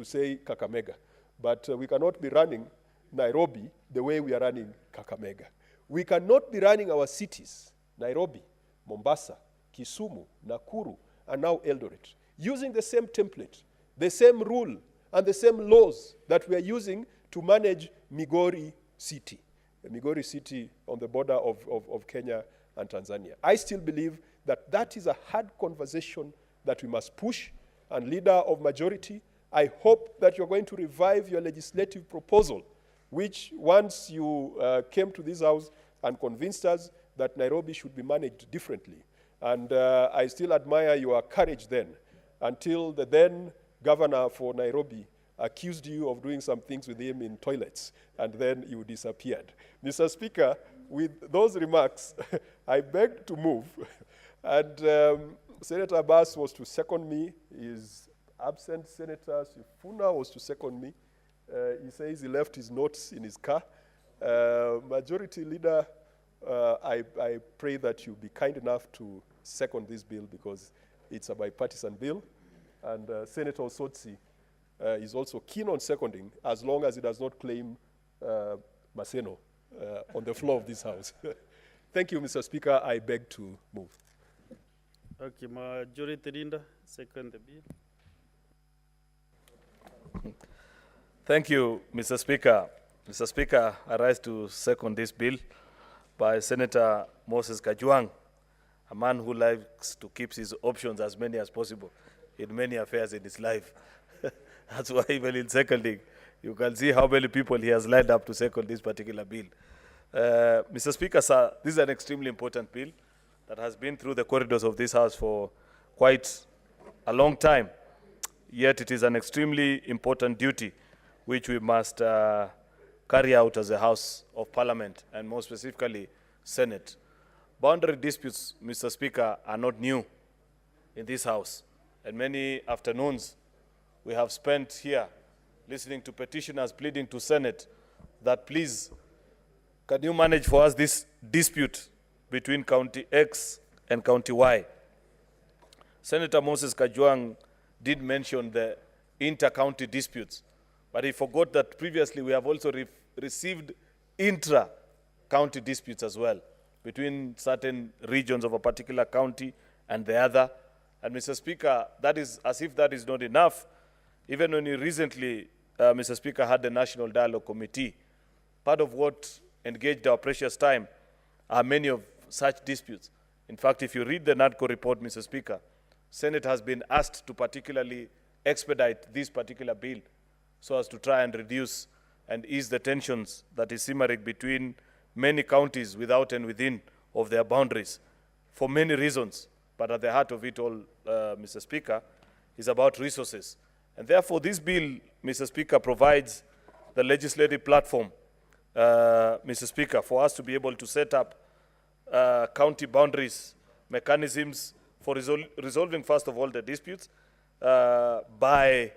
say Kakamega, but we cannot be running Nairobi the way we are running Kakamega. We cannot be running our cities, Nairobi, Mombasa, Kisumu, Nakuru, and now Eldoret, using the same template, the same rule, and the same laws that we are using to manage Migori City, the Migori City on the border of Kenya and Tanzania. I still believe that that is a hard conversation that we must push. And leader of majority, I hope that you're going to revive your legislative proposal, which once you came to this house and convinced us that Nairobi should be managed differently. And I still admire your courage then, until the then governor for Nairobi accused you of doing some things with him in toilets, and then you disappeared. Mr. Speaker, with those remarks, I beg to move, and Senator Abbas was to second me. His absent Senator Sifuna was to second me. He says he left his notes in his car. Majority Leader, I pray that you be kind enough to second this bill because it's a bipartisan bill. And Senator Osotsi is also keen on seconding as long as he does not claim Maseno on the floor of this House. Thank you, Mr. Speaker. I beg to move. Okay, Majority Leader, second the bill. Thank you, Mr. Speaker. Mr. Speaker, I rise to second this bill by Senator Moses Kajwang, a man who likes to keep his options as many as possible in many affairs in his life. That's why even in seconding, you can see how many people he has lined up to second this particular bill. Mr. Speaker, sir, this is an extremely important bill that has been through the corridors of this House for quite a long time. Yet it is an extremely important duty which we must carry out as a House of Parliament, and more specifically, Senate. Boundary disputes, Mr. Speaker, are not new in this House. And many afternoons we have spent here listening to petitioners pleading to Senate that please, can you manage for us this dispute between County X and County Y? Senator Moses Kajwang did mention the inter-county disputes, but he forgot that previously we have also received intra-county disputes as well, between certain regions of a particular county and the other. And Mr. Speaker, that is as if that is not enough. Even when you recently, Mr. Speaker, had the National Dialogue Committee, part of what engaged our precious time are many of such disputes. In fact, if you read the NADCO report, Mr. Speaker, Senate has been asked to particularly expedite this particular bill so as to try and reduce and ease the tensions that is simmering between many counties without and within of their boundaries for many reasons. but at the heart of it all, Mr. Speaker, is about resources. And therefore, this bill, Mr. Speaker, provides the legislative platform, Mr. Speaker, for us to be able to set up county boundaries mechanisms for resolving, first of all, the disputes by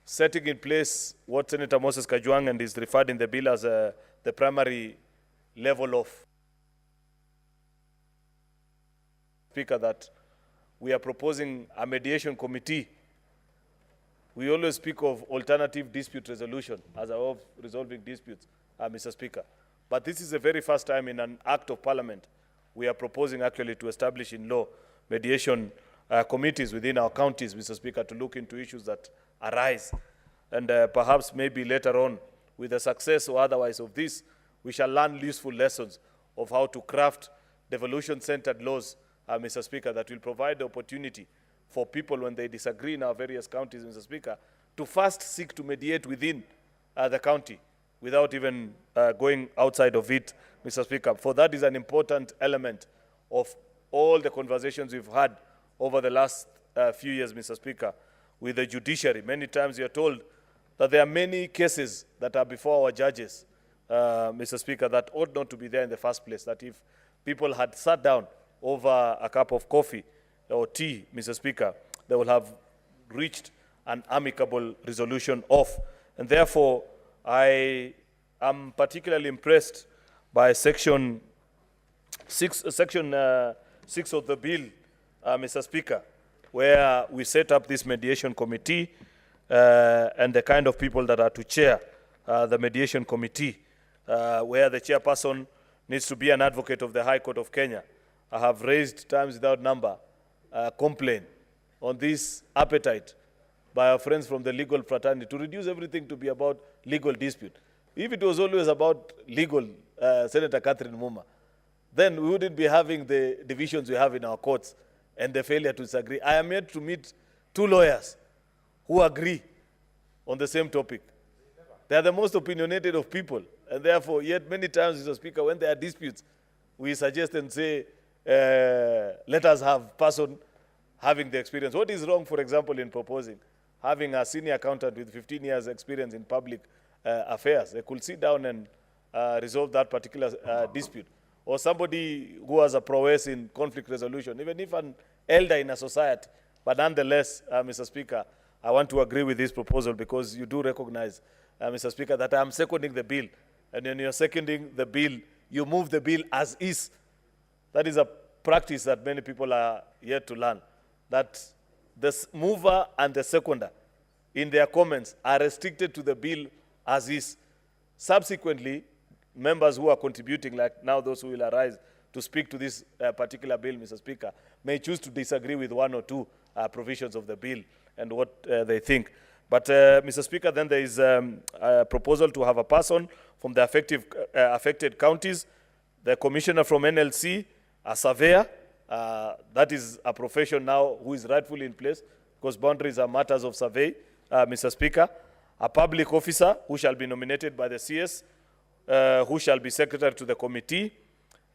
setting in place what Senator Moses Kajwang and is referred in the bill as the primary level of Speaker, that we are proposing a mediation committee. We always speak of alternative dispute resolution as a way of resolving disputes, Mr. Speaker. But this is the very first time in an act of parliament we are proposing actually to establish in law mediation committees within our counties, Mr. Speaker, to look into issues that arise. And perhaps maybe later on, with the success or otherwise of this, we shall learn useful lessons of how to craft devolution-centered laws, Mr. Speaker, that will provide the opportunity for people when they disagree in our various counties, Mr. Speaker, to first seek to mediate within the county without even going outside of it, Mr. Speaker. For that is an important element of all the conversations we've had over the last few years, Mr. Speaker, with the judiciary. Many times we are told that there are many cases that are before our judges, Mr. Speaker, that ought not to be there in the first place, that if people had sat down over a cup of coffee or tea, Mr. Speaker, they will have reached an amicable resolution of. And therefore, I am particularly impressed by Section 6 of the bill, Mr. Speaker, where we set up this mediation committee and the kind of people that are to chair the mediation committee, where the chairperson needs to be an advocate of the High Court of Kenya. I have raised times without number complaint on this appetite by our friends from the legal fraternity to reduce everything to be about legal dispute. If it was always about legal, Senator Catherine Muma, then we wouldn't be having the divisions we have in our courts and the failure to disagree. I am yet to meet two lawyers who agree on the same topic. They are the most opinionated of people, and therefore, yet many times, Mr. Speaker, when there are disputes, we suggest and say, let us have person having the experience. What is wrong, for example, in proposing having a senior accountant with 15 years experience in public affairs? They could sit down and resolve that particular dispute. Or somebody who has a prowess in conflict resolution, even if an elder in a society. But nonetheless, Mr. Speaker, I want to agree with this proposal because you do recognize, Mr. Speaker, that I am seconding the bill. And when you're seconding the bill, you move the bill as is. That is a practice that many people are yet to learn, that the mover and the seconder in their comments are restricted to the bill as is. Subsequently, members who are contributing, like now those who will arise to speak to this particular bill, Mr. Speaker, may choose to disagree with one or two provisions of the bill and what they think. But, Mr. Speaker, then there is a proposal to have a person from the affected counties, the commissioner from NLC, a surveyor, that is a profession now who is rightfully in place because boundaries are matters of survey, Mr. Speaker, a public officer who shall be nominated by the CS, who shall be secretary to the committee,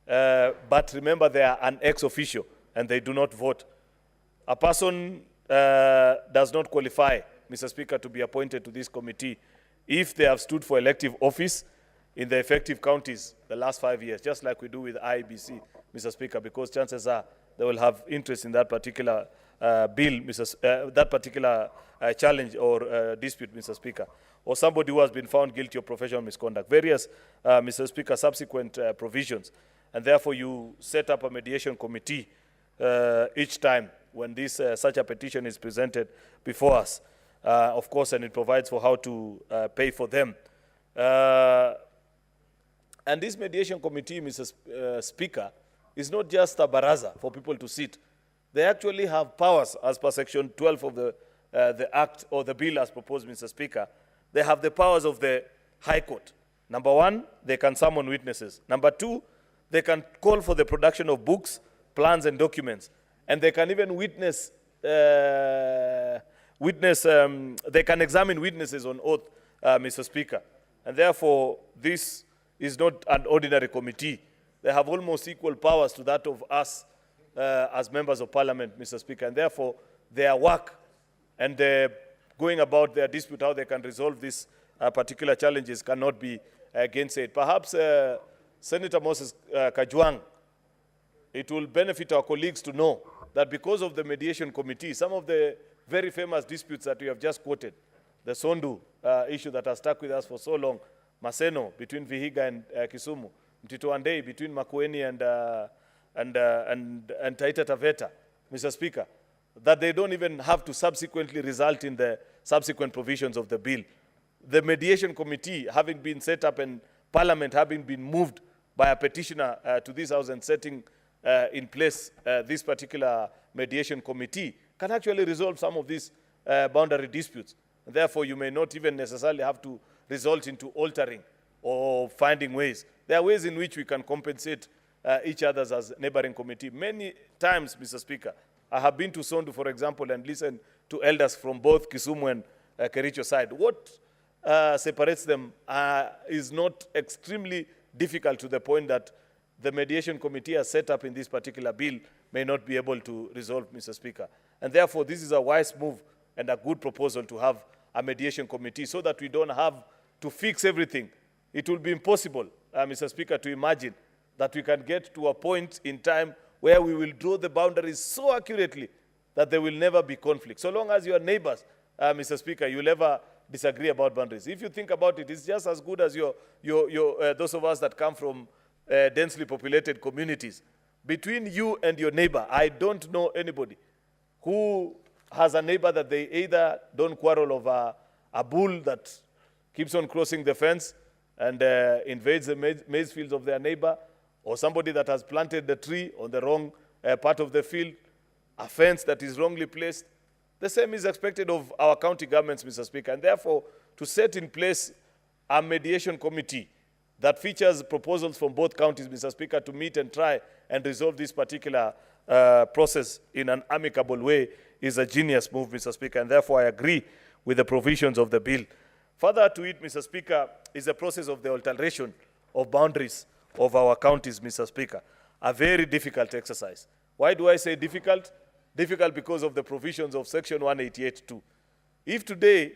but remember they are an ex-officio and they do not vote. A person does not qualify, Mr. Speaker, to be appointed to this committee if they have stood for elective office in the effective counties the last 5 years, just like we do with IEBC, Mr. Speaker, because chances are they will have interest in that particular bill, that particular challenge or dispute, Mr. Speaker, or somebody who has been found guilty of professional misconduct. Various, Mr. Speaker, subsequent provisions. And therefore, you set up a mediation committee each time when this such a petition is presented before us, of course, and it provides for how to pay for them. And this mediation committee, Mr. Speaker, is not just a baraza for people to sit. They actually have powers as per Section 12 of the Act or the bill as proposed, Mr. Speaker. They have the powers of the High Court. Number one, they can summon witnesses. Number two, they can call for the production of books, plans, and documents. And they can even they can examine witnesses on oath, Mr. Speaker. And therefore, this is not an ordinary committee. They have almost equal powers to that of us as members of parliament, Mr. Speaker, and therefore their work and going about their dispute, how they can resolve these particular challenges cannot be gainsaid. Perhaps Senator Moses Kajwang, it will benefit our colleagues to know that because of the mediation committee, some of the very famous disputes that we have just quoted, the Sondu issue that has stuck with us for so long, Maseno between Vihiga and Kisumu, Mtito Andei between Makueni and Taita Taveta, Mr. Speaker, that they don't even have to subsequently result in the subsequent provisions of the bill. The mediation committee having been set up and Parliament having been moved by a petitioner to this House and setting in place this particular mediation committee can actually resolve some of these boundary disputes. Therefore, you may not even necessarily have to result into altering or finding ways. There are ways in which we can compensate each other as neighboring committee. Many times, Mr. Speaker, I have been to Sondu, for example, and listened to elders from both Kisumu and Kericho side. What separates them is not extremely difficult to the point that the mediation committee has set up in this particular bill may not be able to resolve, Mr. Speaker. And therefore, this is a wise move and a good proposal to have a mediation committee so that we don't have to fix everything. It will be impossible, Mr. Speaker, to imagine that we can get to a point in time where we will draw the boundaries so accurately that there will never be conflict. So long as you are neighbors, Mr. Speaker, you'll never disagree about boundaries. If you think about it, it's just as good as those of us that come from densely populated communities. Between you and your neighbor, I don't know anybody who has a neighbor that they either don't quarrel over a bull that keeps on crossing the fence and invades the maize fields of their neighbor, or somebody that has planted the tree on the wrong part of the field, a fence that is wrongly placed. The same is expected of our county governments, Mr. Speaker, and therefore to set in place a mediation committee that features proposals from both counties, Mr. Speaker, to meet and try and resolve this particular process in an amicable way is a genius move, Mr. Speaker, and therefore I agree with the provisions of the bill. Further to it, Mr. Speaker, is the process of the alteration of boundaries of our counties, Mr. Speaker, a very difficult exercise. Why do I say difficult? Difficult because of the provisions of Section 188(2). If today,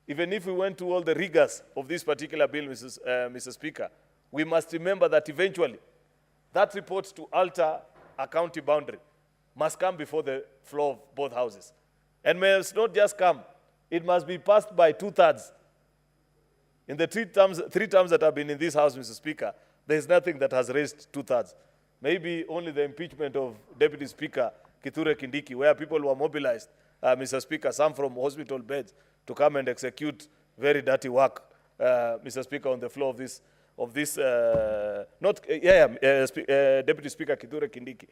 even if we went to all the rigors of this particular bill, Mr. Speaker, we must remember that eventually that report to alter a county boundary must come before the floor of both houses. And must not just come, it must be passed by 2/3. In the three terms that have been in this House, Mr. Speaker, there is nothing that has raised 2/3. Maybe only the impeachment of Deputy Speaker Kithure Kindiki, where people were mobilized, Mr. Speaker, some from hospital beds, to come and execute very dirty work, Mr. Speaker, on the floor of this, Deputy Speaker Kithure Kindiki.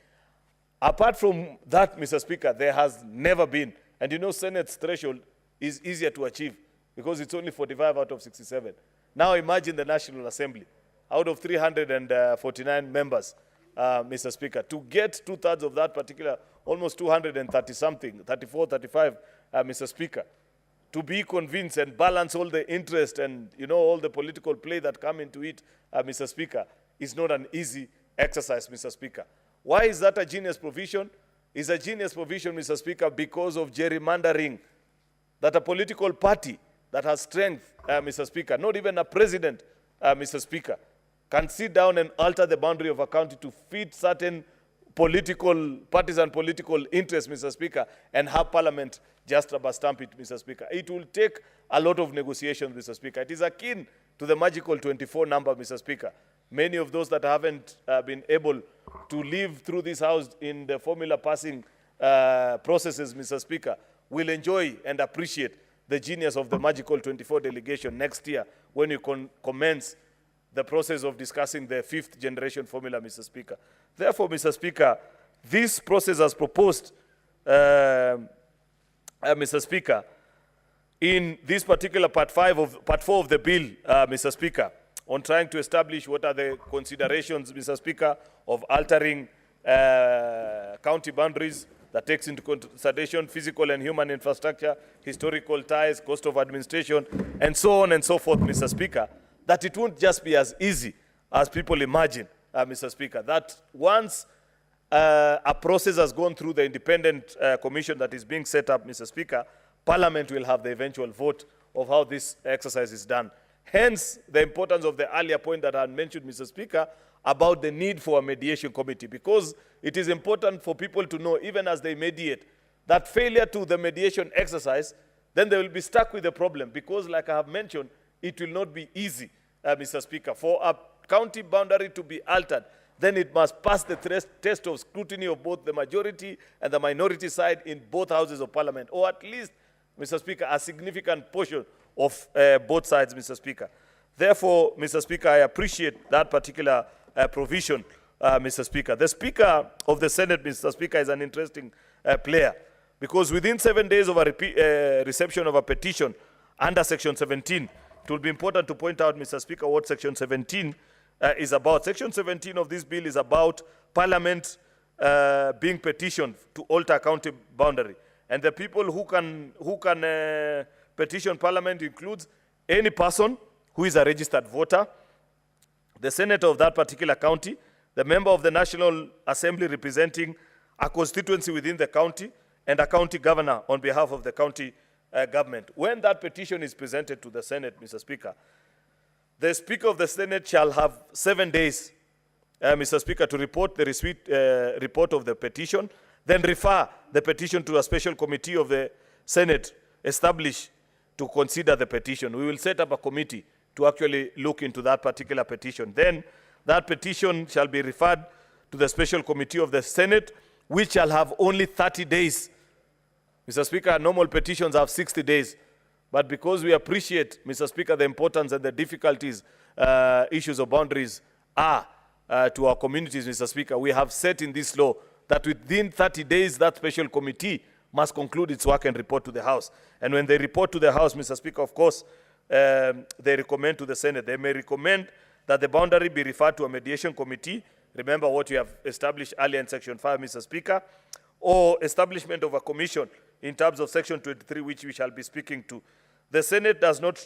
Apart from that, Mr. Speaker, there has never been, and you know Senate's threshold is easier to achieve because it's only 45 out of 67. Now imagine the National Assembly, out of 349 members, Mr. Speaker, to get 2/3 of that particular, almost 230-something, 34, 35, Mr. Speaker, to be convinced and balance all the interest and, you know, all the political play that come into it, Mr. Speaker, is not an easy exercise, Mr. Speaker. Why is that a genius provision? It's a genius provision, Mr. Speaker, because of gerrymandering, that a political party that has strength, Mr. Speaker, not even a president, Mr. Speaker, can sit down and alter the boundary of a county to fit certain partisan political interests, Mr. Speaker, and have Parliament just rubber stamp it, Mr. Speaker. It will take a lot of negotiations, Mr. Speaker. It is akin to the magical 24 number, Mr. Speaker. Many of those that haven't been able to live through this House in the formula passing processes, Mr. Speaker, will enjoy and appreciate the genius of the magical 24 delegation next year when you commence the process of discussing the 5th generation formula, Mr. Speaker. Therefore, Mr. Speaker, this process as proposed, Mr. Speaker, in this particular part 4 of the bill, Mr. Speaker, on trying to establish what are the considerations, Mr. Speaker, of altering county boundaries that takes into consideration physical and human infrastructure, historical ties, cost of administration, and so on and so forth, Mr. Speaker, that it won't just be as easy as people imagine, Mr. Speaker, that once a process has gone through the independent commission that is being set up, Mr. Speaker, Parliament will have the eventual vote of how this exercise is done. Hence, the importance of the earlier point that I had mentioned, Mr. Speaker, about the need for a mediation committee, because it is important for people to know, even as they mediate, that failure to the mediation exercise, then they will be stuck with the problem, because like I have mentioned, it will not be easy, Mr. Speaker. For a county boundary to be altered, then it must pass the test of scrutiny of both the majority and the minority side in both houses of parliament, or at least, Mr. Speaker, a significant portion of both sides, Mr. Speaker. Therefore, Mr. Speaker, I appreciate that particular provision, Mr. Speaker. The Speaker of the Senate, Mr. Speaker, is an interesting player, because within 7 days of a reception of a petition under Section 17, it will be important to point out, Mr. Speaker, what Section 17 is about. Section 17 of this bill is about Parliament being petitioned to alter a county boundary. And the people who can petition Parliament includes any person who is a registered voter, the senator of that particular county, the member of the National Assembly representing a constituency within the county, and a county governor on behalf of the county government. When that petition is presented to the Senate, Mr. Speaker, the Speaker of the Senate shall have 7 days, Mr. Speaker, to report the report of the petition, then refer the petition to a special committee of the Senate established to consider the petition. We will set up a committee to actually look into that particular petition. Then that petition shall be referred to the special committee of the Senate, which shall have only 30 days. Mr. Speaker, normal petitions have 60 days. But because we appreciate, Mr. Speaker, the importance and the difficulties issues of boundaries are to our communities, Mr. Speaker, we have set in this law that within 30 days, that special committee must conclude its work and report to the House. And when they report to the House, Mr. Speaker, of course, they recommend to the Senate. They may recommend that the boundary be referred to a mediation committee. Remember what we have established earlier in Section 5, Mr. Speaker, or establishment of a commission in terms of Section 23, which we shall be speaking to. The Senate does not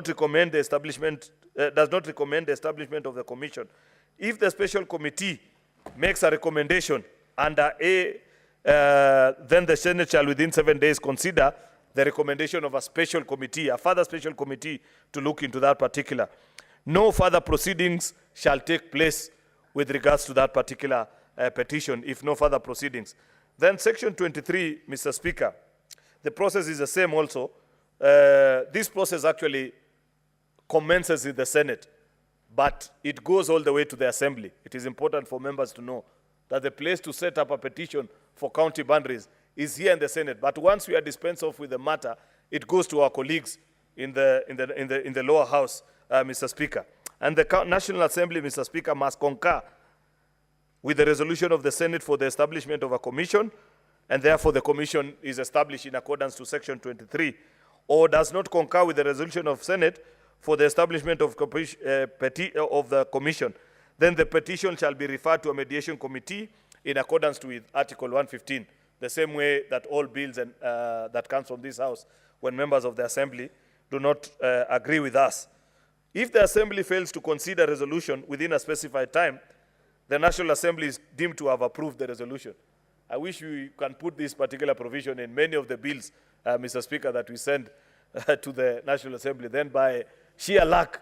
recommend the establishment of the commission. If the special committee makes a recommendation under A, then the Senate shall within 7 days consider the recommendation of a special committee, a further special committee to look into that particular. No further proceedings shall take place with regards to that particular petition, if no further proceedings. Then Section 23, Mr. Speaker, the process is the same also. This process actually commences in the Senate, but it goes all the way to the Assembly. It is important for members to know that the place to set up a petition for county boundaries is here in the Senate. But once we are dispensed off with the matter, it goes to our colleagues in the lower house, Mr. Speaker. And the National Assembly, Mr. Speaker, must concur with the resolution of the Senate for the establishment of a commission, and therefore the commission is established in accordance to Section 23, or does not concur with the resolution of Senate for the establishment of the commission, then the petition shall be referred to a mediation committee in accordance with Article 115, the same way that all bills that comes from this House, when members of the Assembly do not agree with us. If the Assembly fails to consider resolution within a specified time, the National Assembly is deemed to have approved the resolution. I wish we can put this particular provision in many of the bills, Mr. Speaker, that we send to the National Assembly. Then by sheer luck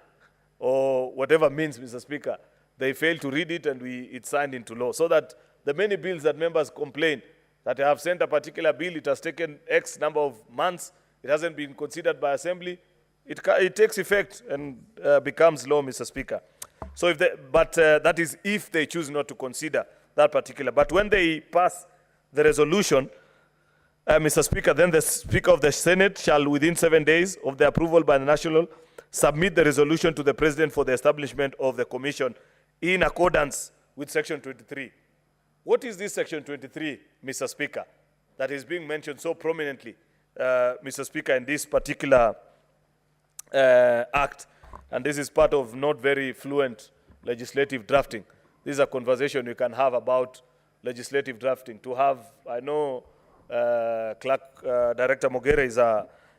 or whatever means, Mr. Speaker, they fail to read it and it's signed into law. So that the many bills that members complain that they have sent a particular bill, it has taken X number of months, it hasn't been considered by Assembly, it takes effect and becomes law, Mr. Speaker. So that is if they choose not to consider that particular. But when they pass the resolution, Mr. Speaker, then the Speaker of the Senate shall, within 7 days of the approval by the National, submit the resolution to the President for the establishment of the Commission in accordance with Section 23. What is this Section 23, Mr. Speaker, that is being mentioned so prominently, Mr. Speaker, in this particular act? And this is part of not very fluent legislative drafting. This is a conversation we can have about legislative drafting. To have, I know Director Mogere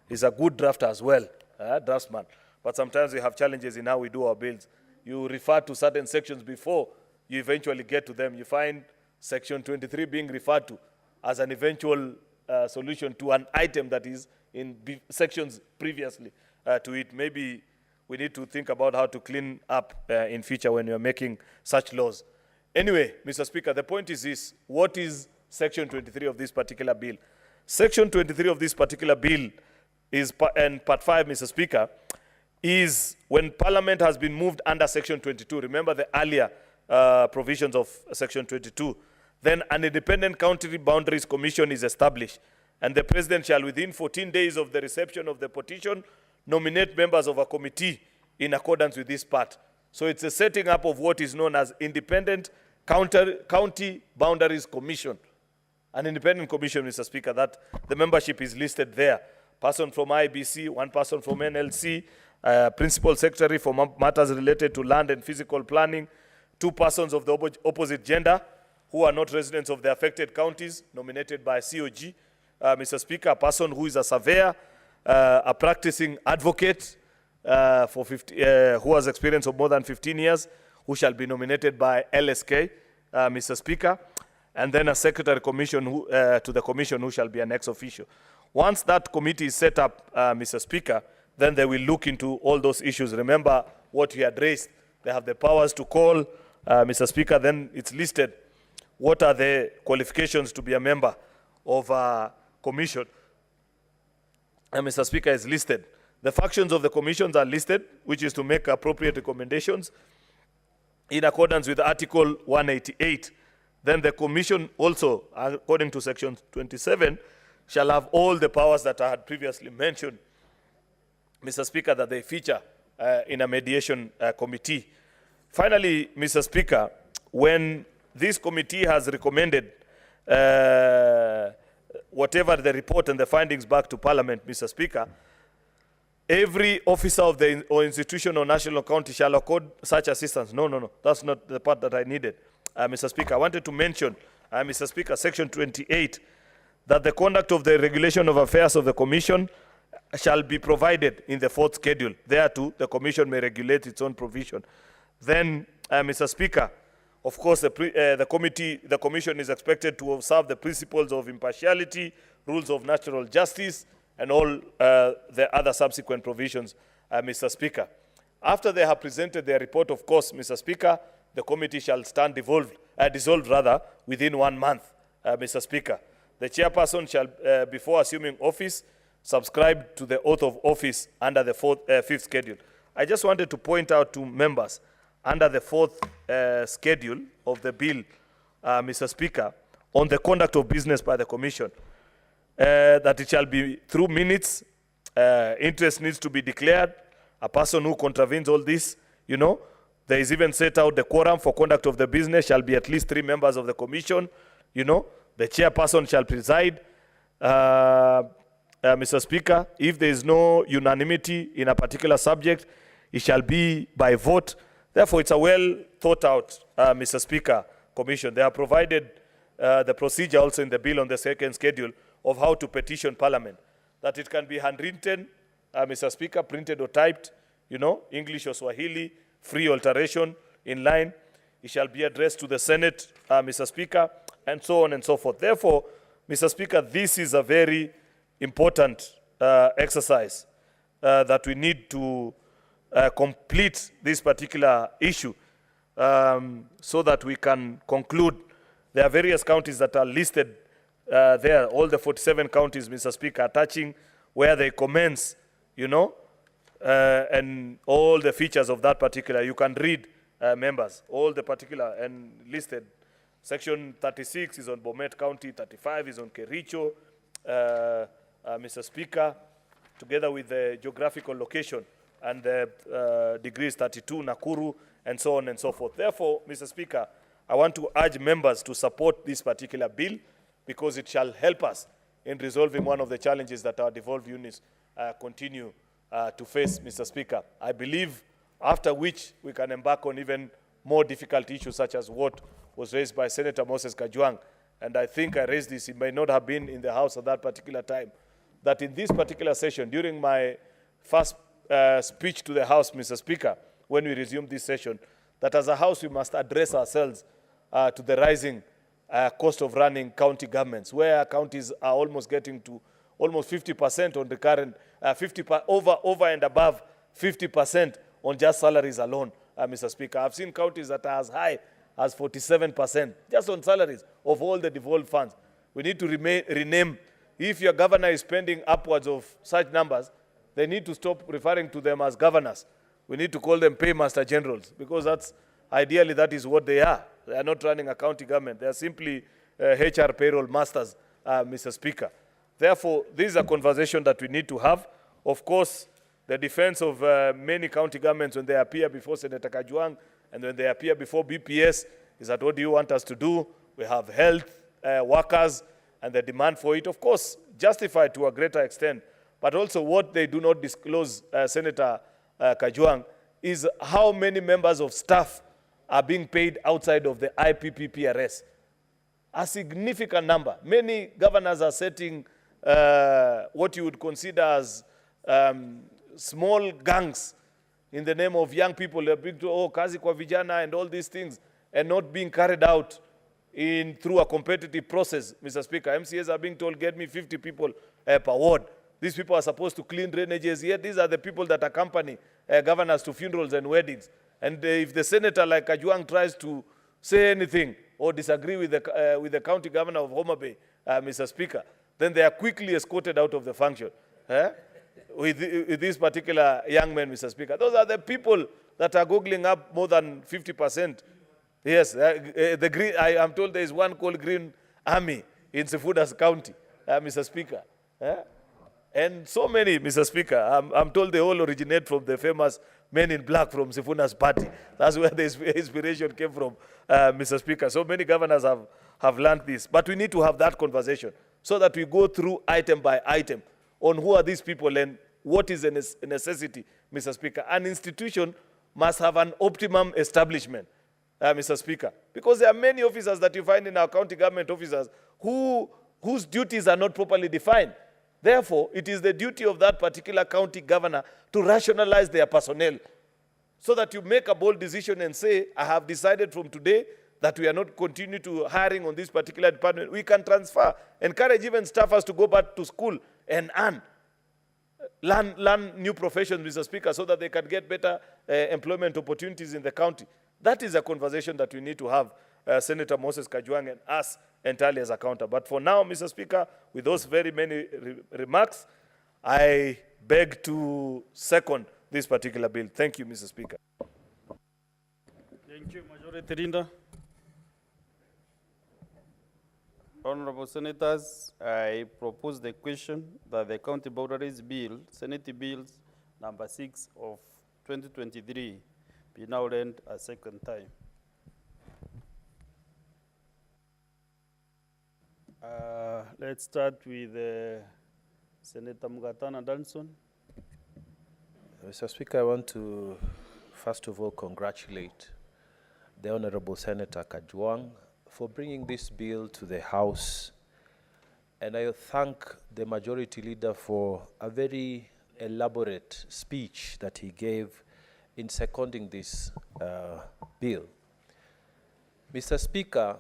is a good drafter as well, draftsman. But sometimes we have challenges in how we do our bills. You refer to certain sections before you eventually get to them. You find Section 23 being referred to as an eventual solution to an item that is in sections previously to it. Maybe we need to think about how to clean up in future when you're making such laws. Anyway, Mr. Speaker, the point is this: what is Section 23 of this particular bill? Section 23 of this particular bill is, and Part 5, Mr. Speaker, is when Parliament has been moved under Section 22. Remember the earlier provisions of Section 22. Then an independent county boundaries commission is established, and the President shall, within 14 days of the reception of the petition, nominate members of a committee in accordance with this part. So it's a setting up of what is known as Independent County Boundaries Commission. An independent commission, Mr. Speaker, that the membership is listed there. Person from IBC, one person from NLC, principal secretary for matters related to land and physical planning, 2 persons of the opposite gender who are not residents of the affected counties, nominated by COG. Mr. Speaker, a person who is a surveyor, a practicing advocate who has experience of more than 15 years, who shall be nominated by LSK, Mr. Speaker, and then a secretary commission to the commission who shall be an ex officio. Once that committee is set up, Mr. Speaker, then they will look into all those issues. Remember what you had raised. They have the powers to call, Mr. Speaker, then it's listed what are the qualifications to be a member of a commission. And Mr. Speaker, is listed. The functions of the commissions are listed, which is to make appropriate recommendations in accordance with Article 188. Then the commission also, according to Section 27, shall have all the powers that I had previously mentioned, Mr. Speaker, that they feature in a mediation committee. Finally, Mr. Speaker, when this committee has recommended whatever the report and the findings back to Parliament, Mr. Speaker, every officer of the or institution or national county shall accord such assistance. No, that's not the part that I needed. Mr. Speaker, I wanted to mention, Mr. Speaker, Section 28, that the conduct of the regulation of affairs of the Commission shall be provided in the 4th schedule. Thereto, the Commission may regulate its own provision. Then, Mr. Speaker, of course, the Commission is expected to observe the principles of impartiality, rules of natural justice, and all the other subsequent provisions, Mr. Speaker. After they have presented their report, of course, Mr. Speaker, the committee shall stand dissolved within 1 month, Mr. Speaker. The chairperson shall, before assuming office, subscribe to the oath of office under the 5th schedule. I just wanted to point out to members, under the 4th schedule of the bill, Mr. Speaker, on the conduct of business by the Commission, that it shall be through minutes, interest needs to be declared, a person who contravenes all this, there is even set out the quorum for conduct of the business shall be at least 3 members of the Commission, the chairperson shall preside, Mr. Speaker, if there is no unanimity in a particular subject, it shall be by vote. Therefore, it's a well thought out, Mr. Speaker, Commission. They have provided the procedure also in the bill on the 2nd schedule of how to petition Parliament, that it can be handwritten, Mr. Speaker, printed or typed, English or Swahili, free alteration in line. It shall be addressed to the Senate, Mr. Speaker, and so on and so forth. Therefore, Mr. Speaker, this is a very important exercise that we need to complete this particular issue so that we can conclude. There are various counties that are listed there, all the 47 counties, Mr. Speaker, touching where they commence, and all the features of that particular. You can read, members, all the particular and listed. Section 36 is on Bomet County, 35 is on Kericho, Mr. Speaker, together with the geographical location and the degrees 32, Nakuru, and so on and so forth. Therefore, Mr. Speaker, I want to urge members to support this particular bill because it shall help us in resolving one of the challenges that our devolved units continue to face, Mr. Speaker. I believe after which we can embark on even more difficult issues such as what was raised by Senator Moses Kajwang. And I think I raised this, it may not have been in the House at that particular time, that in this particular session, during my first speech to the House, Mr. Speaker, when we resumed this session, that as a House we must address ourselves to the rising cost of running county governments, where counties are almost getting to almost 50% on the current, over and above 50% on just salaries alone, Mr. Speaker. I've seen counties that are as high as 47% just on salaries of all the devolved funds. We need to rename. If your governor is spending upwards of such numbers, they need to stop referring to them as governors. We need to call them paymaster generals, because that's ideally that is what they are. They are not running a county government. They are simply HR payroll masters, Mr. Speaker. Therefore, this is a conversation that we need to have. Of course, the defense of many county governments when they appear before Senator Kajwang and when they appear before BPS is that, what do you want us to do? We have health workers and the demand for it, of course, justified to a greater extent. But also what they do not disclose, Senator Kajwang, is how many members of staff are being paid outside of the IPPPRS. A significant number. Many governors are setting what you would consider as small gangs in the name of young people. They're being told, kazi kwa vijana and all these things, and not being carried out through a competitive process, Mr. Speaker. MCAs are being told, get me 50 people per ward. These people are supposed to clean drainages. Yet these are the people that accompany governors to funerals and weddings. And if the senator like Kajwang tries to say anything or disagree with the county governor of Homa Bay, Mr. Speaker, then they are quickly escorted out of the function. With this particular young man, Mr. Speaker. Those are the people that are googling up more than 50%. Yes, I am told there is one called Green Army in Sifudas County, Mr. Speaker. And so many, Mr. Speaker. I'm told they all originate from the famous Men in Black from Sifunas Party. That's where the inspiration came from, Mr. Speaker. So many governors have learned this. But we need to have that conversation so that we go through item by item on who are these people and what is a necessity, Mr. Speaker. An institution must have an optimum establishment, Mr. Speaker, because there are many officers that you find in our county government officers whose duties are not properly defined. Therefore, it is the duty of that particular county governor to rationalize their personnel so that you make a bold decision and say, I have decided from today that we are not continue to hiring on this particular department. We can transfer, encourage even staffers to go back to school and learn new professions, Mr. Speaker, so that they can get better employment opportunities in the county. That is a conversation that we need to have, Senator Moses Kajwang and us entirely as a counter. But for now, Mr. Speaker, with those very many remarks, I beg to second this particular bill. Thank you, Mr. Speaker. Thank you, Majority Leader. Honorable Senators, I propose the question that the County Boundaries Bill, Senate Bills number 6 of 2023, be now read a second time. Let's start with Senator Mugatana Danson. Mr. Speaker, I want to first of all congratulate the Honorable Senator Kajwang for bringing this bill to the House, and I thank the Majority Leader for a very elaborate speech that he gave in seconding this bill. Mr. Speaker,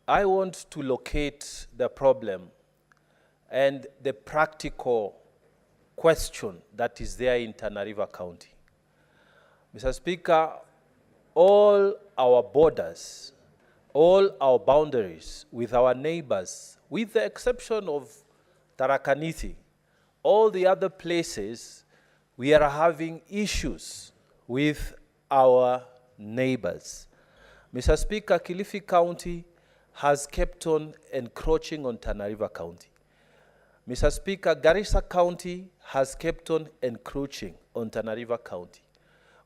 I want to locate the problem and the practical question that is there in Tana River County. Mr. Speaker, all our borders, all our boundaries with our neighbors, with the exception of Tharaka Nithi, all the other places, we are having issues with our neighbors. Mr. Speaker, Kilifi County has kept on encroaching on Tana River County. Mr. Speaker, Garissa County has kept on encroaching on Tana River County.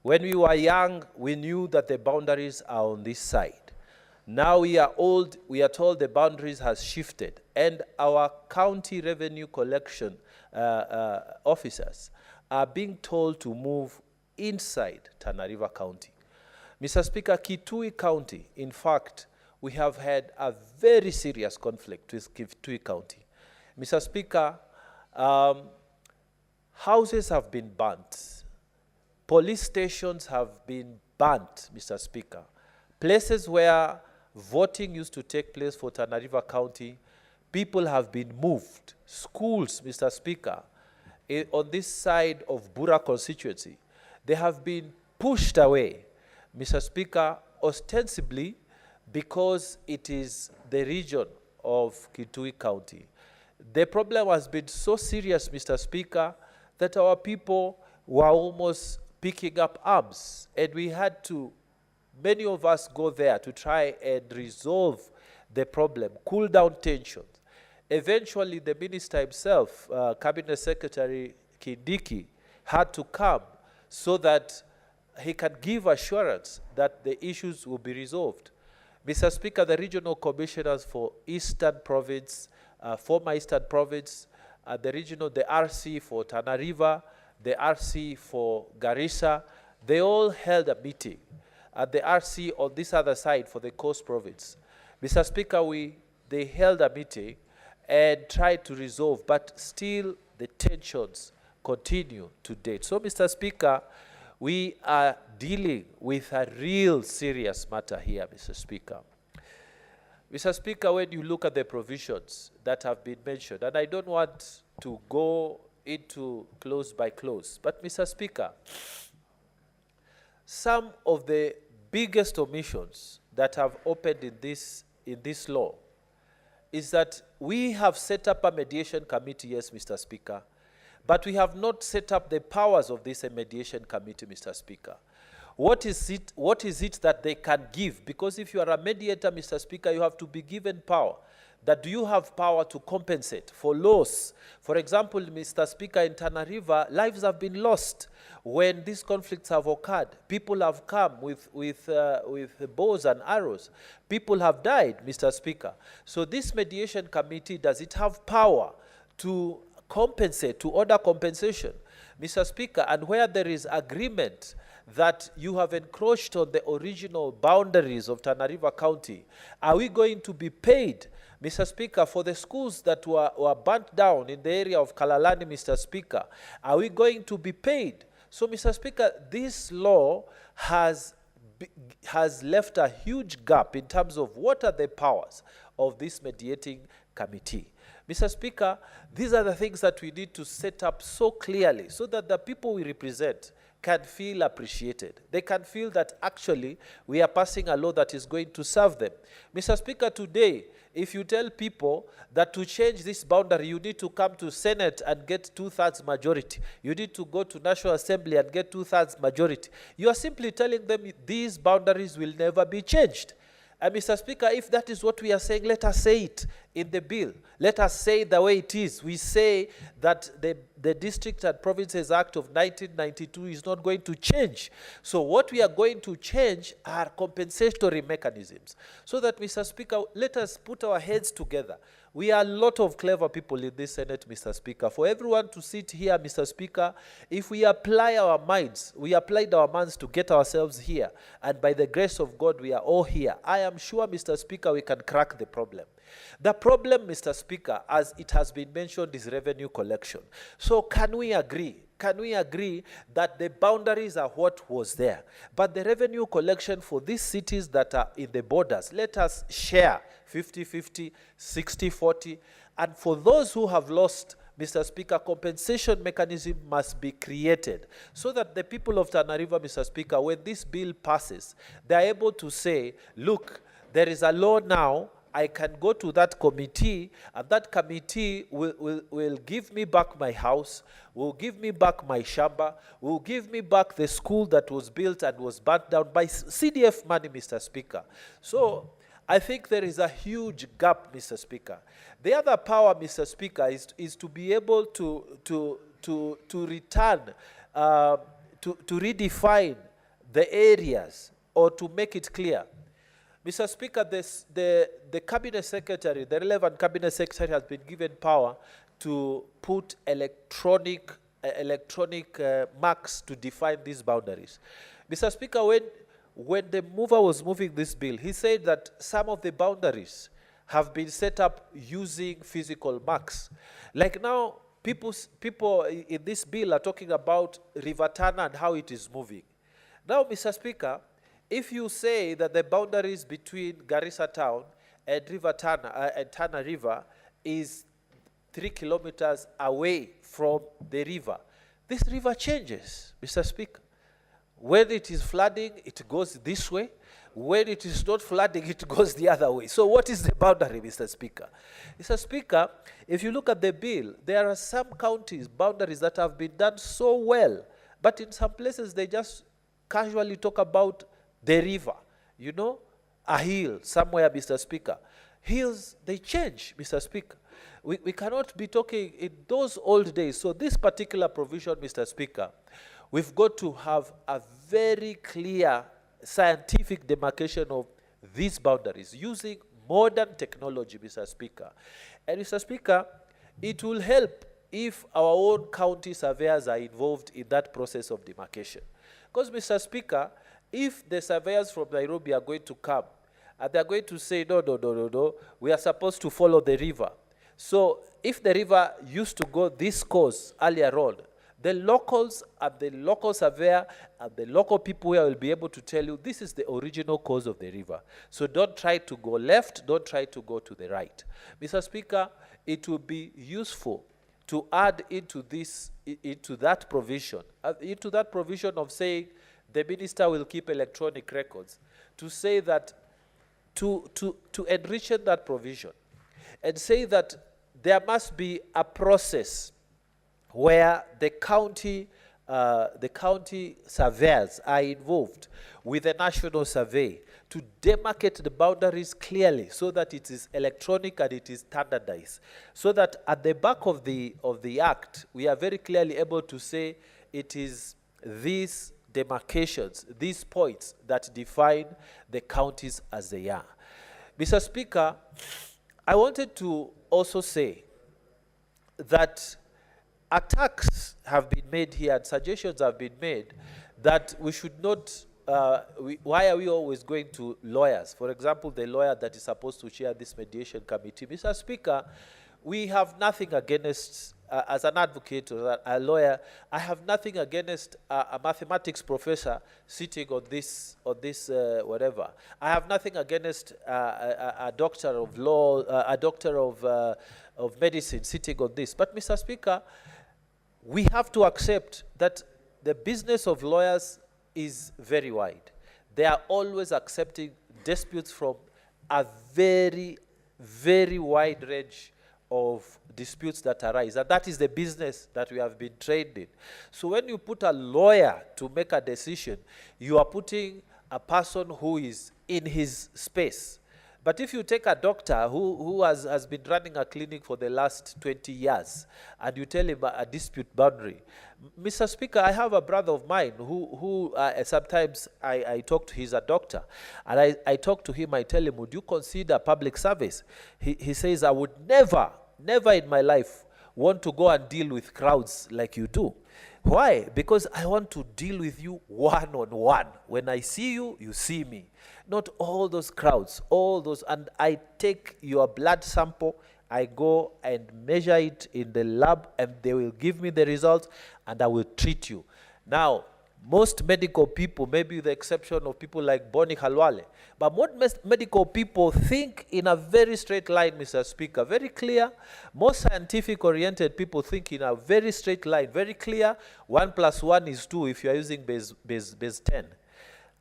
When we were young, we knew that the boundaries are on this side. Now we are old, we are told the boundaries has shifted, and our county revenue collection officers are being told to move inside Tana River County. Mr. Speaker, Kitui County, in fact, we have had a very serious conflict with Kitui County. Mr. Speaker, houses have been burnt. police stations have been burnt, Mr. Speaker. Places where voting used to take place for Tana River County, people have been moved. Schools, Mr. Speaker, on this side of Bura constituency, they have been pushed away, Mr. Speaker, ostensibly because it is the region of Kitui County. The problem has been so serious, Mr. Speaker, that our people were almost picking up arms, and we had to, many of us go there to try and resolve the problem, cool down tensions. Eventually, the minister himself, Cabinet Secretary Kindiki, had to come so that he can give assurance that the issues will be resolved. Mr. Speaker, the regional commissioners for Eastern Province, former Eastern Province, the RC for Tana River, the RC for Garissa, they all held a meeting at the RC on this other side for the Coast Province. Mr. Speaker, they held a meeting and tried to resolve, but still the tensions continue to date. So, Mr. Speaker, we are dealing with a real serious matter here, Mr. Speaker. Mr. Speaker, when you look at the provisions that have been mentioned, and I don't want to go into close by close, but Mr. Speaker, some of the biggest omissions that have opened in this law is that we have set up a mediation committee, yes, Mr. Speaker, but we have not set up the powers of this mediation committee, Mr. Speaker. What is it that they can give? Because if you are a mediator, Mr. Speaker, you have to be given power. That do you have power to compensate for loss? For example, Mr. Speaker, in Tana River, lives have been lost when these conflicts have occurred. People have come with bows and arrows. People have died, Mr. Speaker. So this mediation committee, does it have power to compensate, to order compensation? Mr. Speaker, and where there is agreement that you have encroached on the original boundaries of Tana River County, are we going to be paid, Mr. Speaker, for the schools that were burnt down in the area of Kalalani, Mr. Speaker? Are we going to be paid? So, Mr. Speaker, this law has left a huge gap in terms of what are the powers of this mediating committee. Mr. Speaker, these are the things that we need to set up so clearly so that the people we represent can feel appreciated. They can feel that actually we are passing a law that is going to serve them. Mr. Speaker, today, if you tell people that to change this boundary, you need to come to Senate and get 2/3 majority. You need to go to National Assembly and get 2/3 majority. You are simply telling them these boundaries will never be changed. And Mr. Speaker, if that is what we are saying, let us say it in the bill. Let us say the way it is. We say that the District and Provinces Act of 1992 is not going to change. So what we are going to change are compensatory mechanisms. So that, Mr. Speaker, let us put our heads together. We are a lot of clever people in this Senate, Mr. Speaker. For everyone to sit here, Mr. Speaker, if we apply our minds, we applied our minds to get ourselves here, and by the grace of God, we are all here. I am sure, Mr. Speaker, we can crack the problem. The problem, Mr. Speaker, as it has been mentioned, is revenue collection. So can we agree? Can we agree that the boundaries are what was there? But the revenue collection for these cities that are in the borders, let us share 50-50, 60-40. And for those who have lost, Mr. Speaker, compensation mechanism must be created so that the people of Tana River, Mr. Speaker, when this bill passes, they are able to say, look, there is a law now, I can go to that committee, and that committee will give me back my house, will give me back my shamba, will give me back the school that was built and was burnt down by CDF money, Mr. Speaker. So I think there is a huge gap, Mr. Speaker. The other power, Mr. Speaker, is to be able to return, to redefine the areas or to make it clear. Mr. Speaker, the Cabinet Secretary, the relevant Cabinet Secretary has been given power to put electronic marks to define these boundaries. Mr. Speaker, when the mover was moving this bill, he said that some of the boundaries have been set up using physical marks. Like now, people in this bill are talking about River Tana and how it is moving. Now, Mr. Speaker, if you say that the boundaries between Garissa town and River Tana and Tana River is 3 kilometers away from the river, this river changes, Mr. Speaker. When it is flooding, it goes this way. When it is not flooding, it goes the other way. So what is the boundary, Mr. Speaker? Mr. Speaker, if you look at the bill, there are some counties, boundaries that have been done so well, but in some places they just casually talk about the river, you know, a hill somewhere, Mr. Speaker. Hills, they change, Mr. Speaker. We cannot be talking in those old days. So this particular provision, Mr. Speaker, we've got to have a very clear scientific demarcation of these boundaries using modern technology, Mr. Speaker. And Mr. Speaker, it will help if our own county surveyors are involved in that process of demarcation. Because, Mr. Speaker, if the surveyors from Nairobi are going to come and they're going to say, no, we are supposed to follow the river. So if the river used to go this course earlier on, the locals and the local surveyor and the local people here will be able to tell you this is the original course of the river. So don't try to go left, don't try to go to the right. Mr. Speaker, it will be useful to add into that provision of saying the minister will keep electronic records, to say that, to enrich that provision and say that there must be a process where the county surveyors are involved with the national survey to demarcate the boundaries clearly so that it is electronic and it is standardized. So that at the back of the act, we are very clearly able to say it is these demarcations, these points that define the counties as they are. Mr. Speaker, I wanted to also say that attacks have been made here and suggestions have been made that we should not, why are we always going to lawyers? For example, the lawyer that is supposed to chair this mediation committee. Mr. Speaker, we have nothing against, as an advocate or a lawyer, I have nothing against a mathematics professor sitting on this whatever. I have nothing against a doctor of law, a doctor of medicine sitting on this. But Mr. Speaker, we have to accept that the business of lawyers is very wide. They are always accepting disputes from a very, very wide range of disputes that arise. And that is the business that we have been trained in. So when you put a lawyer to make a decision, you are putting a person who is in his space. But if you take a doctor who has been running a clinic for the last 20 years and you tell him a dispute boundary, Mr. Speaker, I have a brother of mine who sometimes I talk to, he's a doctor, and I talk to him, I tell him, would you consider public service? He says, I would never in my life want to go and deal with crowds like you do. Why? Because I want to deal with you one-on-one. When I see you, you see me. Not all those crowds, all those, and I take your blood sample, I go and measure it in the lab, and they will give me the results, and I will treat you. Now, most medical people, maybe with the exception of people like Boni Khalwale, but most medical people think in a very straight line, Mr. Speaker, very clear. Most scientific-oriented people think in a very straight line, very clear. 1 + 1 is 2 if you are using base 10,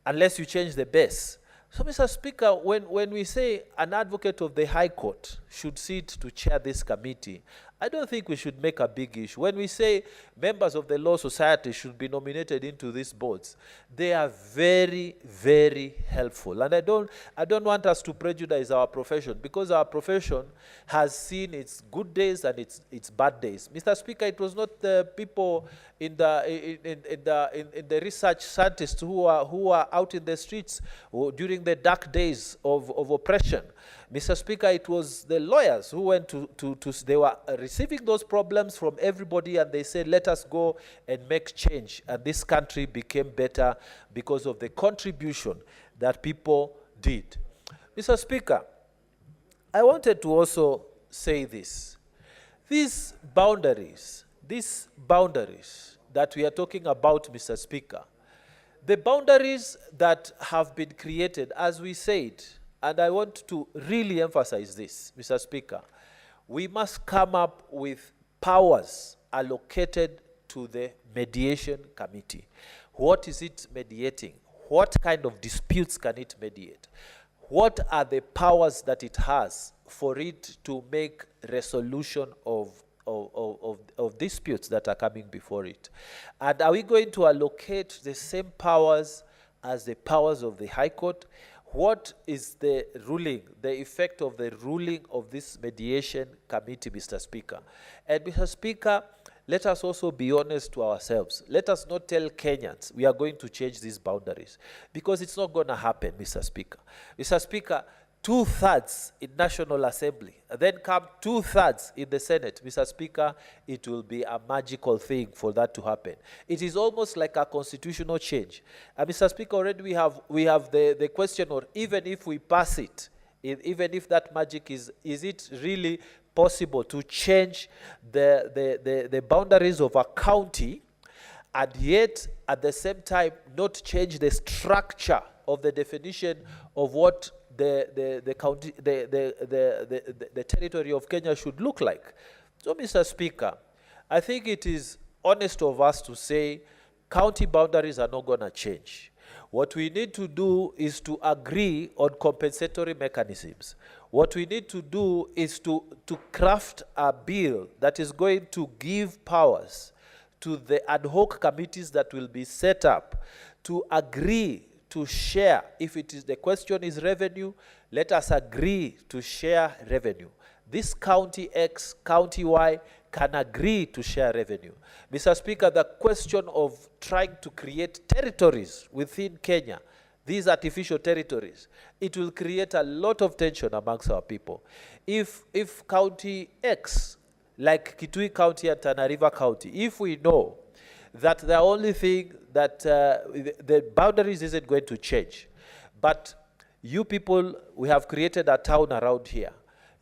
unless you change the base. So, Mr. Speaker, when we say an advocate of the High Court should sit to chair this committee, I don't think we should make a big issue. When we say members of the Law Society should be nominated into these boards, they are very, very helpful. And I don't want us to prejudice our profession, because our profession has seen its good days and its bad days. Mr. Speaker, it was not the people in the research scientists who are out in the streets during the dark days of oppression. Mr. Speaker, it was the lawyers who went they were receiving those problems from everybody, and they said, let us go and make change. And this country became better because of the contribution that people did. Mr. Speaker, I wanted to also say this. These boundaries that we are talking about, Mr. Speaker, the boundaries that have been created, as we said, and I want to really emphasize this, Mr. Speaker, we must come up with powers allocated to the mediation committee. What is it mediating? What kind of disputes can it mediate? What are the powers that it has for it to make resolution of disputes that are coming before it? And are we going to allocate the same powers as the powers of the High Court? What is the ruling, the effect of the ruling of this mediation committee, Mr. Speaker? And Mr. Speaker, let us also be honest to ourselves. Let us not tell Kenyans we are going to change these boundaries, because it's not going to happen, Mr. Speaker. Mr. Speaker, 2/3 in National Assembly, and then come 2/3 in the Senate, Mr. Speaker, it will be a magical thing for that to happen. It is almost like a constitutional change. And Mr. Speaker, already we have the question, or even if we pass it, even if that magic is it really possible to change the boundaries of a county, and yet at the same time not change the structure of the definition of what the county, the territory of Kenya should look like? So, Mr. Speaker, I think it is honest of us to say county boundaries are not going to change. What we need to do is to agree on compensatory mechanisms. What we need to do is to craft a bill that is going to give powers to the ad hoc committees that will be set up to agree to share. If it is, the question is revenue, let us agree to share revenue. This county X, county Y can agree to share revenue. Mr. Speaker, the question of trying to create territories within Kenya, these artificial territories, it will create a lot of tension amongst our people. If county X, like Kitui County and Tana River County, if we know that the only thing that the boundaries isn't going to change, but you people, we have created a town around here.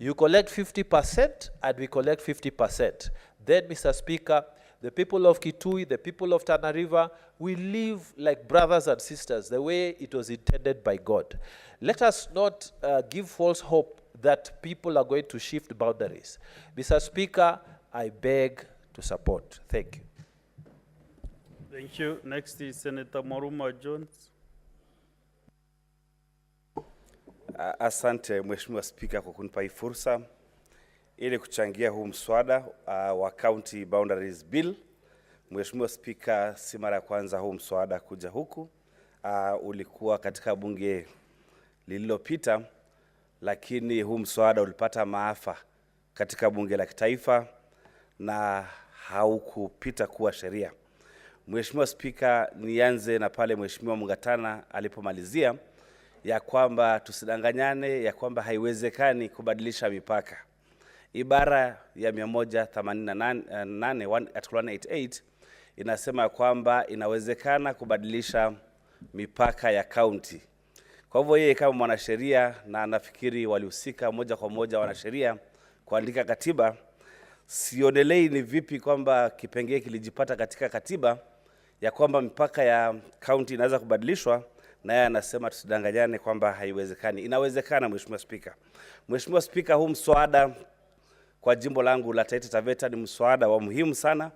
You collect 50% and we collect 50%. Then, Mr. Speaker, the people of Kitui, the people of Tana River, we live like brothers and sisters, the way it was intended by God. Let us not give false hope that people are going to shift boundaries. Mr. Speaker, I beg to support. Thank you. Thank you. Next is Senator Moruma Jones. Asante Mheshimiwa Spika kwa kunipa hii fursa ili kuchangia huu mswada wa County Boundaries Bill. Mheshimiwa Spika, si mara ya kwanza huu mswada kuja huku. Ulikuwa katika bunge lililopita, lakini huu mswada ulipata maafa katika bunge la kitaifa na haukupita kuwa sheria. Mheshimiwa Spika, nianze na pale Mheshimiwa Mungatana alipomalizia ya kwamba tusidanganyane, ya kwamba haiwezekani kubadilisha mipaka. Ibara ya 188 article 188 inasema kwamba inawezekana kubadilisha mipaka ya county. Kwa hivyo yeye kama mwanasheria, na nafikiri walihusika moja kwa moja wanasheria kuandika katiba, sionelei ni vipi kwamba kipengee kilijipata katika katiba ya kwamba mipaka ya county inaweza kubadilishwa, na yeye anasema tusidanganyane kwamba haiwezekani. Inawezekana, Mheshimiwa Spika. Mheshimiwa Spika, huu mswada kwa jimbo langu la Taita Taveta ni mswada wa muhimu sana,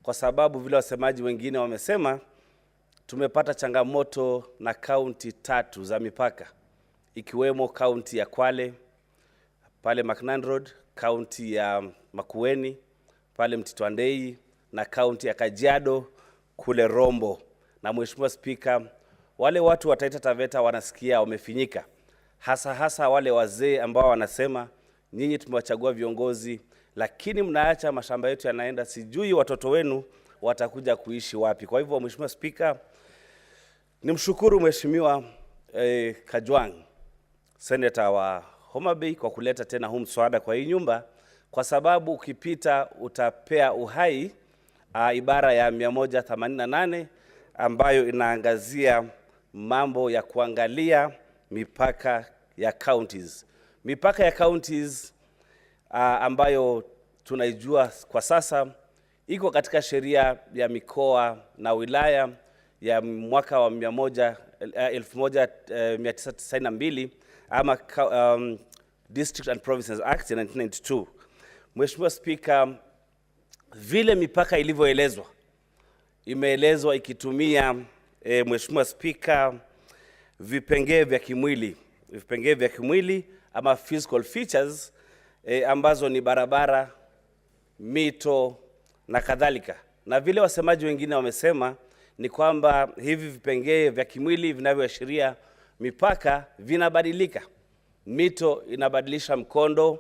kwa sababu vile wasemaji wengine wamesema, tumepata changamoto na county 3 za mipaka, ikiwemo county ya Kwale pale Macnan Road, county ya Makueni pale Mtitwandei, na county ya Kajiado kule Rombo. Na Mheshimiwa Spika, wale watu wa Taita Taveta wanasikia wamefinyika, hasa wale wazee ambao wanasema nyinyi tumewachagua viongozi, lakini mnaacha mashamba yetu yanaenda, sijui watoto wenu watakuja kuishi wapi. Kwa hivyo Mheshimiwa Spika, nimshukuru Mheshimiwa Kajwang, Senator wa Homa Bay, kwa kuleta tena huu mswada kwa hii nyumba, kwa sababu ukipita utapea uhai ibara ya 188 ambayo inaangazia mambo ya kuangalia mipaka ya counties. Mipaka ya counties ambayo tunaijua kwa sasa, iko katika sheria ya mikoa na wilaya ya mwaka wa 1992 ama District and Provinces Act ya 1992. Mheshimiwa Spika, vile mipaka ilivyoelezwa, imeelezwa ikitumia Mheshimiwa Spika, vipengee vya kimwili ama physical features ambazo ni barabara, mito na kadhalika. Na vile wasemaji wengine wamesema ni kwamba hivi vipengee vya kimwili vinavyoashiria mipaka vinabadilika. Mito inabadilisha mkondo,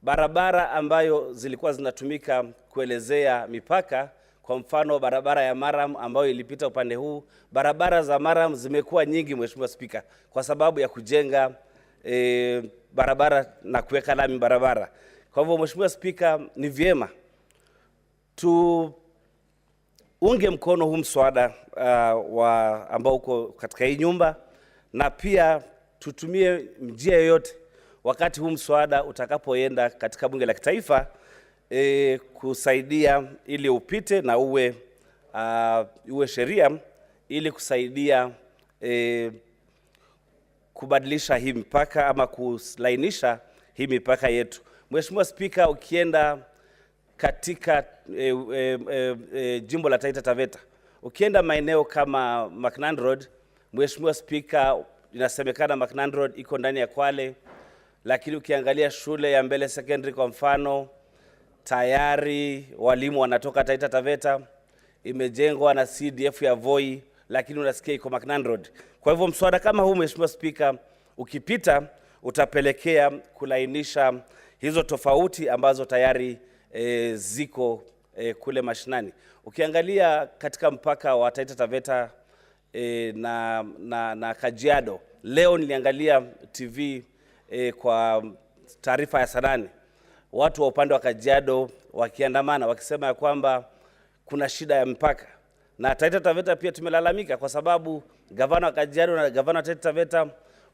barabara ambayo zilikuwa zinatumika kuelezea mipaka, kwa mfano barabara ya Maram ambayo ilipita upande huu, barabara za Maram zimekuwa nyingi Mheshimiwa Spika, kwa sababu ya kujenga barabara na kuweka lami barabara. Kwa hivyo Mheshimiwa Spika, ni vyema tuunge mkono huu mswada ambao uko katika hii nyumba, na pia tutumie njia yoyote wakati huu mswada utakapoenda katika bunge la kitaifa kusaidia ili upite na uwe sheria, ili kusaidia kubadilisha hii mipaka ama kulainisha hii mipaka yetu. Mheshimiwa Spika, ukienda katika jimbo la Taita Taveta, ukienda maeneo kama Macnan Road, Mheshimiwa Spika, inasemekana Macnan Road iko ndani ya Kwale, lakini ukiangalia shule ya Mbele Secondary kwa mfano, tayari walimu wanatoka Taita Taveta, imejengwa na CDF ya Voi, lakini unasikia iko Macnan Road. Kwa hivyo mswada kama huu Mheshimiwa Spika, ukipita utapelekea kulainisha hizo tofauti ambazo tayari ziko kule mashinani. Ukiangalia katika mpaka wa Taita Taveta na Kajiado, leo niliangalia TV kwa taarifa ya Sanani, watu wa upande wa Kajiado wakiandamana wakisema ya kwamba kuna shida ya mpaka. Na Taita Taveta pia tumelalamika kwa sababu gavana wa Kajiado na gavana wa Taita Taveta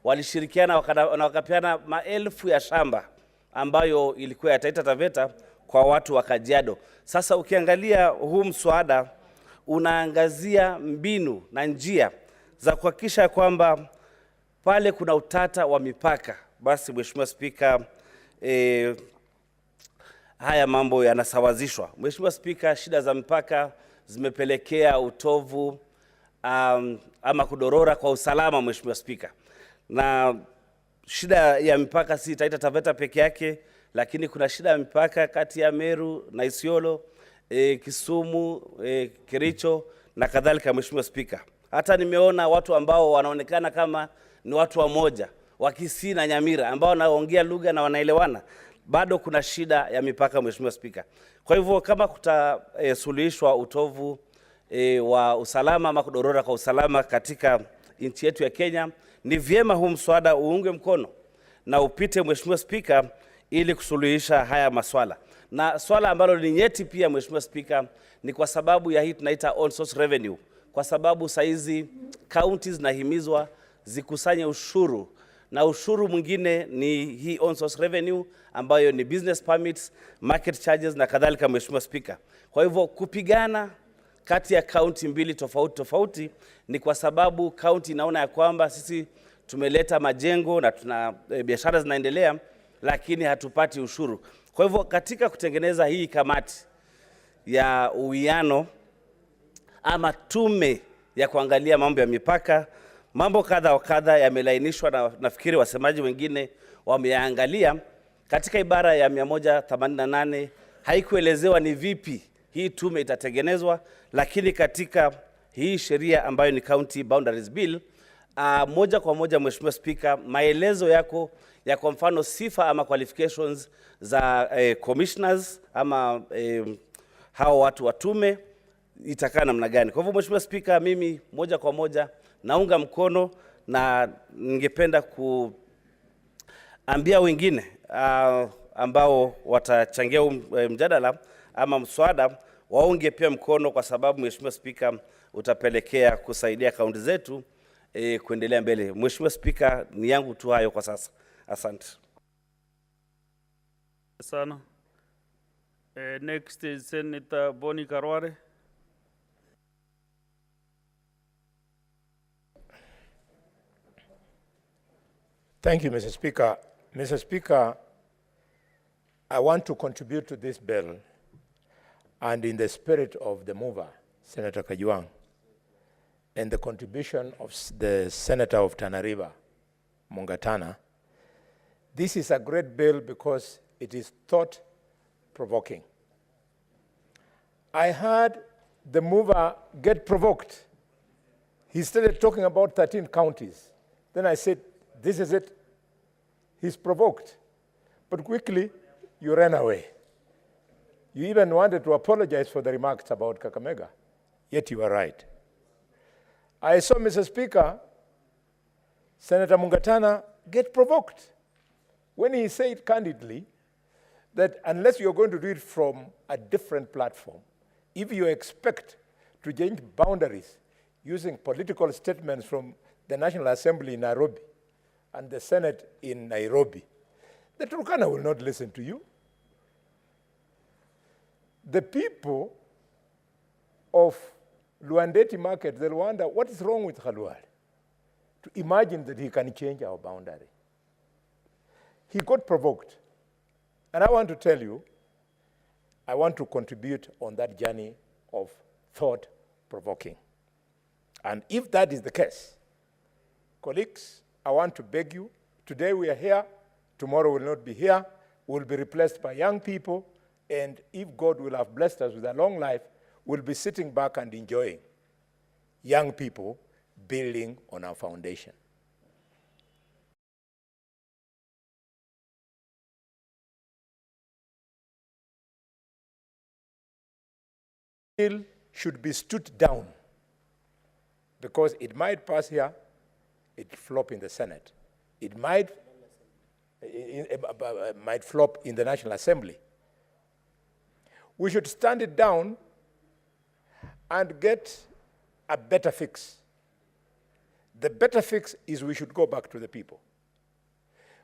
walishirikiana na wakapeana maelfu ya shamba ambayo ilikuwa ya Taita Taveta kwa watu wa Kajiado. Sasa ukiangalia huu mswada unaangazia mbinu na njia za kuhakikisha kwamba pale kuna utata wa mipaka, basi Mheshimiwa Spika, haya mambo yanasawazishwa. Mheshimiwa Spika, shida za mipaka zimepelekea utovu ama kudorora kwa usalama Mheshimiwa Spika. Na shida ya mipaka si Taita Taveta peke yake, lakini kuna shida ya mipaka kati ya Meru na Isiolo, Kisumu, Kericho na kadhalika Mheshimiwa Spika. Hata nimeona watu ambao wanaonekana kama ni watu wamoja, wa Kisii na Nyamira, ambao wanaongea lugha na wanaelewana. Bado kuna shida ya mipaka Mheshimiwa Spika. Kwa hivyo kama kutasuluhishwa utovu wa usalama ama kudorora kwa usalama katika nchi yetu ya Kenya, ni vyema huu mswada uunge mkono na upite Mheshimiwa Spika, ili kusuluhisha haya maswala. Na swala ambalo ni nyeti pia Mheshimiwa Spika, ni kwa sababu ya hii tunaita on source revenue, kwa sababu saizi counties zinahimizwa zikusanye ushuru, na ushuru mwingine ni hii on source revenue ambayo ni business permits, market charges na kadhalika Mheshimiwa Spika. Kwa hivyo kupigana kati ya county mbili tofauti ni kwa sababu county inaona ya kwamba sisi tumeleta majengo na tuna biashara zinaendelea, lakini hatupati ushuru. Kwa hivyo katika kutengeneza hii kamati ya uwiano ama tume ya kuangalia mambo ya mipaka, mambo kadha wa kadha yamelainishwa, na nafikiri wasemaji wengine wameangalia. Katika ibara ya 188 haikuelezewa ni vipi hii tume itatengenezwa, lakini katika hii sheria ambayo ni County Boundaries Bill, moja kwa moja Mheshimiwa Spika, maelezo yako ya kwa mfano sifa ama qualifications za commissioners ama hao watu wa tume itakaa namna gani. Kwa hivyo Mheshimiwa Spika, mimi moja kwa moja naunga mkono, na ningependa kuambia wengine ambao watachangia mjadala ama mswada waunge pia mkono, kwa sababu Mheshimiwa Spika utapelekea kusaidia kaunti zetu kuendelea mbele. Mheshimiwa Spika, ni yangu tu hayo kwa sasa. Asante sana. Next is Senator Boni Karware. Thank you, Mr. Speaker. Mr. Speaker, I want to contribute to this bill, and in the spirit of the mover, Senator Kajwang, and the contribution of the Senator of Tana River, Mungatana, this is a great bill because it is thought-provoking. I heard the mover get provoked. He started talking about 13 counties. Then I said, this is it. He's provoked. But quickly, you ran away. You even wanted to apologize for the remarks about Kakamega. Yet you are right. I saw, Mr. Speaker, Senator Mungatana get provoked when he said candidly that unless you're going to do it from a different platform, if you expect to change boundaries using political statements from the National Assembly in Nairobi and the Senate in Nairobi, the Turkana will not listen to you. The people of Luandeti Market, they'll wonder, what is wrong with Khalwal to imagine that he can change our boundary? He got provoked. And I want to tell you, I want to contribute on that journey of thought-provoking. And if that is the case, colleagues, I want to beg you, today we are here, tomorrow will not be here, we'll be replaced by young people, and if God will have blessed us with a long life, we'll be sitting back and enjoying young people building on our foundation. Bill should be stood down because it might pass here, it flop in the Senate. It might flop in the National Assembly. We should stand it down and get a better fix. The better fix is we should go back to the people.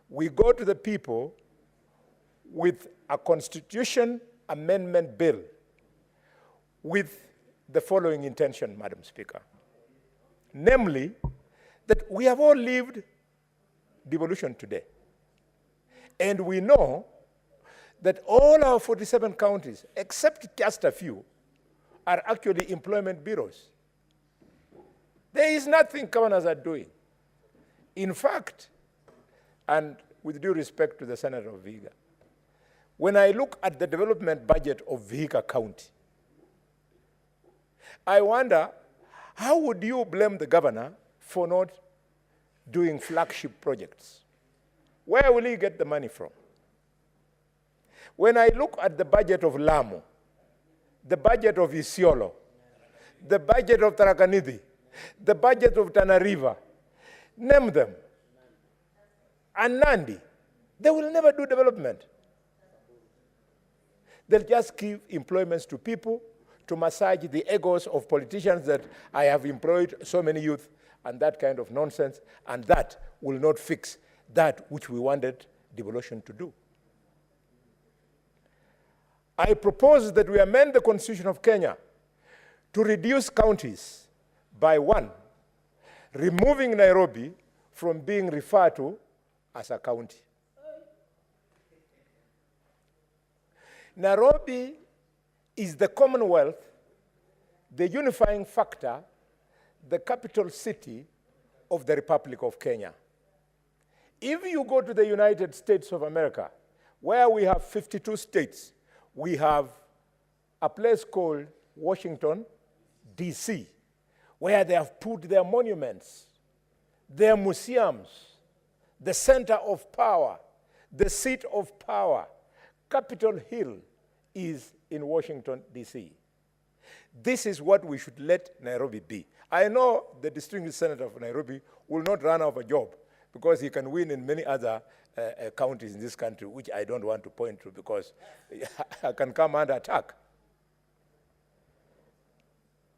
We go to the people with a constitution amendment bill with the following intention, Madam Speaker. Namely, that we have all lived devolution today. And we know that all our 47 counties, except just a few, are actually employment bureaus. There is nothing governors are doing. In fact, and with due respect to the Senator of Vihiga, when I look at the development budget of Vihiga County, I wonder, how would you blame the governor for not doing flagship projects? Where will he get the money from? When I look at the budget of Lamu, the budget of Isiolo, the budget of Tarakanidhi, the budget of Tana River, name them, and Nandi, they will never do development. They'll just give employments to people to massage the egos of politicians that I have employed so many youth and that kind of nonsense, and that will not fix that which we wanted devolution to do. I propose that we amend the Constitution of Kenya to reduce counties by 1, removing Nairobi from being referred to as a county. Nairobi is the Commonwealth, the unifying factor, the capital city of the Republic of Kenya. If you go to the United States of America, where we have 52 states, we have a place called Washington, D.C., where they have put their monuments, their museums, the center of power, the seat of power. Capitol Hill is in Washington, D.C. This is what we should let Nairobi be. I know the distinguished senator of Nairobi will not run out of a job because he can win in many other counties in this country, which I don't want to point to because I can come under attack.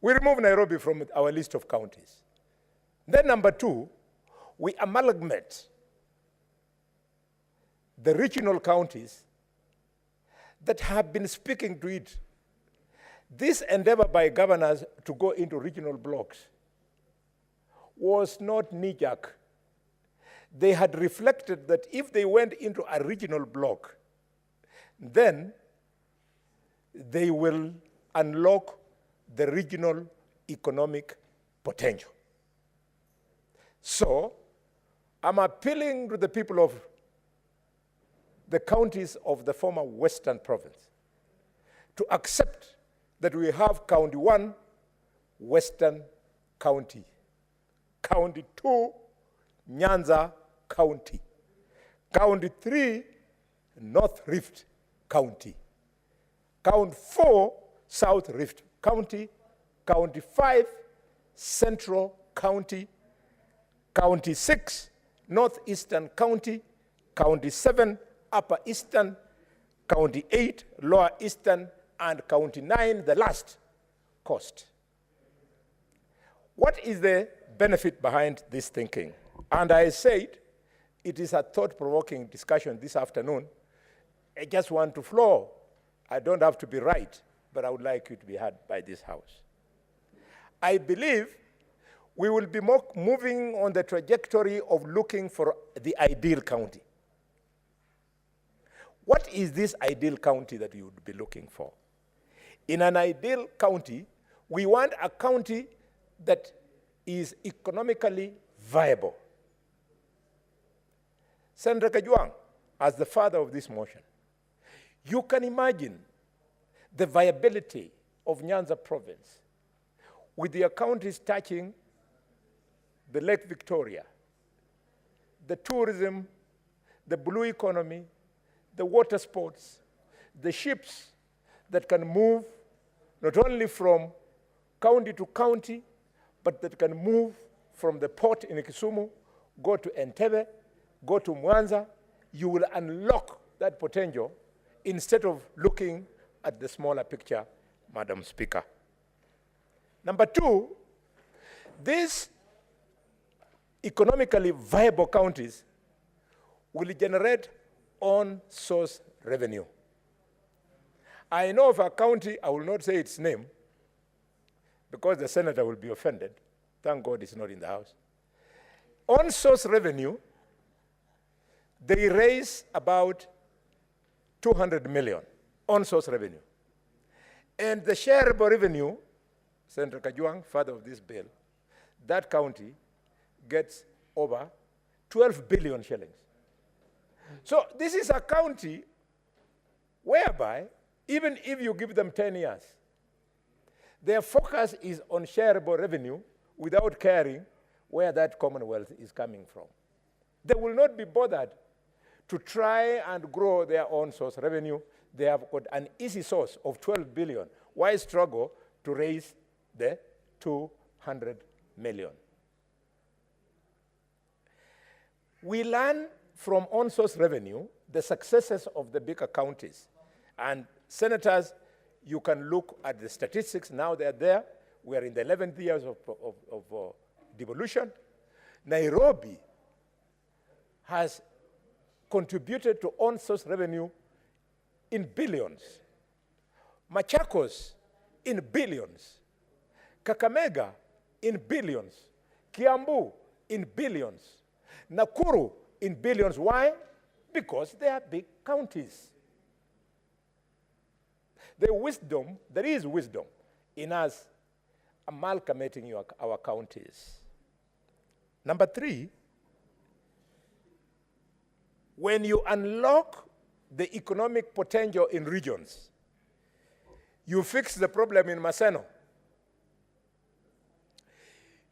We remove Nairobi from our list of counties. Then number 2, we amalgamate the regional counties that have been speaking to it. This endeavor by governors to go into regional blocks was not knee-jerk. They had reflected that if they went into a regional block, then they will unlock the regional economic potential. So, I'm appealing to the people of the counties of the former Western Province to accept that we have County 1, Western County, County 2, Nyanza County, County 3, North Rift County, County 4, South Rift County, County 5, Central County, County 6, Northeastern County, County 7, Upper Eastern, County 8, Lower Eastern, and County 9, the last, Coast. What is the benefit behind this thinking? And I said, it is a thought-provoking discussion this afternoon. I just want to flow. I don't have to be right, but I would like you to be heard by this House. I believe we will be moving on the trajectory of looking for the ideal county. What is this ideal county that you would be looking for? In an ideal county, we want a county that is economically viable. Senator Kajwang, as the father of this motion, you can imagine the viability of Nyanza province with the counties touching the Lake Victoria, the tourism, the blue economy, the water sports, the ships that can move not only from county to county, but that can move from the port in Kisumu, go to Entebbe, go to Mwanza. You will unlock that potential instead of looking at the smaller picture, Madam Speaker. Number two, these economically viable counties will generate on-source revenue. I know of a county, I will not say its name, because the senator will be offended. Thank God it's not in the House. On-source revenue, they raise about 200 million on-source revenue. And the shareable revenue, Senator Kajwang, father of this bill, that county gets over 12 billion shillings. So this is a county whereby, even if you give them 10 years, their focus is on shareable revenue without caring where that commonwealth is coming from. They will not be bothered to try and grow their own source revenue. They have got an easy source of 12 billion. Why struggle to raise the 200 million? We learn from on-source revenue the successes of the bigger counties. And senators, you can look at the statistics. Now they're there. We are in the 11th years of devolution. Nairobi has contributed to on-source revenue in billions. Machakos in billions. Kakamega in billions. Kiambu in billions. Nakuru in billions. Why? Because they are big counties. There is wisdom in us amalgamating our counties. Number three, when you unlock the economic potential in regions, you fix the problem in Maseno.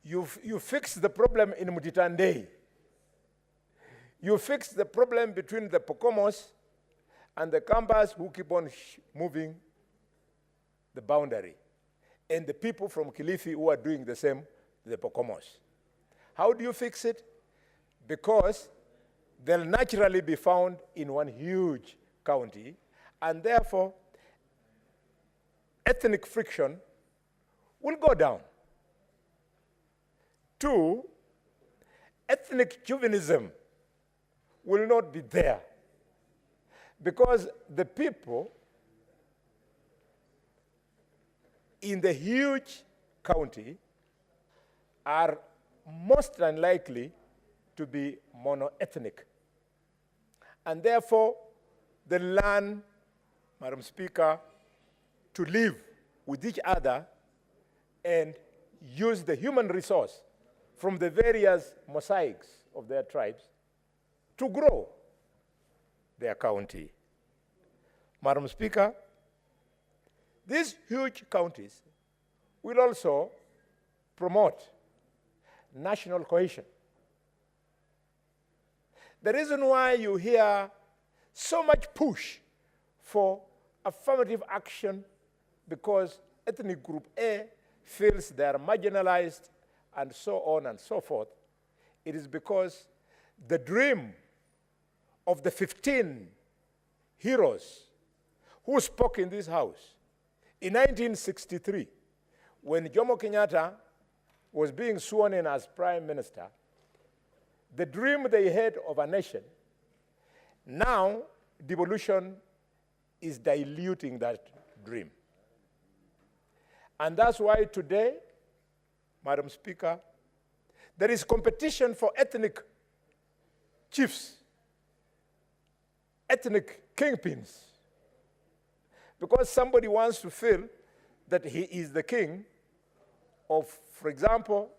You fix the problem in Mutitandei. You fix the problem between the Pokomos and the Kambas who keep on moving the boundary, and the people from Kilifi who are doing the same to the Pokomos. How do you fix it? Because they'll naturally be found in one huge county, and therefore ethnic friction will go down. Two, ethnic chauvinism will not be there, because the people in the huge county are most unlikely to be monoethnic. And therefore, they learn, Madam Speaker, to live with each other and use the human resource from the various mosaics of their tribes to grow their county. Madam Speaker, these huge counties will also promote national cohesion. The reason why you hear so much push for affirmative action because ethnic group A feels they are marginalized and so on and so forth, it is because the dream of the 15 heroes who spoke in this house in 1963, when Jomo Kenyatta was being sworn in as Prime Minister, the dream they had of a nation, now devolution is diluting that dream. And that's why today, Madam Speaker, there is competition for ethnic chiefs, ethnic kingpins, because somebody wants to feel that he is the king of, for example,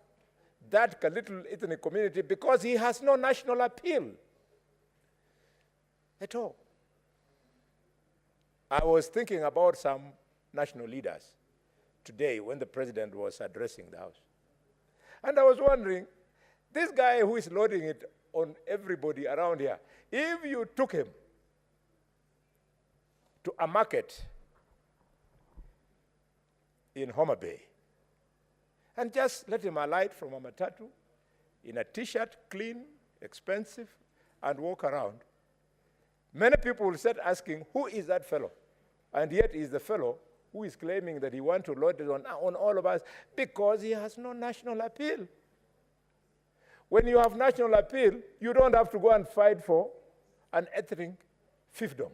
that little ethnic community because he has no national appeal at all. I was thinking about some national leaders today when the president was addressing the House. And I was wondering, this guy who is loading it on everybody around here, if you took him to a market in Homa Bay and just let him alight from a matatu in a t-shirt, clean, expensive, and walk around, many people will start asking, who is that fellow? And yet he's the fellow who is claiming that he wants to load it on all of us because he has no national appeal. When you have national appeal, you don't have to go and fight for an ethnic fiefdom.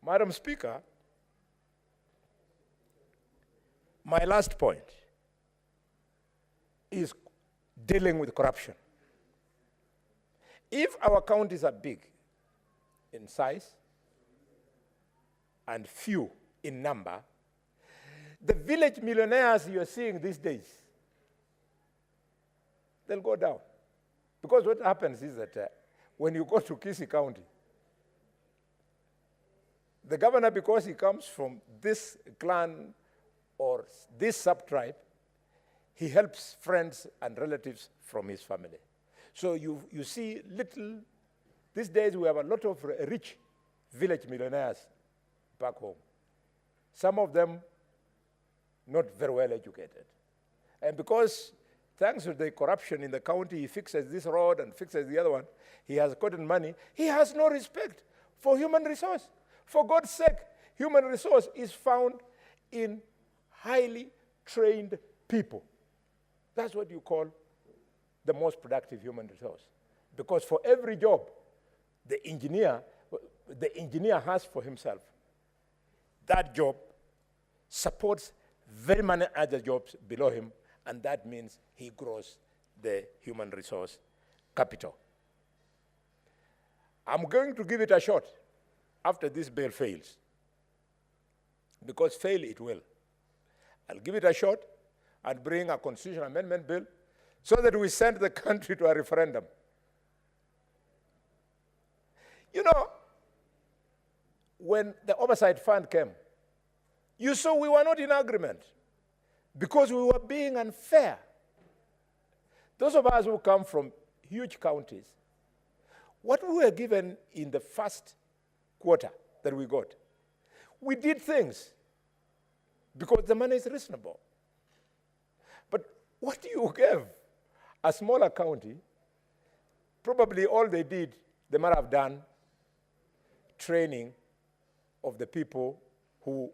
Madam Speaker, my last point is dealing with corruption. If our counties are big in size and few in number, the village millionaires you're seeing these days, they'll go down. Because what happens is that when you go to Kisii County, the governor, because he comes from this clan or this sub-tribe, he helps friends and relatives from his family. So you see little, these days we have a lot of rich village millionaires back home. Some of them not very well educated. And because thanks to the corruption in the county, he fixes this road and fixes the other one, he has gotten money, he has no respect for human resource. For God's sake, human resource is found in highly trained people. That's what you call the most productive human resource. Because for every job the engineer has for himself, that job supports very many other jobs below him, and that means he grows the human resource capital. I'm going to give it a shot after this bill fails, because fail it will. I'll give it a shot and bring a constitutional amendment bill so that we send the country to a referendum. You know, when the oversight fund came, you saw we were not in agreement because we were being unfair. Those of us who come from huge counties, what we were given in the first quarter that we got, we did things because the money is reasonable. But what you gave a smaller county, probably all they did, they might have done training of the people who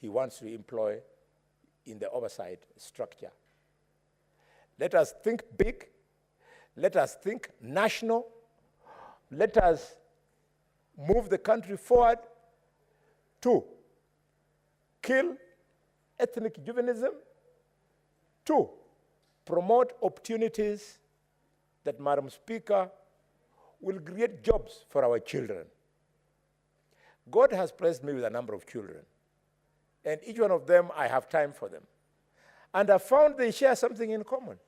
he wants to employ in the oversight structure. Let us think big. Let us think national. Let us move the country forward 2, kill ethnic chauvinism. 2, promote opportunities that, Madam Speaker, will create jobs for our children. God has blessed me with a number of children, and each one of them, I have time for them. And I found they share something in common,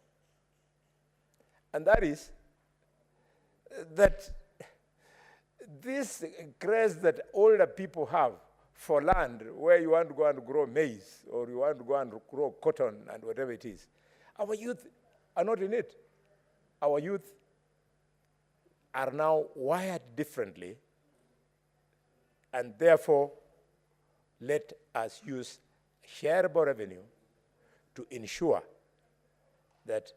and that is that this grace that older people have for land where you want to go and grow maize or you want to go and grow cotton and whatever it is, our youth are not in it. Our youth are now wired differently, and therefore let us use shareable revenue to ensure that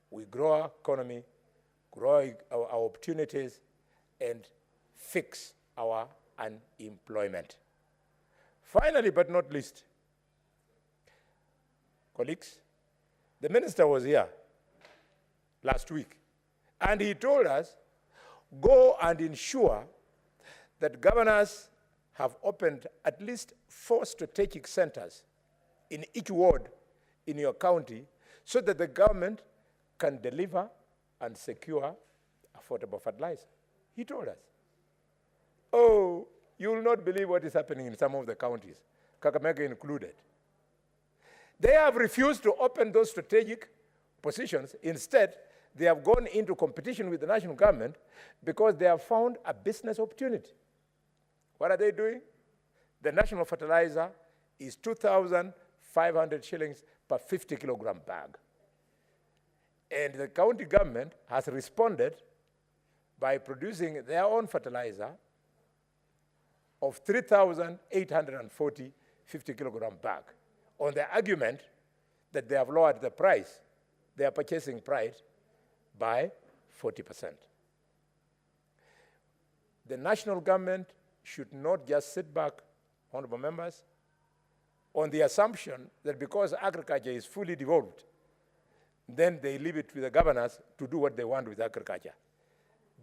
we grow our economy, grow our opportunities, and fix our unemployment. Finally, but not least, colleagues, the minister was here last week, and he told us, go and ensure that governors have opened at least 4 strategic centers in each ward in your county so that the government can deliver and secure affordable fertilizer. He told us. Oh, you will not believe what is happening in some of the counties, Kakamega included. They have refused to open those strategic positions. Instead, they have gone into competition with the national government because they have found a business opportunity. What are they doing? The national fertilizer is 2,500 shillings per 50-kilogram bag. And the county government has responded by producing their own fertilizer of 3,840 50-kilogram bag on the argument that they have lowered the price, their purchasing price, by 40%. The national government should not just sit back, honorable members, on the assumption that because agriculture is fully devolved, then they leave it to the governors to do what they want with agriculture.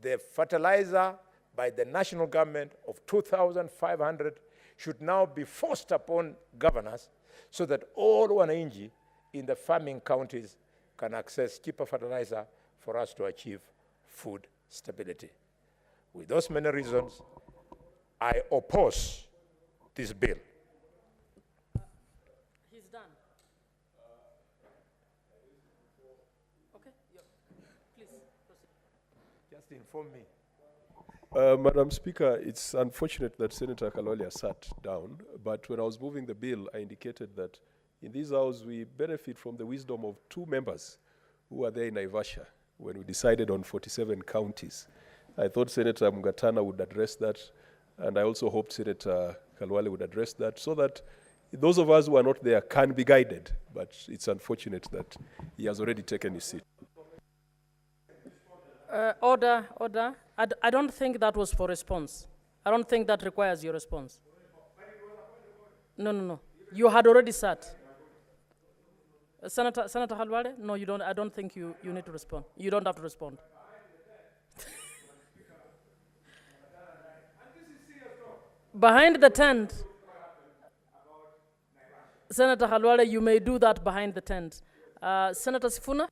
The fertilizer by the national government of 2,500 should now be forced upon governors so that all wananchi in the farming counties can access cheaper fertilizer for us to achieve food stability. With those many reasons, I oppose this bill. He's done. Okay, please proceed. Just inform me. Madam Speaker, it's unfortunate that Senator Kalwalia sat down, but when I was moving the bill, I indicated that in this House we benefit from the wisdom of 2 members who were there in Naivasha when we decided on 47 counties. I thought Senator Mugatana would address that, and I also hoped Senator Kalwale would address that, so that those of us who are not there can be guided, but it's unfortunate that he has already taken his seat. Order. I don't think that was for response. I don't think that requires your response. No. You had already sat. Senator Halwale? No, you don't. I don't think you need to respond. You don't have to respond. Behind the tent, Senator Halwale, you may do that behind the tent. Senator Sifuna?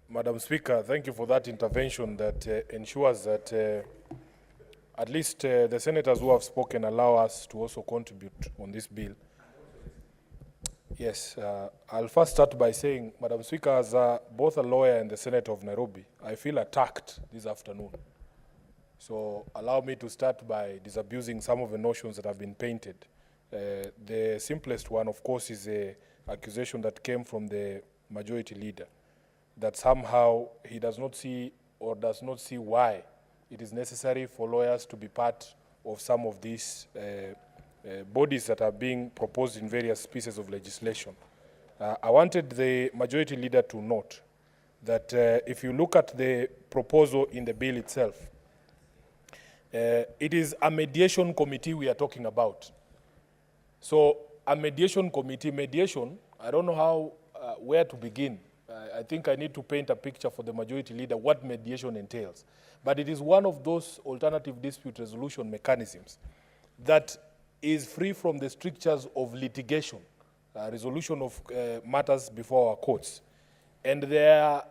Madam Speaker, thank you for that intervention that ensures that at least the senators who have spoken allow us to also contribute on this bill. Yes, I'll first start by saying, Madam Speaker, as both a lawyer and the Senator of Nairobi, I feel attacked this afternoon. So allow me to start by disabusing some of the notions that have been painted. The simplest one, of course, is an accusation that came from the majority leader, that somehow he does not see or does not see why it is necessary for lawyers to be part of some of these bodies that are being proposed in various pieces of legislation. I wanted the majority leader to note that if you look at the proposal in the bill itself, it is a mediation committee we are talking about. So a mediation committee, mediation, I don't know how, where to begin. I think I need to paint a picture for the majority leader what mediation entails. But it is one of those alternative dispute resolution mechanisms that is free from the strictures of litigation, resolution of matters before our courts. And there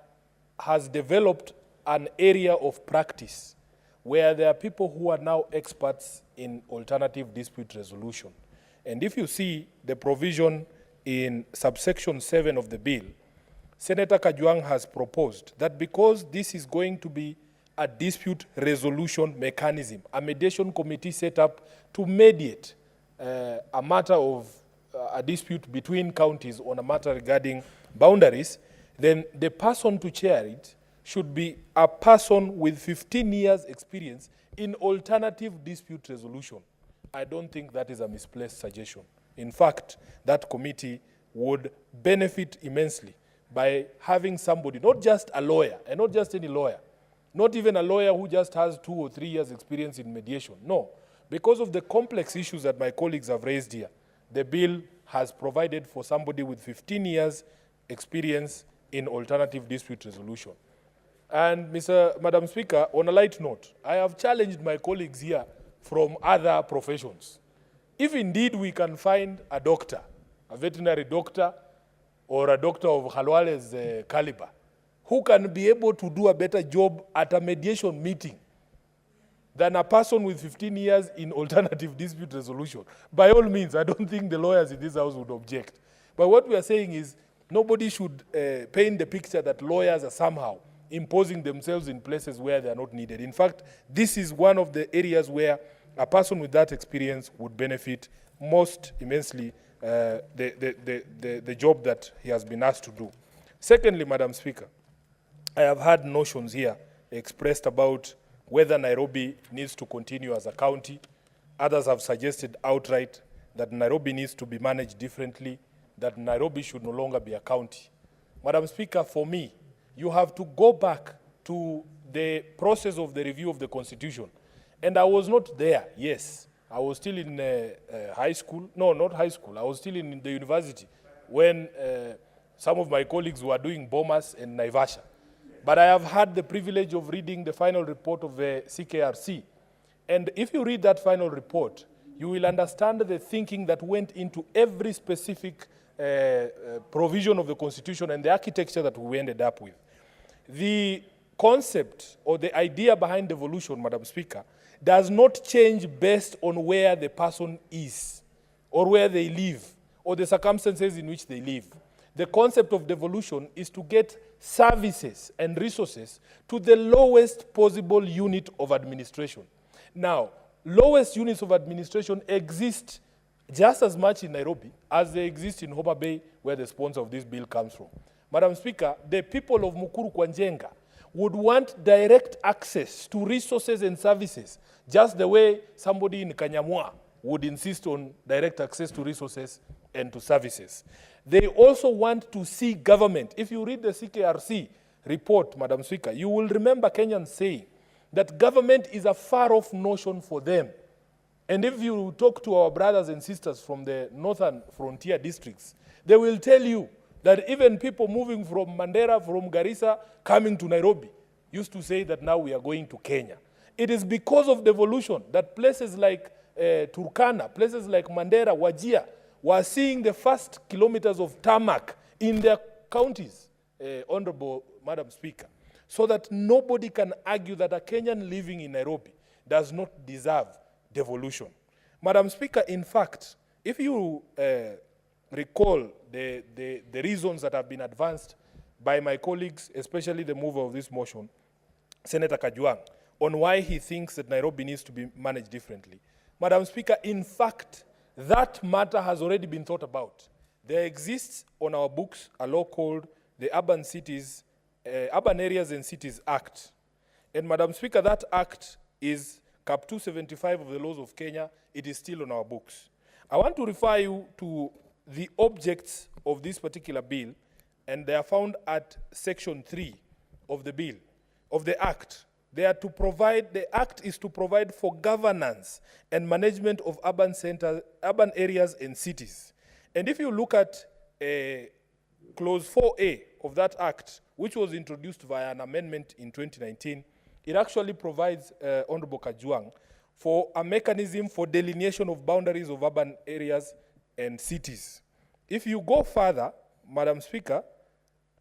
has developed an area of practice where there are people who are now experts in alternative dispute resolution. And if you see the provision in subsection 7 of the bill, Senator Kajwang has proposed that because this is going to be a dispute resolution mechanism, a mediation committee set up to mediate a matter of a dispute between counties on a matter regarding boundaries, then the person to chair it should be a person with 15 years experience in alternative dispute resolution. I don't think that is a misplaced suggestion. In fact, that committee would benefit immensely by having somebody, not just a lawyer, and not just any lawyer, not even a lawyer who just has 2 or 3 years experience in mediation. No, because of the complex issues that my colleagues have raised here, the bill has provided for somebody with 15 years experience in alternative dispute resolution. And Madam Speaker, on a light note, I have challenged my colleagues here from other professions. If indeed we can find a doctor, a veterinary doctor, or a doctor of Khalwale's caliber, who can be able to do a better job at a mediation meeting than a person with 15 years in alternative dispute resolution, by all means, I don't think the lawyers in this house would object. But what we are saying is nobody should paint the picture that lawyers are somehow imposing themselves in places where they are not needed. In fact, this is one of the areas where a person with that experience would benefit most immensely the job that he has been asked to do. Secondly, Madam Speaker, I have had notions here expressed about whether Nairobi needs to continue as a county. Others have suggested outright that Nairobi needs to be managed differently, that Nairobi should no longer be a county. Madam Speaker, for me, you have to go back to the process of the review of the Constitution. And I was not there, yes. I was still in high school. No, not high school. I was still in the university when some of my colleagues were doing Bomas and Naivasha. But I have had the privilege of reading the final report of the CKRC. And if you read that final report, you will understand the thinking that went into every specific provision of the Constitution and the architecture that we ended up with. The concept or the idea behind devolution, Madam Speaker, does not change based on where the person is or where they live or the circumstances in which they live. The concept of devolution is to get services and resources to the lowest possible unit of administration. Now, lowest units of administration exist just as much in Nairobi as they exist in Homa Bay, where the sponsor of this bill comes from. Madam Speaker, the people of Mukuru kwa Njenga would want direct access to resources and services, just the way somebody in Kanyamwa would insist on direct access to resources and to services. They also want to see government. If you read the CKRC report, Madam Speaker, you will remember Kenyans saying that government is a far-off notion for them. And if you talk to our brothers and sisters from the northern frontier districts, they will tell you that even people moving from Mandera, from Garissa, coming to Nairobi, used to say that now we are going to Kenya. It is because of devolution that places like Turkana, places like Mandera, Wajir, were seeing the first kilometers of tarmac in their counties, Honorable Madam Speaker, so that nobody can argue that a Kenyan living in Nairobi does not deserve devolution. Madam Speaker, in fact, if you recall the reasons that have been advanced by my colleagues, especially the mover of this motion, Senator Kajwang, on why he thinks that Nairobi needs to be managed differently. Madam Speaker, in fact, that matter has already been thought about. There exists on our books a law called the Urban Areas and Cities Act. And Madam Speaker, that act is Cap 275 of the laws of Kenya. It is still on our books. I want to refer you to the objects of this particular bill, and they are found at section 3 of the bill, of the act. They are to provide, the act is to provide for governance and management of urban centers, urban areas and cities. And if you look at Clause 4A of that act, which was introduced via an amendment in 2019, it actually provides, Honorable Kajwang, for a mechanism for delineation of boundaries of urban areas and cities. If you go further, Madam Speaker,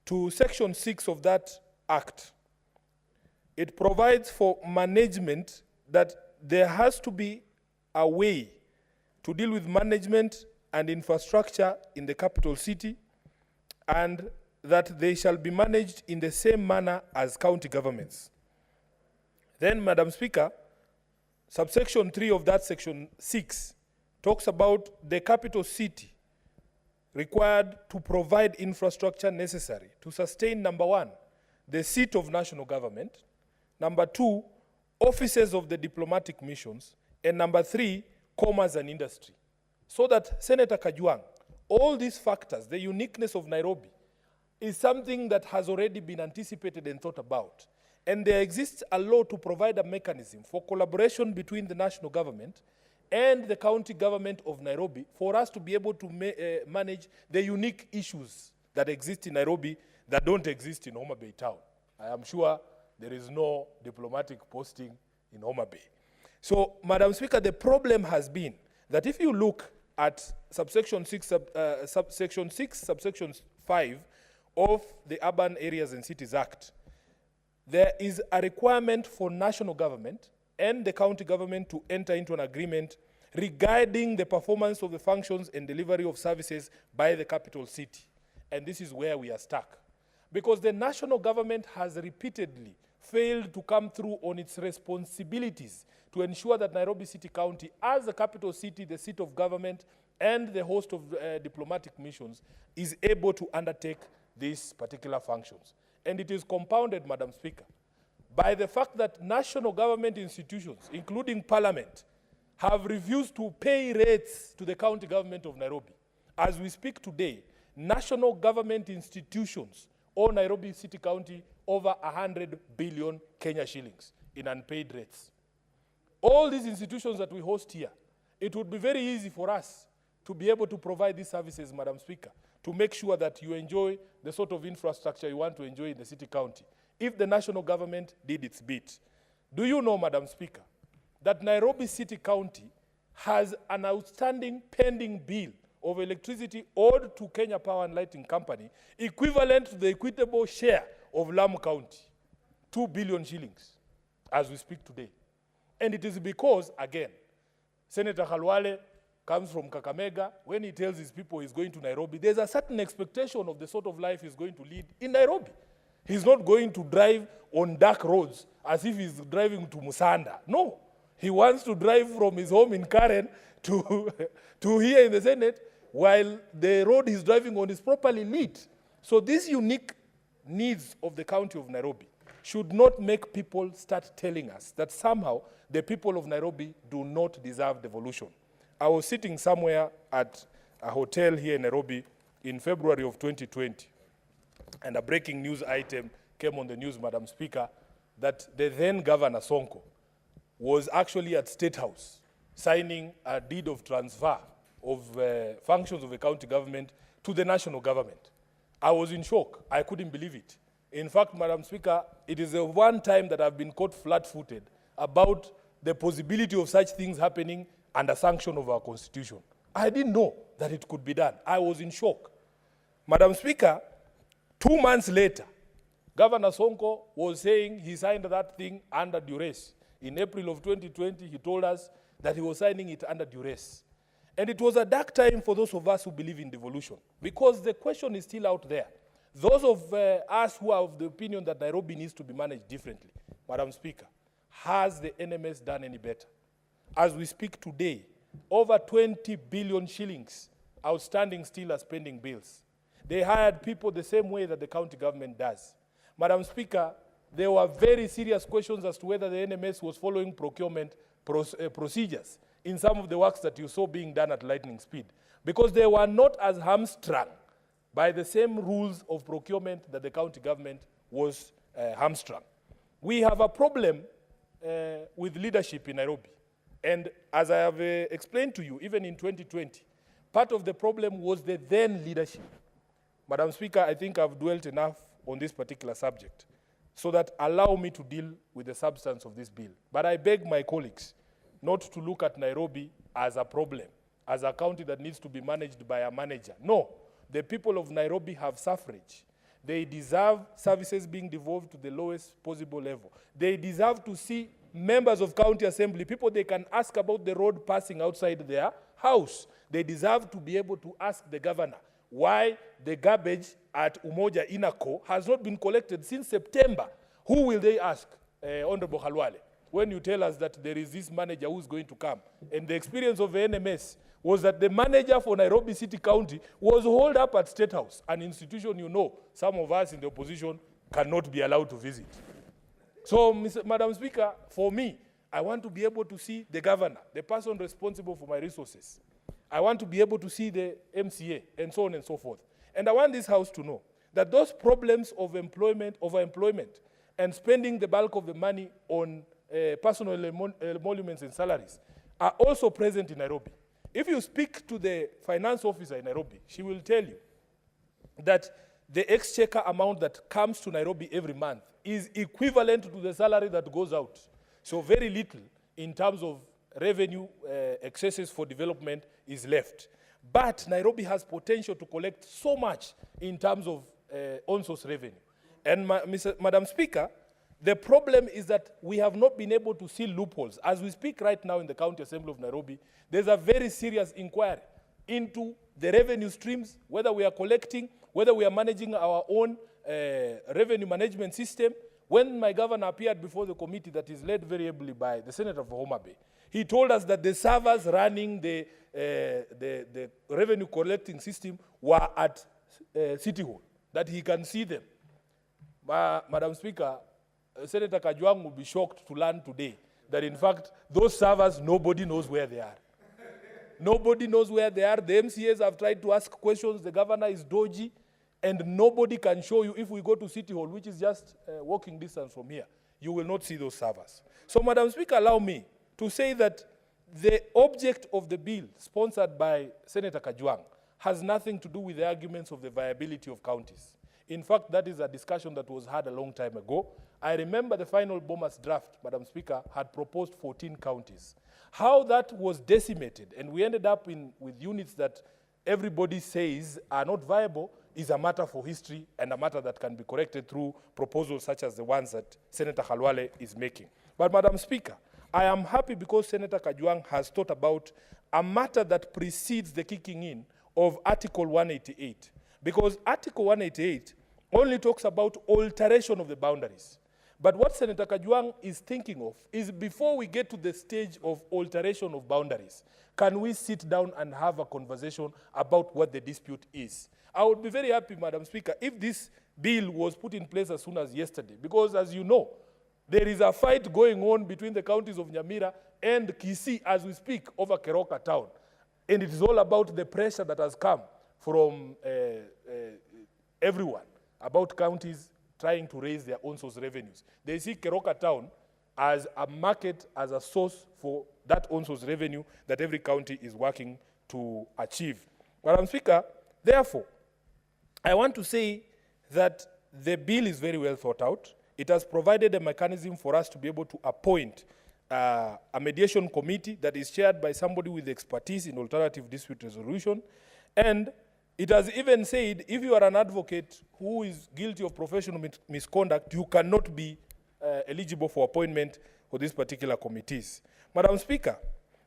to Section 6 of that act, it provides for management that there has to be a way to deal with management and infrastructure in the capital city, and that they shall be managed in the same manner as county governments. Then, Madam Speaker, subsection 3 of that section 6 talks about the capital city required to provide infrastructure necessary to sustain, number 1, the seat of national government, number 2, offices of the diplomatic missions, and number 3, commerce and industry. So that, Senator Kajwang, all these factors, the uniqueness of Nairobi, is something that has already been anticipated and thought about. And there exists a law to provide a mechanism for collaboration between the national government and the county government of Nairobi for us to be able to manage the unique issues that exist in Nairobi that don't exist in Homa Bay town. I am sure there is no diplomatic posting in Homa Bay. So, Madam Speaker, the problem has been that if you look at subsection 6, subsection 5 of the Urban Areas and Cities Act, there is a requirement for national government and the county government to enter into an agreement regarding the performance of the functions and delivery of services by the capital city. And this is where we are stuck. Because the national government has repeatedly failed to come through on its responsibilities to ensure that Nairobi City County, as the capital city, the seat of government, and the host of diplomatic missions, is able to undertake these particular functions. And it is compounded, Madam Speaker, by the fact that national government institutions, including Parliament, have refused to pay rates to the county government of Nairobi. As we speak today, national government institutions owe Nairobi City County over 100 billion Kenya shillings in unpaid rates. All these institutions that we host here, it would be very easy for us to be able to provide these services, Madam Speaker, to make sure that you enjoy the sort of infrastructure you want to enjoy in the city county, if the national government did its bit. Do you know, Madam Speaker, that Nairobi City County has an outstanding pending bill of electricity owed to Kenya Power and Lighting Company, equivalent to the equitable share of Lamu County, 2 billion shillings, as we speak today. And it is because, again, Senator Khalwale comes from Kakamega. When he tells his people he's going to Nairobi, there's a certain expectation of the sort of life he's going to lead in Nairobi. He's not going to drive on dark roads as if he's driving to Musanda. No. He wants to drive from his home in Karen to here in the Senate, while the road he's driving on is properly lit. So these unique needs of the county of Nairobi should not make people start telling us that somehow the people of Nairobi do not deserve devolution. I was sitting somewhere at a hotel here in Nairobi in February of 2020, and a breaking news item came on the news, Madam Speaker, that the then Governor Sonko was actually at State House signing a deed of transfer of functions of the county government to the national government. I was in shock. I couldn't believe it. In fact, Madam Speaker, it is the one time that I've been caught flat-footed about the possibility of such things happening under sanction of our constitution. I didn't know that it could be done. I was in shock. Madam Speaker, 2 months later, Governor Sonko was saying he signed that thing under duress. In April of 2020, he told us that he was signing it under duress. And it was a dark time for those of us who believe in devolution, because the question is still out there. Those of us who are of the opinion that Nairobi needs to be managed differently, Madam Speaker, has the NMS done any better? As we speak today, over 20 billion shillings outstanding still as pending bills. They hired people the same way that the county government does. Madam Speaker, there were very serious questions as to whether the NMS was following procurement procedures in some of the works that you saw being done at lightning speed, because they were not as hamstrung by the same rules of procurement that the county government was hamstrung. We have a problem with leadership in Nairobi. And as I have explained to you, even in 2020, part of the problem was the then leadership Madam Speaker, I think I've dwelt enough on this particular subject, so that allow me to deal with the substance of this bill. But I beg my colleagues not to look at Nairobi as a problem, as a county that needs to be managed by a manager. No, the people of Nairobi have suffrage. They deserve services being devolved to the lowest possible level. They deserve to see members of county assembly, people they can ask about the road passing outside their house. They deserve to be able to ask the governor why the garbage at Umoja Inako has not been collected since September. Who will they ask, Honorable Halwale, when you tell us that there is this manager who's going to come? And the experience of the NMS was that the manager for Nairobi City County was holed up at State House, an institution you know some of us in the opposition cannot be allowed to visit. So, Madam Speaker, for me, I want to be able to see the governor, the person responsible for my resources. I want to be able to see the MCA, and so on and so forth. And I want this House to know that those problems of employment, overemployment, and spending the bulk of the money on personal emoluments and salaries are also present in Nairobi. If you speak to the finance officer in Nairobi, she will tell you that the exchequer amount that comes to Nairobi every month is equivalent to the salary that goes out. So very little in terms of revenue excesses for development is left. But Nairobi has potential to collect so much in terms of on-source revenue. And Madam Speaker, the problem is that we have not been able to see loopholes. As we speak right now in the County Assembly of Nairobi, there's a very serious inquiry into the revenue streams, whether we are collecting, whether we are managing our own revenue management system. When my governor appeared before the committee that is led very ably by the Senator for Homa Bay, he told us that the servers running the revenue collecting system were at City Hall, that he can see them. Madam Speaker, Senator Kajwang will be shocked to learn today that in fact, those servers, nobody knows where they are. Nobody knows where they are. The MCAs have tried to ask questions. The governor is dodgy, and nobody can show you. If we go to City Hall, which is just walking distance from here, you will not see those servers. So, Madam Speaker, allow me to say that the object of the bill sponsored by Senator Kajwang has nothing to do with the arguments of the viability of counties. In fact, that is a discussion that was had a long time ago. I remember the final Bomas draft, Madam Speaker, had proposed 14 counties. How that was decimated, and we ended up with units that everybody says are not viable, is a matter for history and a matter that can be corrected through proposals such as the ones that Senator Halwale is making. But, Madam Speaker, I am happy because Senator Kajwang has thought about a matter that precedes the kicking in of Article 188. Because Article 188 only talks about alteration of the boundaries. But what Senator Kajwang is thinking of is before we get to the stage of alteration of boundaries, can we sit down and have a conversation about what the dispute is? I would be very happy, Madam Speaker, if this bill was put in place as soon as yesterday, because as you know, there is a fight going on between the counties of Nyamira and Kisii as we speak over Keroka town. And it is all about the pressure that has come from everyone about counties trying to raise their own source revenues. They see Keroka town as a market, as a source for that own source revenue that every county is working to achieve. Madam Speaker, therefore, I want to say that the bill is very well thought out. It has provided a mechanism for us to be able to appoint a mediation committee that is chaired by somebody with expertise in alternative dispute resolution. And it has even said if you are an advocate who is guilty of professional misconduct, you cannot be eligible for appointment for these particular committees. Madam Speaker,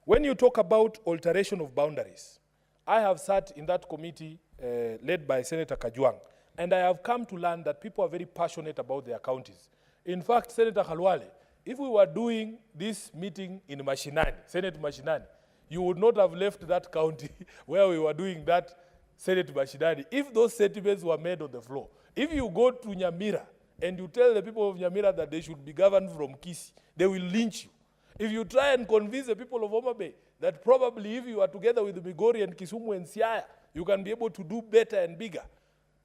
when you talk about alteration of boundaries, I have sat in that committee led by Senator Kajwang, and I have come to learn that people are very passionate about their counties. In fact, Senator Halwale, if we were doing this meeting in Mashinani, Senate Mashinani, you would not have left that county where we were doing that Senate Mashinani if those sentiments were made on the floor. If you go to Nyamira and you tell the people of Nyamira that they should be governed from Kisii, they will lynch you. If you try and convince the people of Homa Bay that probably if you are together with Migori and Kisumu and Siaya, you can be able to do better and bigger,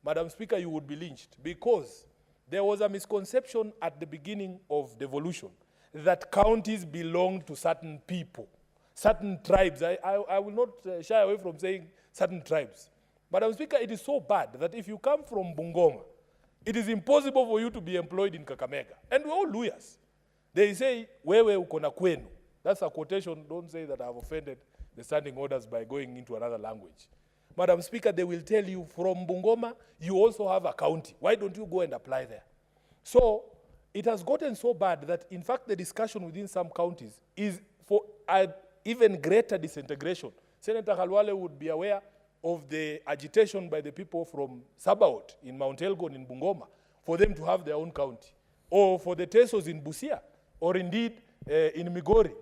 Madam Speaker, you would be lynched, because there was a misconception at the beginning of devolution that counties belong to certain people, certain tribes. I will not shy away from saying certain tribes. Madam Speaker, it is so bad that if you come from Bungoma, it is impossible for you to be employed in Kakamega. And we're all lawyers. They say, wewe uko na kwenu. That's a quotation. Don't say that I've offended the standing orders by going into another language. Madam Speaker, they will tell you from Bungoma, you also have a county. Why don't you go and apply there? So it has gotten so bad that, in fact, the discussion within some counties is for even greater disintegration. Senator Khalwale would be aware of the agitation by the people from Sabaot in Mount Elgon in Bungoma for them to have their own county, or for the Tesos in Busia, or indeed in Migori,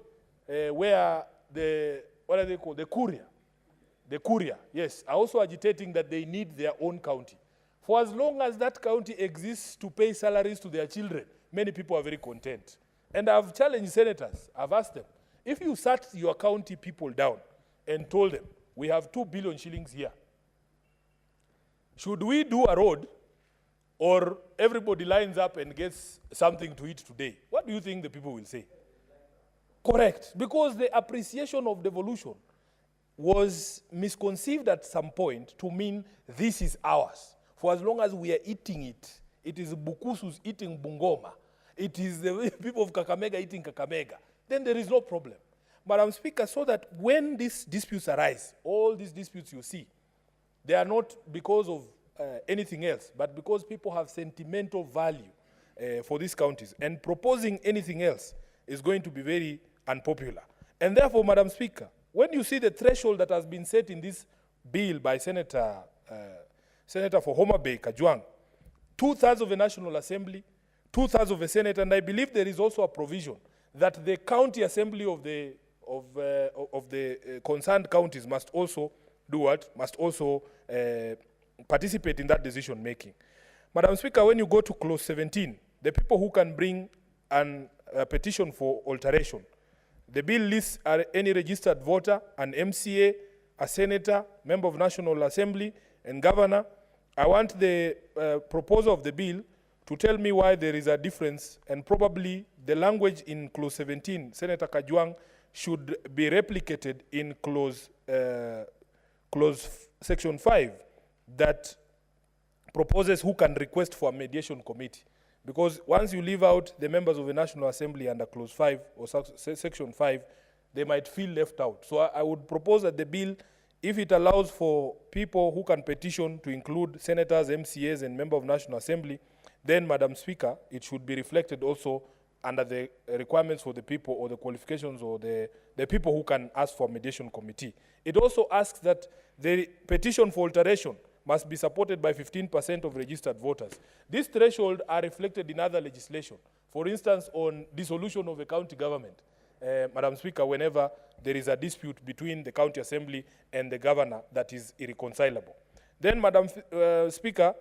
where what are they called? The Kuria, yes, are also agitating that they need their own county. For as long as that county exists to pay salaries to their children, many people are very content. And I've challenged senators, I've asked them, if you sat your county people down and told them, we have 2 billion shillings here, should we do a road, or everybody lines up and gets something to eat today? What do you think the people will say? Correct, because the appreciation of devolution was misconceived at some point to mean this is ours. For as long as we are eating it, it is Bukusu's eating Bungoma, it is the people of Kakamega eating Kakamega, then there is no problem. Madam Speaker, so that when these disputes arise, all these disputes you see, they are not because of anything else, but because people have sentimental value for these counties. And proposing anything else is going to be very unpopular. And therefore, Madam Speaker, when you see the threshold that has been set in this bill by Senator for Homa Bay, Kajwang, 2/3 of the National Assembly, 2/3 of the Senate, and I believe there is also a provision that the county assembly of the concerned counties must also do what? Must also participate in that decision making. Madam Speaker, when you go to clause 17, the people who can bring a petition for alteration, the bill lists any registered voter, an MCA, a senator, member of National Assembly, and governor. I want the proposer of the bill to tell me why there is a difference, and probably the language in clause 17, Senator Kajwang, should be replicated in section 5 that proposes who can request for a mediation committee. Because once you leave out the members of the National Assembly under clause 5 or section 5, they might feel left out. So I would propose that the bill, if it allows for people who can petition to include senators, MCAs, and members of National Assembly, then, Madam Speaker, it should be reflected also under the requirements for the people, or the qualifications, or the people who can ask for a mediation committee. It also asks that the petition for alteration must be supported by 15% of registered voters. These thresholds are reflected in other legislation. For instance, on dissolution of a county government, Madam Speaker, whenever there is a dispute between the county assembly and the governor that is irreconcilable. Then, Madam Speaker,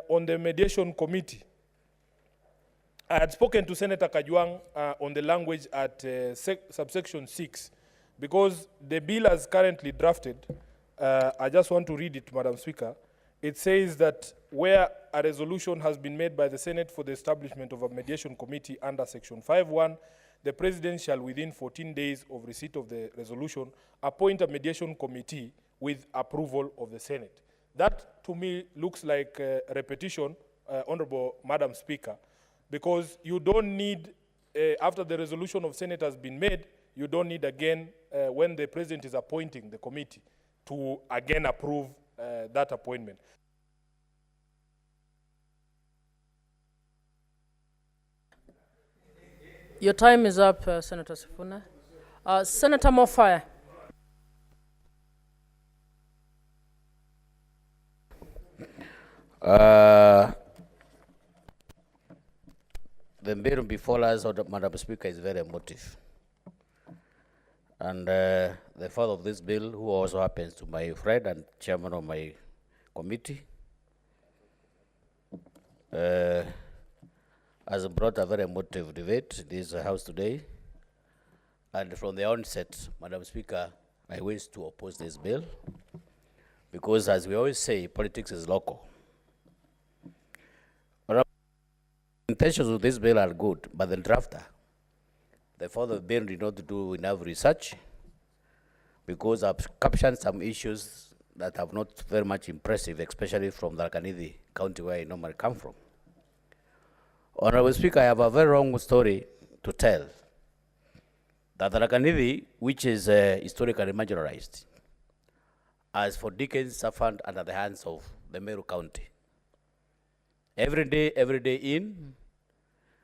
on the mediation committee, I had spoken to Senator Kajwang on the language at subsection 6, because the bill as currently drafted, I just want to read it, Madam Speaker. It says that where a resolution has been made by the Senate for the establishment of a mediation committee under section 5.1, the President shall, within 14 days of receipt of the resolution, appoint a mediation committee with approval of the Senate. That, to me, looks like a repetition, Honorable Madam Speaker, because you don't need, after the resolution of Senate has been made, you don't need again, when the President is appointing the committee, to again approve that appointment. Your time is up, Senator Sifuna. Senator Mofaya. The bill before us, Madam Speaker, is very emotive. And the father of this bill, who also happens to my friend and chairman of my committee, has brought a very emotive debate in this House today. And from the onset, Madam Speaker, I wish to oppose this bill, because as we always say, politics is local. Intentions of this bill are good, but the drafter, the father of the bill, did not do enough research, because I've captioned some issues that are not very much impressive, especially from the Tharaka County where I normally come from. Honorable Speaker, I have a very long story to tell. The Tharaka, which is historically marginalized, has for decades suffered under the hands of the Meru County. Every day in,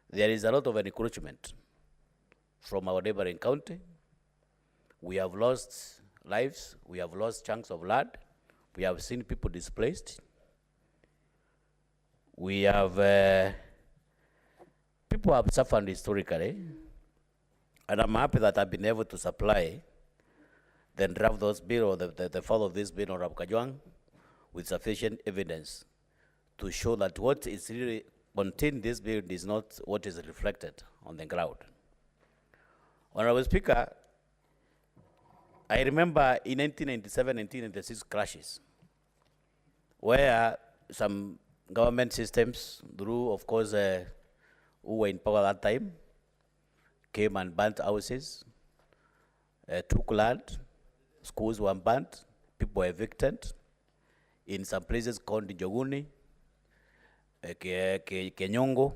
there is a lot of encroachment from our neighboring county. We have lost lives, we have lost chunks of land, we have seen people displaced. We have, people have suffered historically, and I'm happy that I've been able to supply the draft those bill or the fall of this bill on Kajwang with sufficient evidence to show that what is really contained in this bill is not what is reflected on the ground. Honorable Speaker, I remember in 1997, 1996 crashes, where some government systems, through, of course, who were in power at that time, came and burnt houses, took land, schools were burnt, people were evicted. In some places called Njoguni, Kenyongo,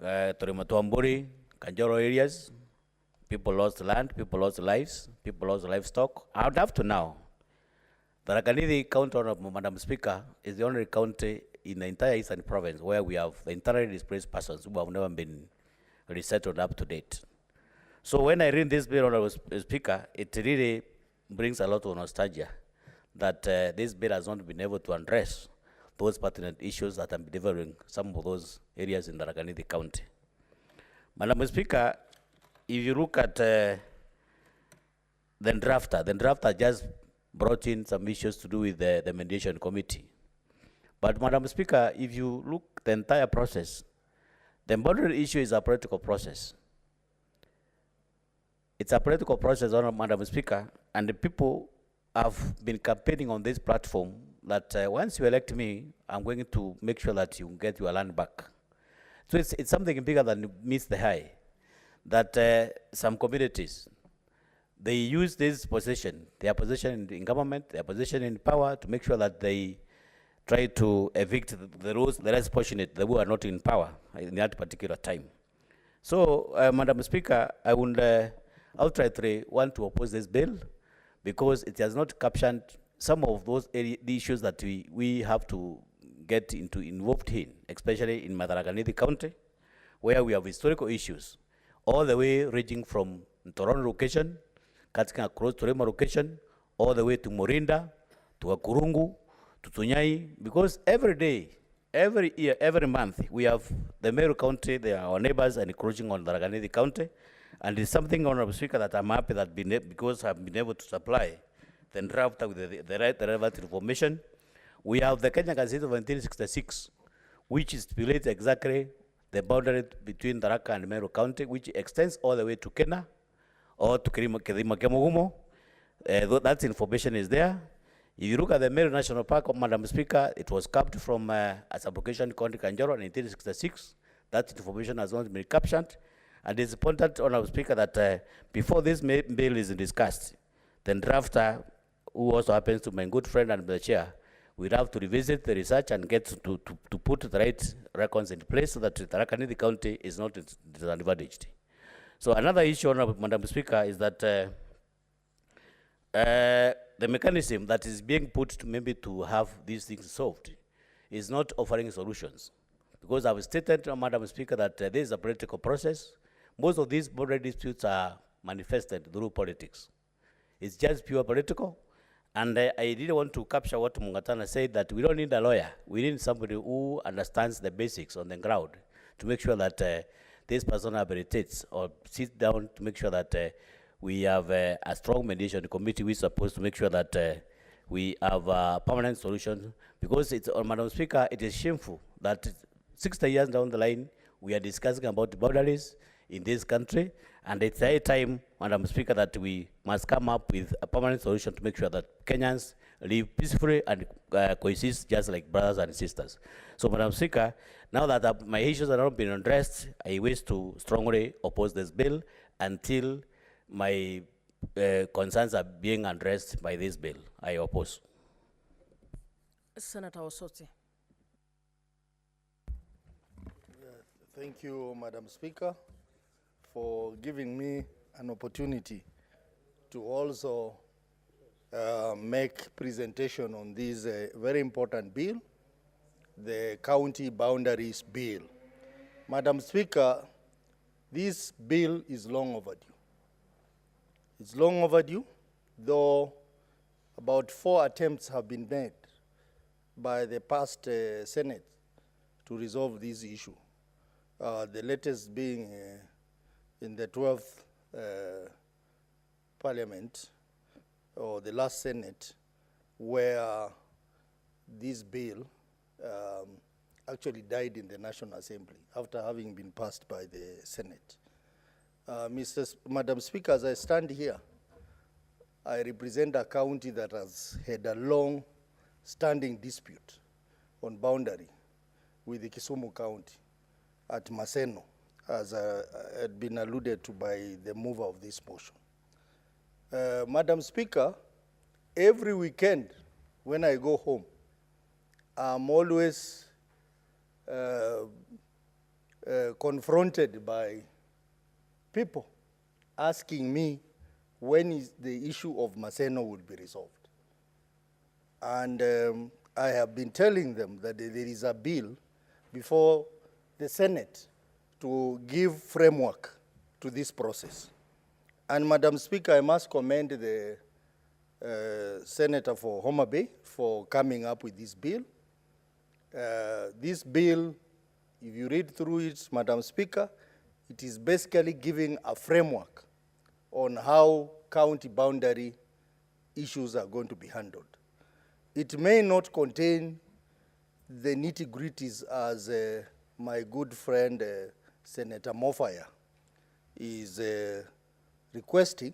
Torimatuamburi, Kanjoro areas, people lost land, people lost lives, people lost livestock. And up to now, the Tharaka County, Madam Speaker, is the only county in the entire Eastern Province where we have the entirely displaced persons who have never been resettled up to date. So when I read this bill, Honorable Speaker, it really brings a lot of nostalgia that this bill has not been able to address those pertinent issues that are delivering some of those areas in the Tharaka County. Madam Speaker, if you look at the drafter just brought in some issues to do with the mediation committee. But Madam Speaker, if you look at the entire process, the boundary issue is a political process. It's a political process, Madam Speaker, and the people have been campaigning on this platform that once you elect me, I'm going to make sure that you get your land back. So it's something bigger than meets the eye, that some communities, they use this position, their position in government, their position in power, to make sure that they try to evict the less fortunate, the who are not in power in that particular time. So, Madam Speaker, I would outrightly want to oppose this bill because it has not captured some of those the issues that we have to get involved in, especially in Tharaka County, where we have historical issues, all the way ranging from Toronto location, cutting across Torema location, all the way to Morinda, to Akurungu, to Tunyai, because every day, every year, every month, we have the Meru County, they are our neighbors, and encroaching on Tharaka County. And it's something, Honorable Speaker, that I'm happy that because I've been able to supply the draft with the relevant information. We have the Kenya Constitution of 1966, which stipulates exactly the boundary between Tharaka and Meru County, which extends all the way to Kenya or to Kemugumo. That information is there. If you look at the Meru National Park, Madam Speaker, it was capped from as application County Kanjoro in 1966. That information has not been captured. And it's important, Honorable Speaker, that before this bill is discussed, the drafter, who also happens to be my good friend and the chair, we'll have to revisit the research and get to put the right records in place so that the Tharaka County is not disadvantaged. So another issue, Honorable Madam Speaker, is that the mechanism that is being put to maybe to have these things solved is not offering solutions. Because I've stated, Madam Speaker, that this is a political process. Most of these border disputes are manifested through politics. It's just pure political. And I really want to capture what Mungatana said, that we don't need a lawyer. We need somebody who understands the basics on the ground to make sure that this person habilitates or sits down to make sure that we have a strong mediation committee which is supposed to make sure that we have a permanent solution. Because it's, Madam Speaker, it is shameful that 60 years down the line, we are discussing about the boundaries in this country, and it's a time, Madam Speaker, that we must come up with a permanent solution to make sure that Kenyans live peacefully and coexist just like brothers and sisters. So, Madam Speaker, now that my issues are not being addressed, I wish to strongly oppose this bill until my concerns are being addressed by this bill. I oppose. Senator Osoti. Thank you, Madam Speaker, for giving me an opportunity to also make presentation on this very important bill, the County Boundaries Bill. Madam Speaker, this bill is long overdue. It's long overdue, though about 4 attempts have been made by the past Senate to resolve this issue. The latest being in the 12th Parliament, or the last Senate, where this bill actually died in the National Assembly after having been passed by the Senate. Madam Speaker, as I stand here, I represent a county that has had a long-standing dispute on boundary with the Kisumu County at Maseno, as had been alluded to by the mover of this motion. Madam Speaker, every weekend when I go home, I'm always confronted by people asking me when is the issue of Maseno will be resolved. And I have been telling them that there is a bill before the Senate to give framework to this process. And Madam Speaker, I must commend the Senator for Homa Bay for coming up with this bill. This bill, if you read through it, Madam Speaker, it is basically giving a framework on how county boundary issues are going to be handled. It may not contain the nitty-gritties as my good friend Senator Mofaya is requesting,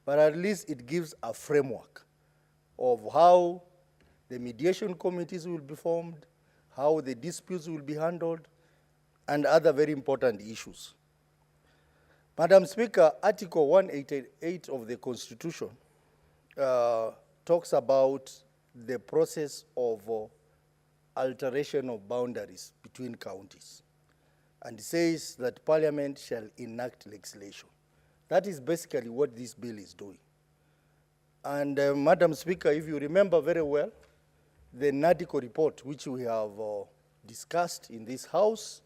but at least it gives a framework of how the mediation committees will be formed, how the disputes will be handled, and other very important issues. Madam Speaker, Article 188 of the Constitution talks about the process of alteration of boundaries between counties, and says that Parliament shall enact legislation. That is basically what this bill is doing. And Madam Speaker, if you remember very well, the NADICO report, which we have discussed in this House,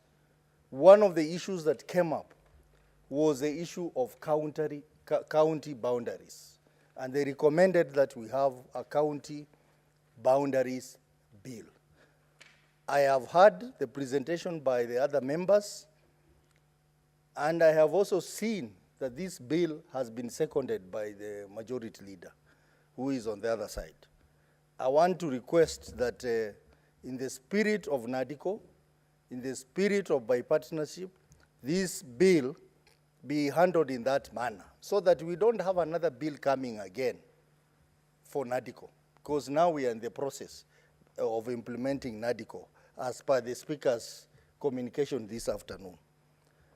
one of the issues that came up was the issue of county boundaries. And they recommended that we have a county boundaries bill. I have heard the presentation by the other members, and I have also seen that this bill has been seconded by the majority leader, who is on the other side. I want to request that in the spirit of NADICO, in the spirit of bipartisanship, this bill be handled in that manner, so that we don't have another bill coming again for NADICO, because now we are in the process of implementing NADICO as per the Speaker's communication this afternoon.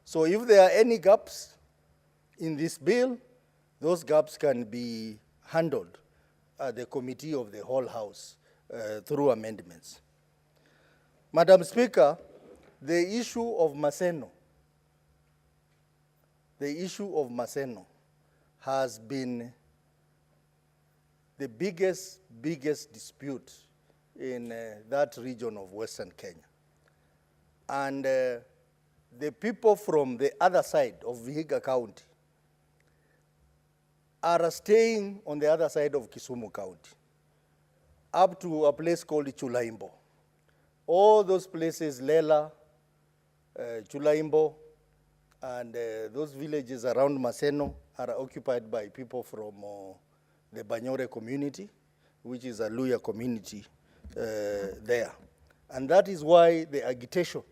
So if there are any gaps in this bill, those gaps can be handled at the committee of the whole House through amendments. Madam Speaker, the issue of Maseno has been the biggest dispute in that region of Western Kenya. And the people from the other side of Vihiga County are staying on the other side of Kisumu County, up to a place called Chulaimbo. All those places, Lela, Chulaimbo, and those villages around Maseno are occupied by people from the Banyore community, which is a Luya community there. And that is why the agitation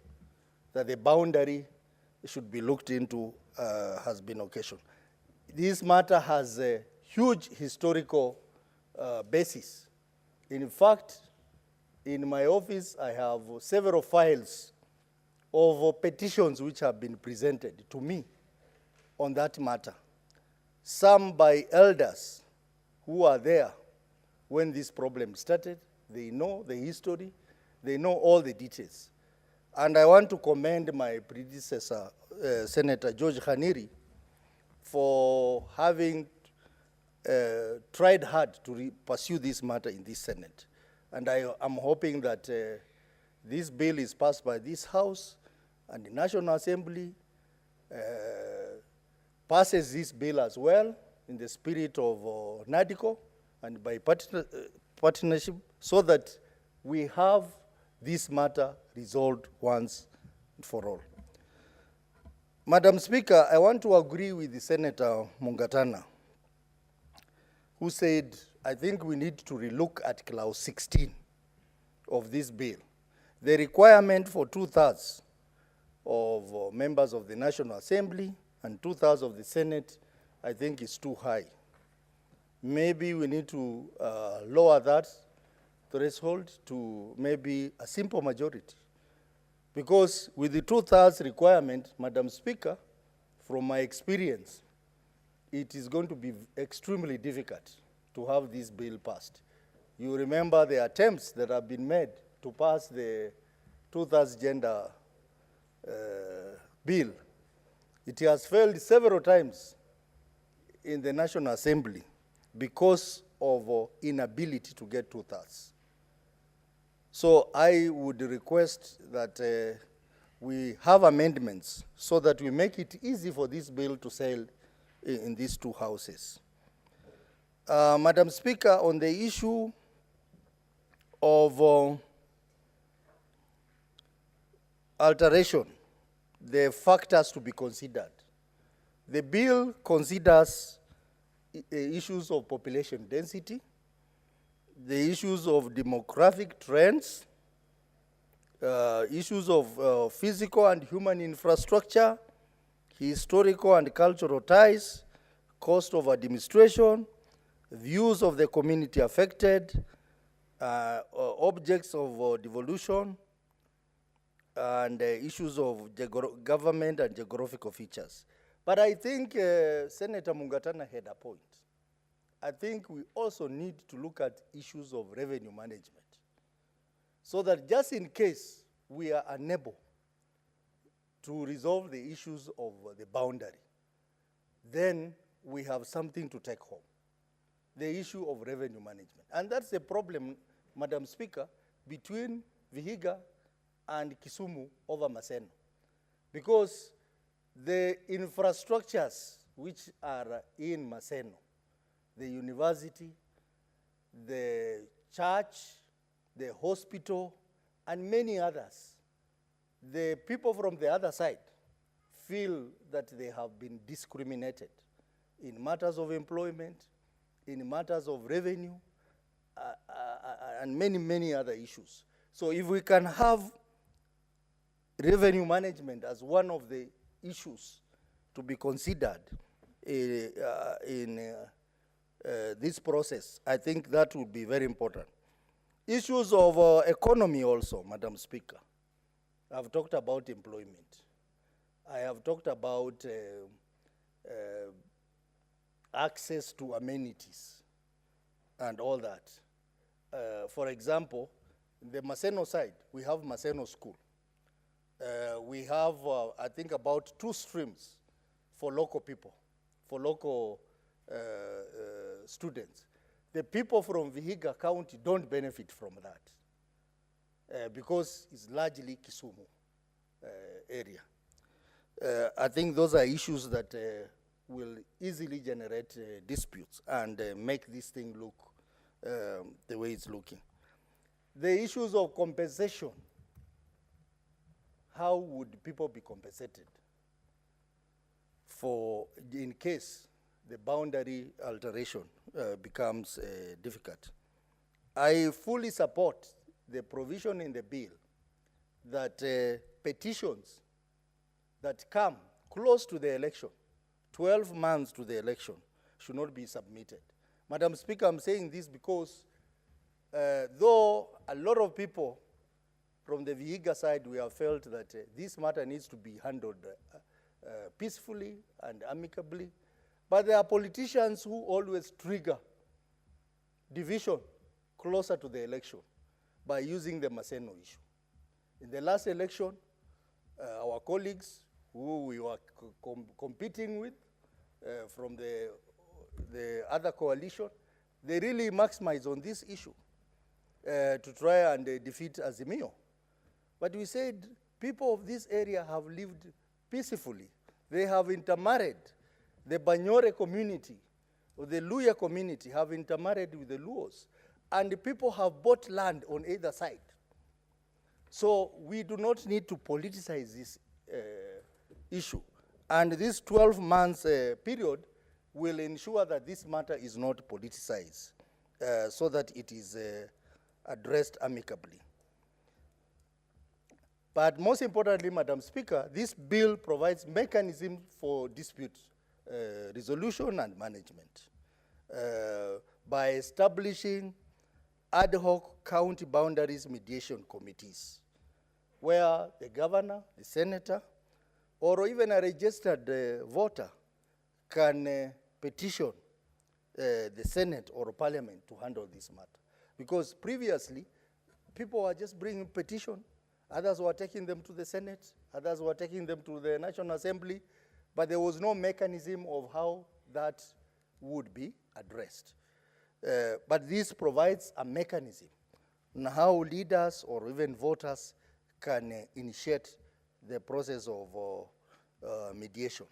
that the boundary should be looked into has been occasioned. This matter has a huge historical basis. In fact, in my office, I have several files of petitions which have been presented to me on that matter. some by elders who are there when this problem started. They know the history, they know all the details. And I want to commend my predecessor, Senator George Khaniri, for having tried hard to pursue this matter in this Senate. And I am hoping that this bill is passed by this House and the National Assembly passes this bill as well in the spirit of NADICO and by partnership, so that we have this matter resolved once and for all. Madam Speaker, I want to agree with the Senator Mungatana, who said, I think we need to relook at clause 16 of this bill. The requirement for 2/3 of members of the National Assembly and 2/3 of the Senate, I think is too high. Maybe we need to lower that threshold to maybe a simple majority. Because with the 2/3 requirement, Madam Speaker, from my experience, it is going to be extremely difficult to have this bill passed. You remember the attempts that have been made to pass the 2/3 gender bill. It has failed several times in the National Assembly because of inability to get 2/3. So I would request that we have amendments so that we make it easy for this bill to sail in these two houses. Madam Speaker, on the issue of alteration, the factors to be considered. The bill considers issues of population density, the issues of demographic trends, issues of physical and human infrastructure, historical and cultural ties, cost of administration, views of the community affected, objects of devolution, and issues of government and geographical features. But I think Senator Mungatana had a point. I think we also need to look at issues of revenue management, so that just in case we are unable to resolve the issues of the boundary, then we have something to take home, the issue of revenue management. And that's the problem, Madam Speaker, between Vihiga and Kisumu over Maseno. Because the infrastructures which are in Maseno, the university, the church, the hospital, and many others, the people from the other side feel that they have been discriminated in matters of employment, in matters of revenue, and many, many other issues. So if we can have revenue management as one of the issues to be considered in this process, I think that would be very important. Issues of economy also, Madam Speaker. I've talked about employment. I have talked about access to amenities and all that. For example, the Maseno side, we have Maseno School. We have, I think, about 2 streams for local people, for local students. The people from Vihiga County don't benefit from that because it's largely Kisumu area. I think those are issues that will easily generate disputes and make this thing look the way it's looking. The issues of compensation. How would people be compensated for, in case the boundary alteration becomes difficult? I fully support the provision in the bill that petitions that come close to the election, 12 months to the election, should not be submitted. Madam Speaker, I'm saying this because though a lot of people from the Vihiga side, we have felt that this matter needs to be handled peacefully and amicably, But there are politicians who always trigger division closer to the election by using the Maseno issue. In the last election, our colleagues who we were competing with from the other coalition, they really maximized on this issue to try and defeat Azimio. But we said people of this area have lived peacefully. They have intermarried. The Banyore community, or the Luya community, have intermarried with the Luos. And the people have bought land on either side. So we do not need to politicize this issue. And this 12 months period will ensure that this matter is not politicized so that it is addressed amicably. But most importantly, Madam Speaker, this bill provides mechanism for dispute resolution and management by establishing ad hoc county boundaries mediation committees, where the governor, the senator, or even a registered voter can petition the Senate or Parliament to handle this matter. Because previously, people were just bringing petition, others were taking them to the Senate, others were taking them to the National Assembly, but there was no mechanism of how that would be addressed. But this provides a mechanism on how leaders or even voters can initiate the process of mediation.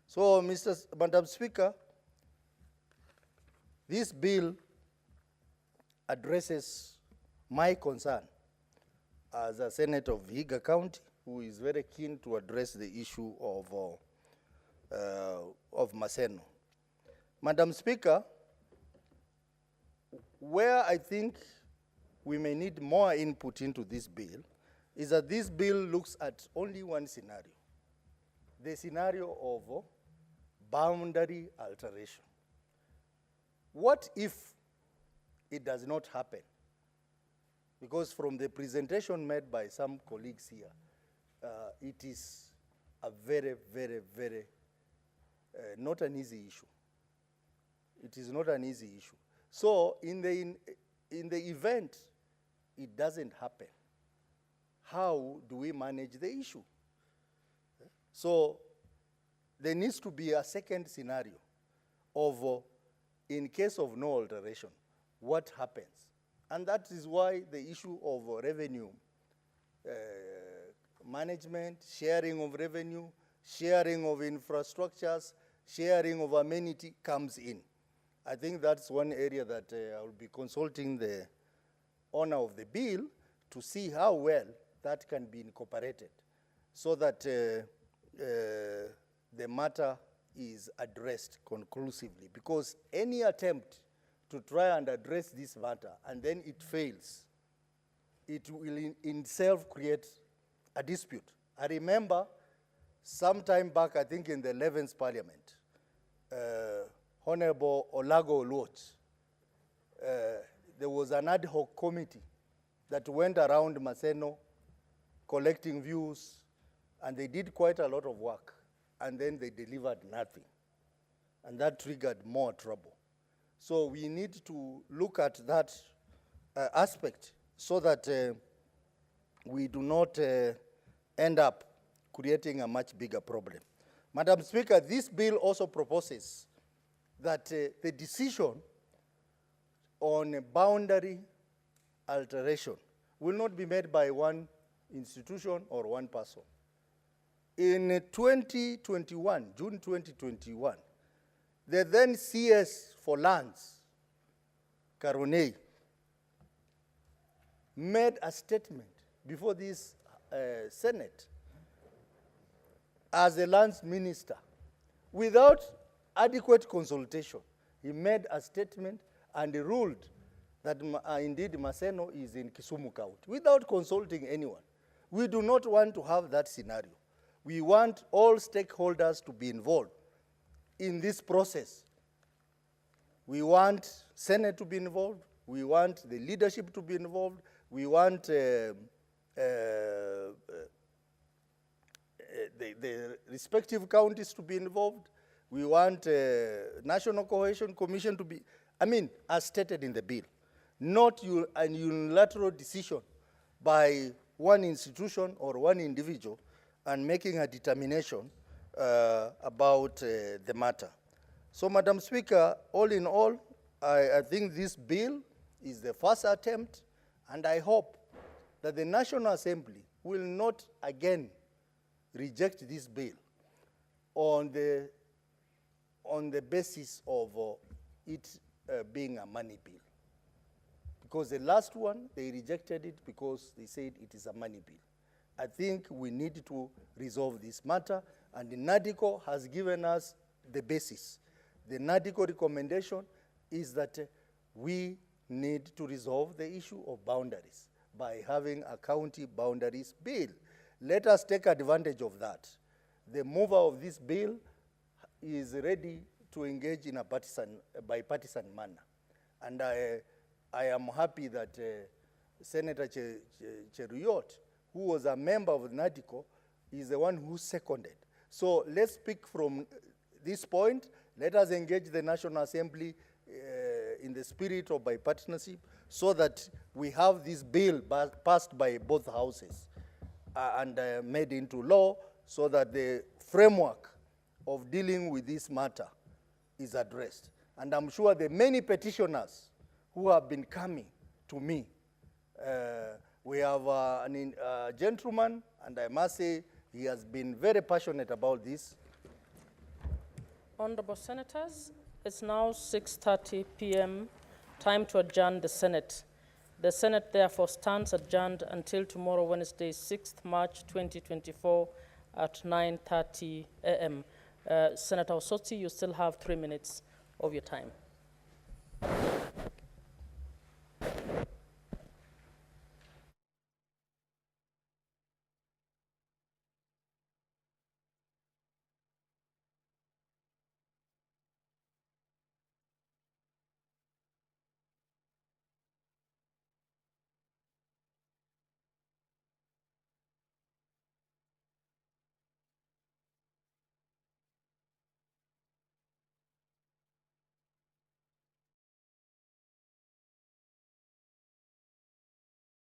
So, Madam Speaker, this bill addresses my concern as a senator of Vihiga County, who is very keen to address the issue of Maseno. Madam Speaker, where I think we may need more input into this bill is that this bill looks at only one scenario, the scenario of boundary alteration. What if it does not happen? Because from the presentation made by some colleagues here, it is a very, very, very not an easy issue. It is not an easy issue. So in the event it doesn't happen, how do we manage the issue? So there needs to be a second scenario of, in case of no alteration, what happens? And that is why the issue of revenue management, sharing of revenue, sharing of infrastructures, sharing of amenity comes in. I think that's one area that I will be consulting the owner of the bill to see how well that can be incorporated so that the matter is addressed conclusively. Because any attempt to try and address this matter and then it fails, it will in itself create a dispute. I remember sometime back, I think in the 11th Parliament, Honorable Olago Oluoch, there was an ad hoc committee that went around Maseno collecting views, and they did quite a lot of work, and then they delivered nothing. And that triggered more trouble. So we need to look at that aspect so that we do not end up creating a much bigger problem. Madam Speaker, this bill also proposes that the decision on a boundary alteration will not be made by one institution or one person. In 2021, June 2021, the then CS for Lands, Karonei, made a statement before this Senate as the lands minister. Without adequate consultation, he made a statement and he ruled that indeed Maseno is in Kisumu County without consulting anyone. We do not want to have that scenario. We want all stakeholders to be involved in this process. We want Senate to be involved. We want the leadership to be involved. We want the respective counties to be involved. We want National Cohesion Commission to be, as stated in the bill, not a unilateral decision by one institution or one individual and making a determination about the matter. So, Madam Speaker, all in all, I think this bill is the first attempt, and I hope that the National Assembly will not again reject this bill on the basis of it being a money bill. Because the last one, they rejected it because they said it is a money bill. I think we need to resolve this matter, and the NADICO has given us the basis. The NADICO recommendation is that we need to resolve the issue of boundaries by having a county boundaries bill. Let us take advantage of that. The mover of this bill is ready to engage in a bipartisan manner. And I am happy that Senator Cheruyot, who was a member of NADICO, is the one who seconded. So let's speak from this point. Let us engage the National Assembly in the spirit of bipartisanship so that we have this bill passed by both houses and made into law so that the framework of dealing with this matter is addressed. And I'm sure the many petitioners who have been coming to me, we have a gentleman, and I must say he has been very passionate about this. Honorable Senators, it's now 6:30 p.m., time to adjourn the Senate. The Senate therefore stands adjourned until tomorrow, Wednesday, 6th March 2024 at 9:30 a.m. Senator Osotsi, you still have 3 minutes of your time.